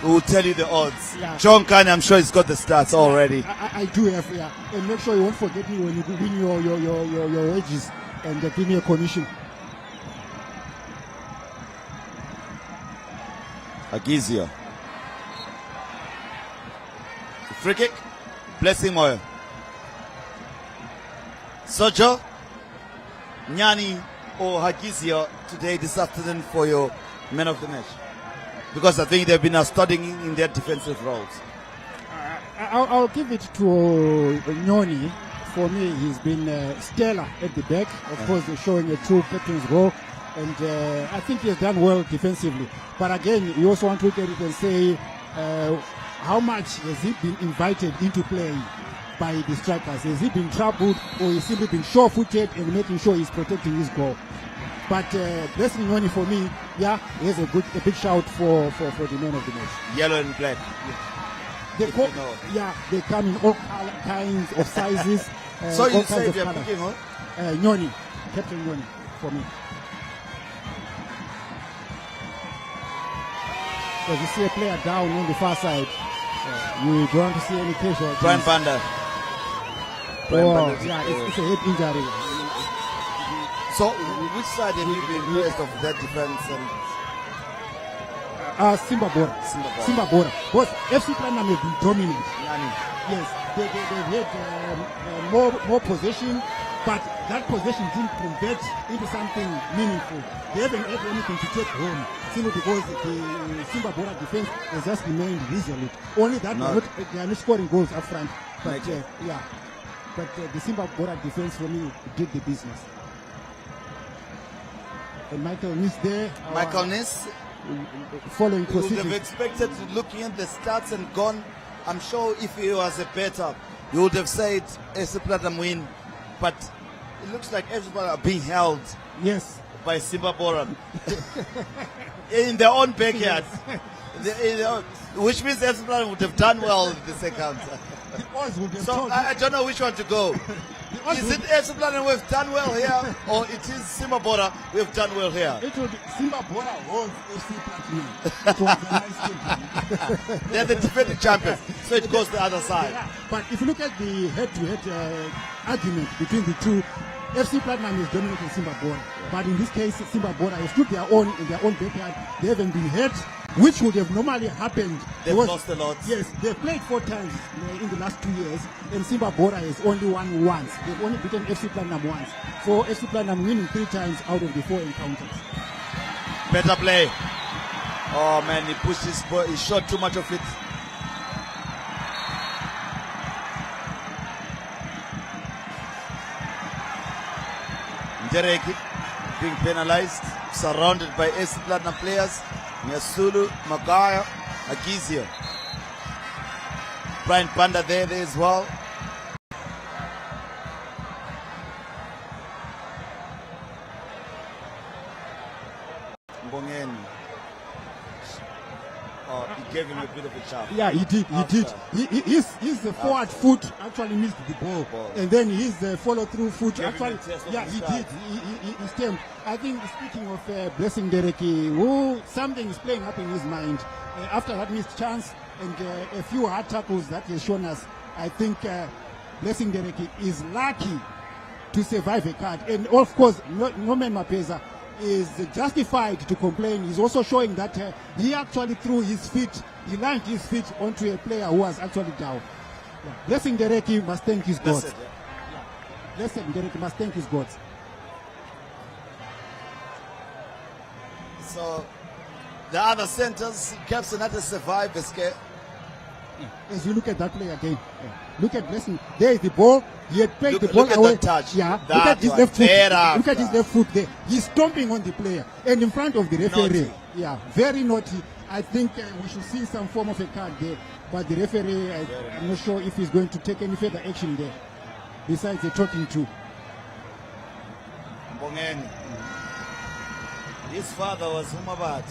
We will tell you the odds. Yeah. John Kanye, I'm sure he's got the stats already. I do have, yeah. And make sure you won't forget me when you win your wages and give me a commission. Agizio. Free kick. Blessing Moyo. Sojo, Nyani or Hagizio today, this afternoon for your man of the match? Because I think they've been studying in their defensive roles. I'll give it to Nyoni. For me, he's been stellar at the back. Of course, they're showing a true captain's role. And I think he has done well defensively. But again, you also want to look at it and say, how much has he been invited into play by the strikers? Has he been troubled, or has he simply been sure-footed and making sure he's protecting his goal? But Blessing Nyoni, for me, yeah, he has a big shout for the man of the match. Yellow and black. Yeah. They come in all kinds of sizes. So you all say kinds of they're colors. picking, huh? Nyoni, Captain Nyoni, for me. As you see a player down on the far side, you don't want to see any casualties. Brian Banda. Yeah, it's a head injury. So, which side have you been impressed of that defense? Simba Bora. Simba Bora. Because FC Platinum have been dominant. Yes, they've had more possession, but that possession didn't convert into something meaningful. They haven't had anything to take home, simply because the Simba Bora defense has just remained resolute. Only that they are not scoring goals up front. But but the Simba Bora defense for me did the business. And Michael Nis there. Michael Nis, following you would have procedures. expected, looking at the stats and gone, I'm sure if he was a better, you would have said FC Platinum win. But it looks like everybody are being held Yes. by Simba Bora in their own backyard. Which means FC Platinum would have done well in the second. The odds would have So told I don't know which one to go. Is it FC Platinum we've done well here, or it is Simba Bora we've done well here? It would Simba Bora holds FC Platinum. It was a nice game. They're the defending champions, so it goes the other side. Yeah, but if you look at the head-to-head argument between the two, FC Platinum is dominating Simba Bora. But in this case, Simba Bora has stood their own in their own backyard. They haven't been hurt, which would have normally happened. They've lost a lot. Yes, they've played 4 times in the last 2 years, and Simba Bora has only won once. They've only beaten FC Platinum once. So FC Platinum winning 3 times out of the 4 encounters. Better play. Oh man, he pushed his ball, he shot too much of it. Njereki being penalized, surrounded by FC Platinum players. Nyasulu, Magaya, Agizio. Brian Panda there as well. Mbongeni. Oh, he gave him a bit of a shove. Yeah, he did. His forward foot actually missed the ball, and then his follow-through foot Gave him actually. a taste of Yeah, the he start. did. He stamped. I think speaking of Blessing Dereki, who something is playing up in his mind after that missed chance and a few hard tackles that he has shown us. I think Blessing Dereki is lucky to survive a card, and of course, Norman Mapeza is justified to complain. He's also showing that he actually threw his feet, he landed his feet onto a player who was actually down. Yeah. Blessing Dereki must thank his gods. Blessed, Blessing Dereki must thank his gods. So the other centers, Capson had to survive the scare. As you look at that play again, look at Blessing. There is the ball. He had played Look- the ball look at away. that touch. Yeah, look That at his one. left foot. Thereafter. Look at his left foot there. He's stomping on the player and in front of the referee. Naughty. Yeah, very naughty. I think we should see some form of a card there. But the referee, I'm not sure if he's going to take any further action there. Besides the talking to. Mbongeni. His father was Humabat.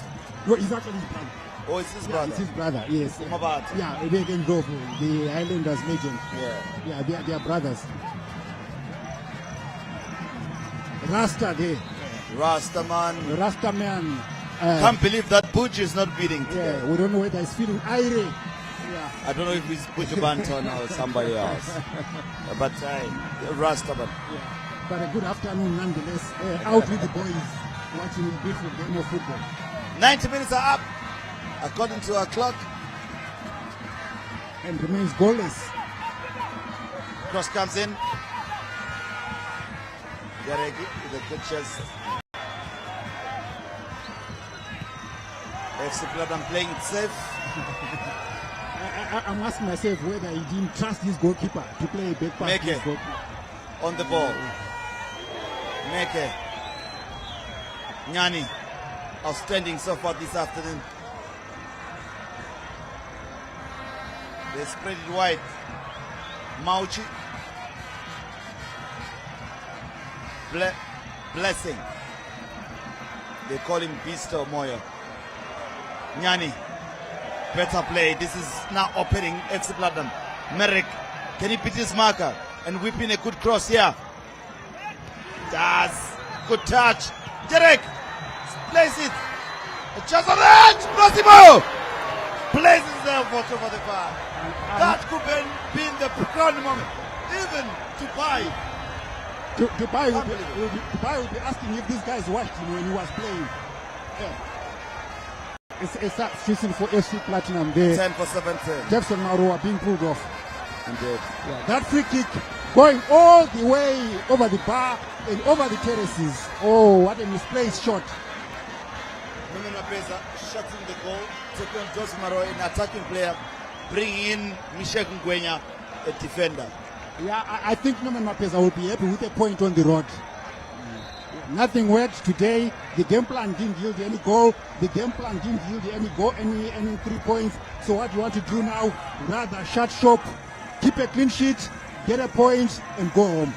No, he's actually his brother. Oh, it's his Yeah, brother. it's his brother, yes. Humabat. Yeah, Megan Grove, the Islanders legend. Yeah. Yeah, they are brothers. Rasta there. Rasta man. Rasta man. Can't believe that Butch is not beating today. Yeah, we don't know whether he's feeling irate. Yeah. I don't know if it's Butch Banton or somebody else. But Rasta man. Yeah. But a good afternoon nonetheless. Out with the boys watching a beautiful game of football. 90 minutes are up, according to our clock. And remains goalless. Cross comes in. Yaregi with a good chest. FC Platinum playing it safe. I'm asking myself whether he didn't trust his goalkeeper to play a back pass. Make to his it. goalkeeper. On the ball. Meke. Nyani. Outstanding so far this afternoon. They spread it wide. Mauchi. Blessing. They call him Bisto Moyo. Nyani. Better play. This is now opening FC Platinum. Merrick. Can he beat his marker and whip in a good cross here? Does. Good touch. Derek. Place it. A chance of edge. Massimo. Places there for the bar. That could have been the crown moment. Even Dubai. Dubai will be asking if this guy is watching when he was playing. Yeah. it's a substitution for FC Platinum there. 10 for 17. Jefferson Maroa being pulled off. Indeed. Yeah, that free kick going all the way over the bar and over the terraces. Oh, what a misplaced shot. Nomen Mapeza shutting the goal. Taking on Jose Maro, an attacking player, bringing in Michel Ngwenya, a defender. Yeah, I think Nomen Mapeza will be happy with a point on the road. Nothing worked today. The game plan didn't yield any goal. The game plan didn't yield any goal, any 3 points. So what you want to do now, rather shut shop, keep a clean sheet, get a point, and go home.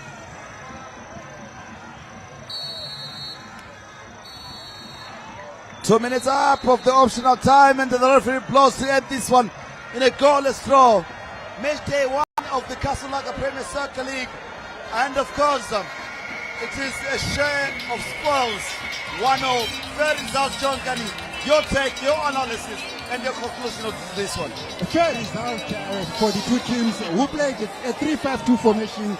Two minutes up of the optional time, and the referee blows to end this one in a goalless draw. Match day 1 of the Casablanca Premier Soccer League, and of course, it is a share of spoils. 1-0. Fair result, John Kani. Your take, your analysis, and your conclusion of this one. A fair result for the two teams who played a 3-5-2 formation,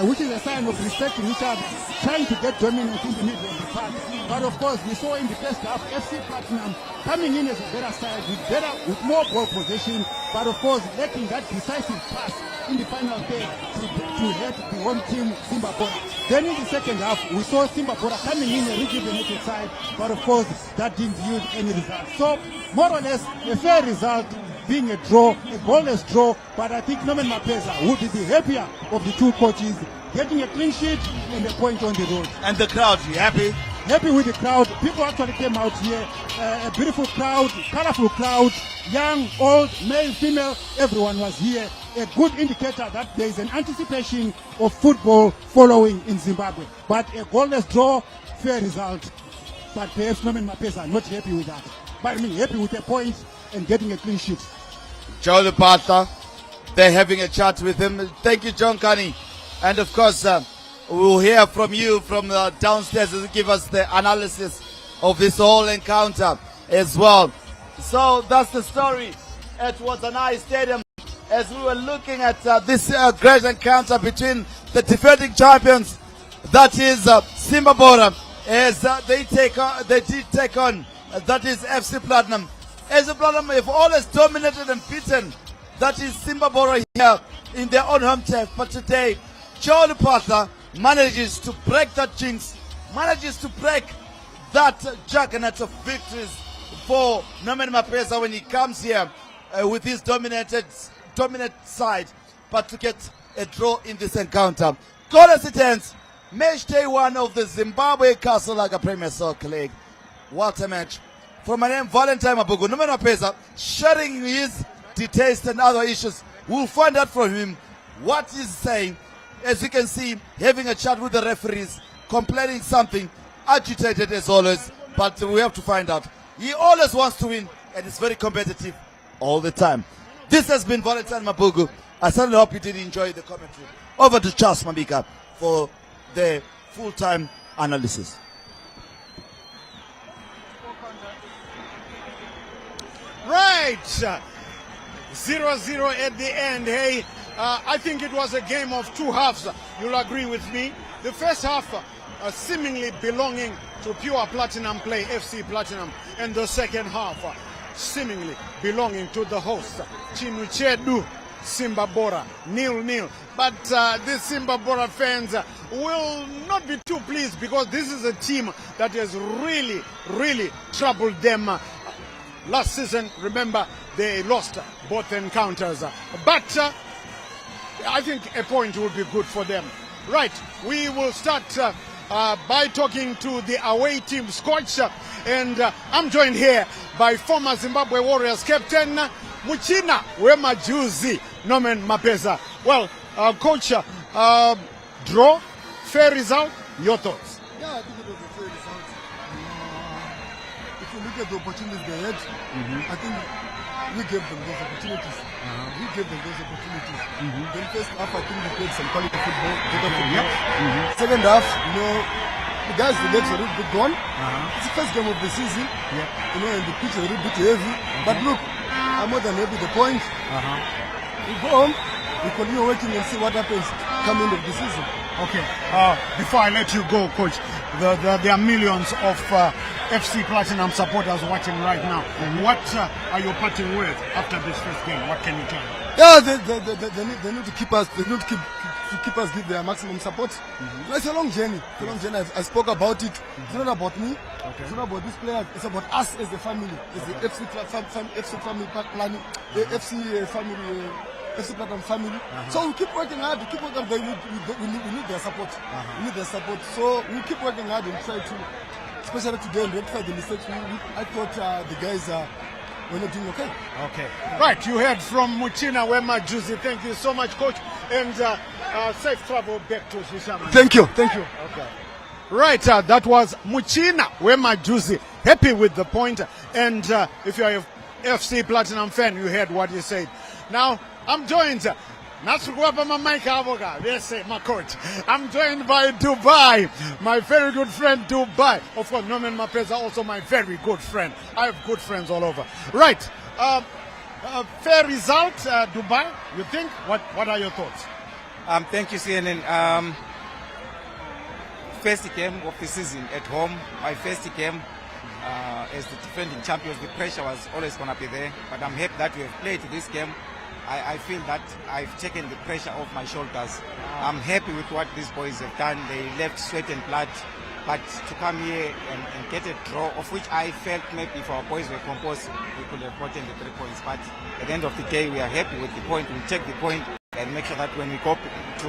which is a sign of respecting each other, trying to get dominance in the middle of the park. But of course, we saw in the first half FC Platinum coming in as a better side with more ball possession, but of course lacking that decisive pass in the final third to hurt the home team Simba Bora. Then in the second half, we saw Simba Bora coming in a rejuvenated side, but of course that didn't yield any result. So more or less a fair result, being a draw, a goalless draw, but I think Nomen Mapeza would be the happier of the two coaches, getting a clean sheet and a point on the road. And the crowd, you happy? Happy with the crowd. People actually came out here. A beautiful crowd, colorful crowd, young, old, male, female, everyone was here. A good indicator that there is an anticipation of football following in Zimbabwe. But a goalless draw, fair result. But perhaps Nomen Mapeza are not happy with that. But I mean, happy with a point and getting a clean sheet. Joe Lepata, they're having a chat with him. Thank you, John Kani. And of course, we'll hear from you from downstairs to give us the analysis of this whole encounter as well. So that's the story at Wazanai Stadium as we were looking at this great encounter between the defending champions, that is Simba Bora, as they did take on, that is FC Platinum. As the Platinum have always dominated and beaten, that is Simba Bora here in their own home turf. But today, Joe Lepata manages to break that jinx, manages to break that juggernaut of victories for Nomen Mapeza when he comes here with his dominant side, but to get a draw in this encounter. Goalless it ends. Match day 1 of the Zimbabwe Casablanca Premier Soccer League. What a match. From my name, Valentine Mabugu, Nomen Mapeza, sharing his details and other issues. We'll find out from him what he's saying. As you can see, having a chat with the referees, complaining something, agitated as always, but we have to find out. He always wants to win, and is very competitive all the time. This has been Valentine Mabugu. I certainly hope you did enjoy the commentary. Over to Charles Mambika for the full-time analysis. Right, 0-0 at the end. Hey, I think it was a game of two halves. You'll agree with me. The first half seemingly belonging to pure Platinum play, FC Platinum, and the second half seemingly belonging to the host, Chinuchedu Simba Bora, 0-0. But the Simba Bora fans will not be too pleased because this is a team that has really troubled them. Last season, remember, they lost both encounters. But I think a point would be good for them. Right, we will start by talking to the away team's coach. And I'm joined here by former Zimbabwe Warriors captain, Muchina Wemajuzi, Nomen Mapeza. Well, coach, draw, fair result, your thoughts? Yeah, I think it was a fair result. If you look at the opportunities they had, I think we gave them those opportunities. Then first half, I think we played some quality football, better football. Second half, the guys, the legs are a little bit gone. It's the first game of the season, and the pitch is a little bit heavy. But look, I'm more than happy with the point. We go home, we continue working and see what happens come end of the season. Okay, before I let you go, coach, there are millions of FC Platinum supporters watching right now. What are you parting with after this first game? What can you tell them? Yeah, they need to keep us. They need to keep us give their maximum support. It's a long journey. It's a long journey. I spoke about it. It's not about me. It's not about these players. It's about us as a family, as the FC family planning, the FC family. FC Platinum family. So we keep working hard. We keep working. We need their support. We need their support. So we keep working hard and try to, especially today, and rectify the mistakes. I thought the guys we're not doing okay. Okay. Right, you heard from Muchina Wema Juzi. Thank you so much, coach. And safe travel back to Shishama. Thank you. Thank you. Okay. Right, that was Muchina Wema Juzi. Happy with the point. And if you're a FC Platinum fan, you heard what he said. Now, I'm joined. My coach. I'm joined by Dubai, my very good friend Dubai. Of course, Norman Mapeza, also my very good friend. I have good friends all over. Right. Fair result, Dubai. You think? What are your thoughts? Thank you, CNN. First game of the season at home. My first game as the defending champions. The pressure was always going to be there, but I'm happy that we have played this game. I feel that I've taken the pressure off my shoulders. I'm happy with what these boys have done. They left sweat and blood, but to come here and get a draw, of which I felt maybe if our boys were composed, we could have gotten the 3 points. But at the end of the day, we are happy with the point. We take the point and make sure that when we go to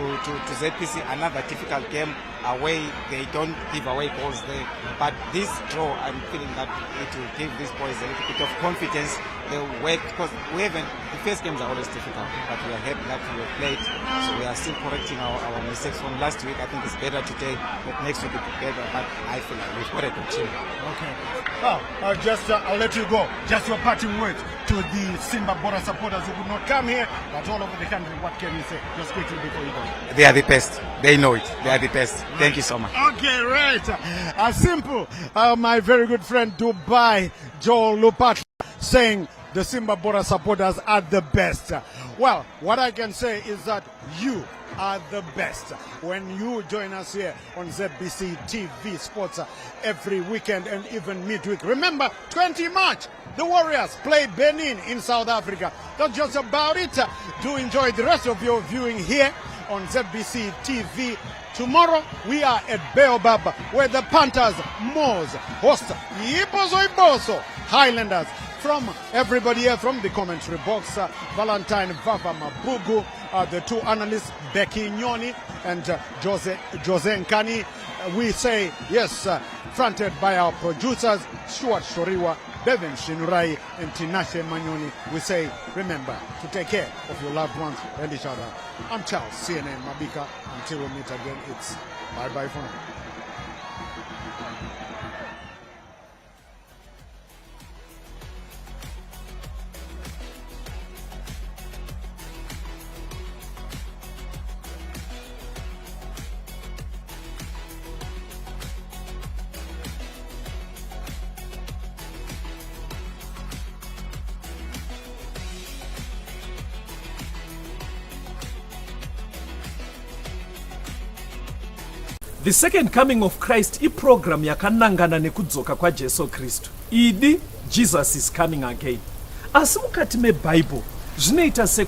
ZPC, another difficult game away, they don't give away goals there. But this draw, I'm feeling that it will give these boys a little bit of confidence. They'll work, because the first games are always difficult, but we are happy that we have played. So we are still correcting our mistakes from last week. I think it's better today, but next week it will be better. But I feel like we've got a good team. Okay. Well, I'll let you go. Just your parting words to the Simba Bhora supporters who could not come here, but all over the country. What can you say? Just quickly before you go. They are the best. They know it. They are the best. Right. Thank you so much. Okay, right. Simple. My very good friend Dubai, Joel Lupat, saying the Simba Bhora supporters are the best. Well, what I can say is that you are the best when you join us here on ZBC TV Sports every weekend and even midweek. Remember, 20 March, the Warriors play Benin in South Africa. That's just about it. Do enjoy the rest of your viewing here on ZBC TV. Tomorrow we are at Baobab, where the Panthers Moors host Ibozo Highlanders. From everybody here from the commentary box, Valentine Vava Mabugu, the two analysts, Becky Nyoni and Jose Nkani, we say yes, fronted by our producers, Stuart Shoriwa, Bevan Shinurai and Tinashe Manyoni. We say, remember to take care of your loved ones and each other. I'm Charles, CNN Mabika. Until we meet again, it's bye-bye for now. The second coming of Christ program yakanangana nekudzoka kwa Jesu Kristu. Idi Jesus is coming again. Asi mukati me Bible zvinoita se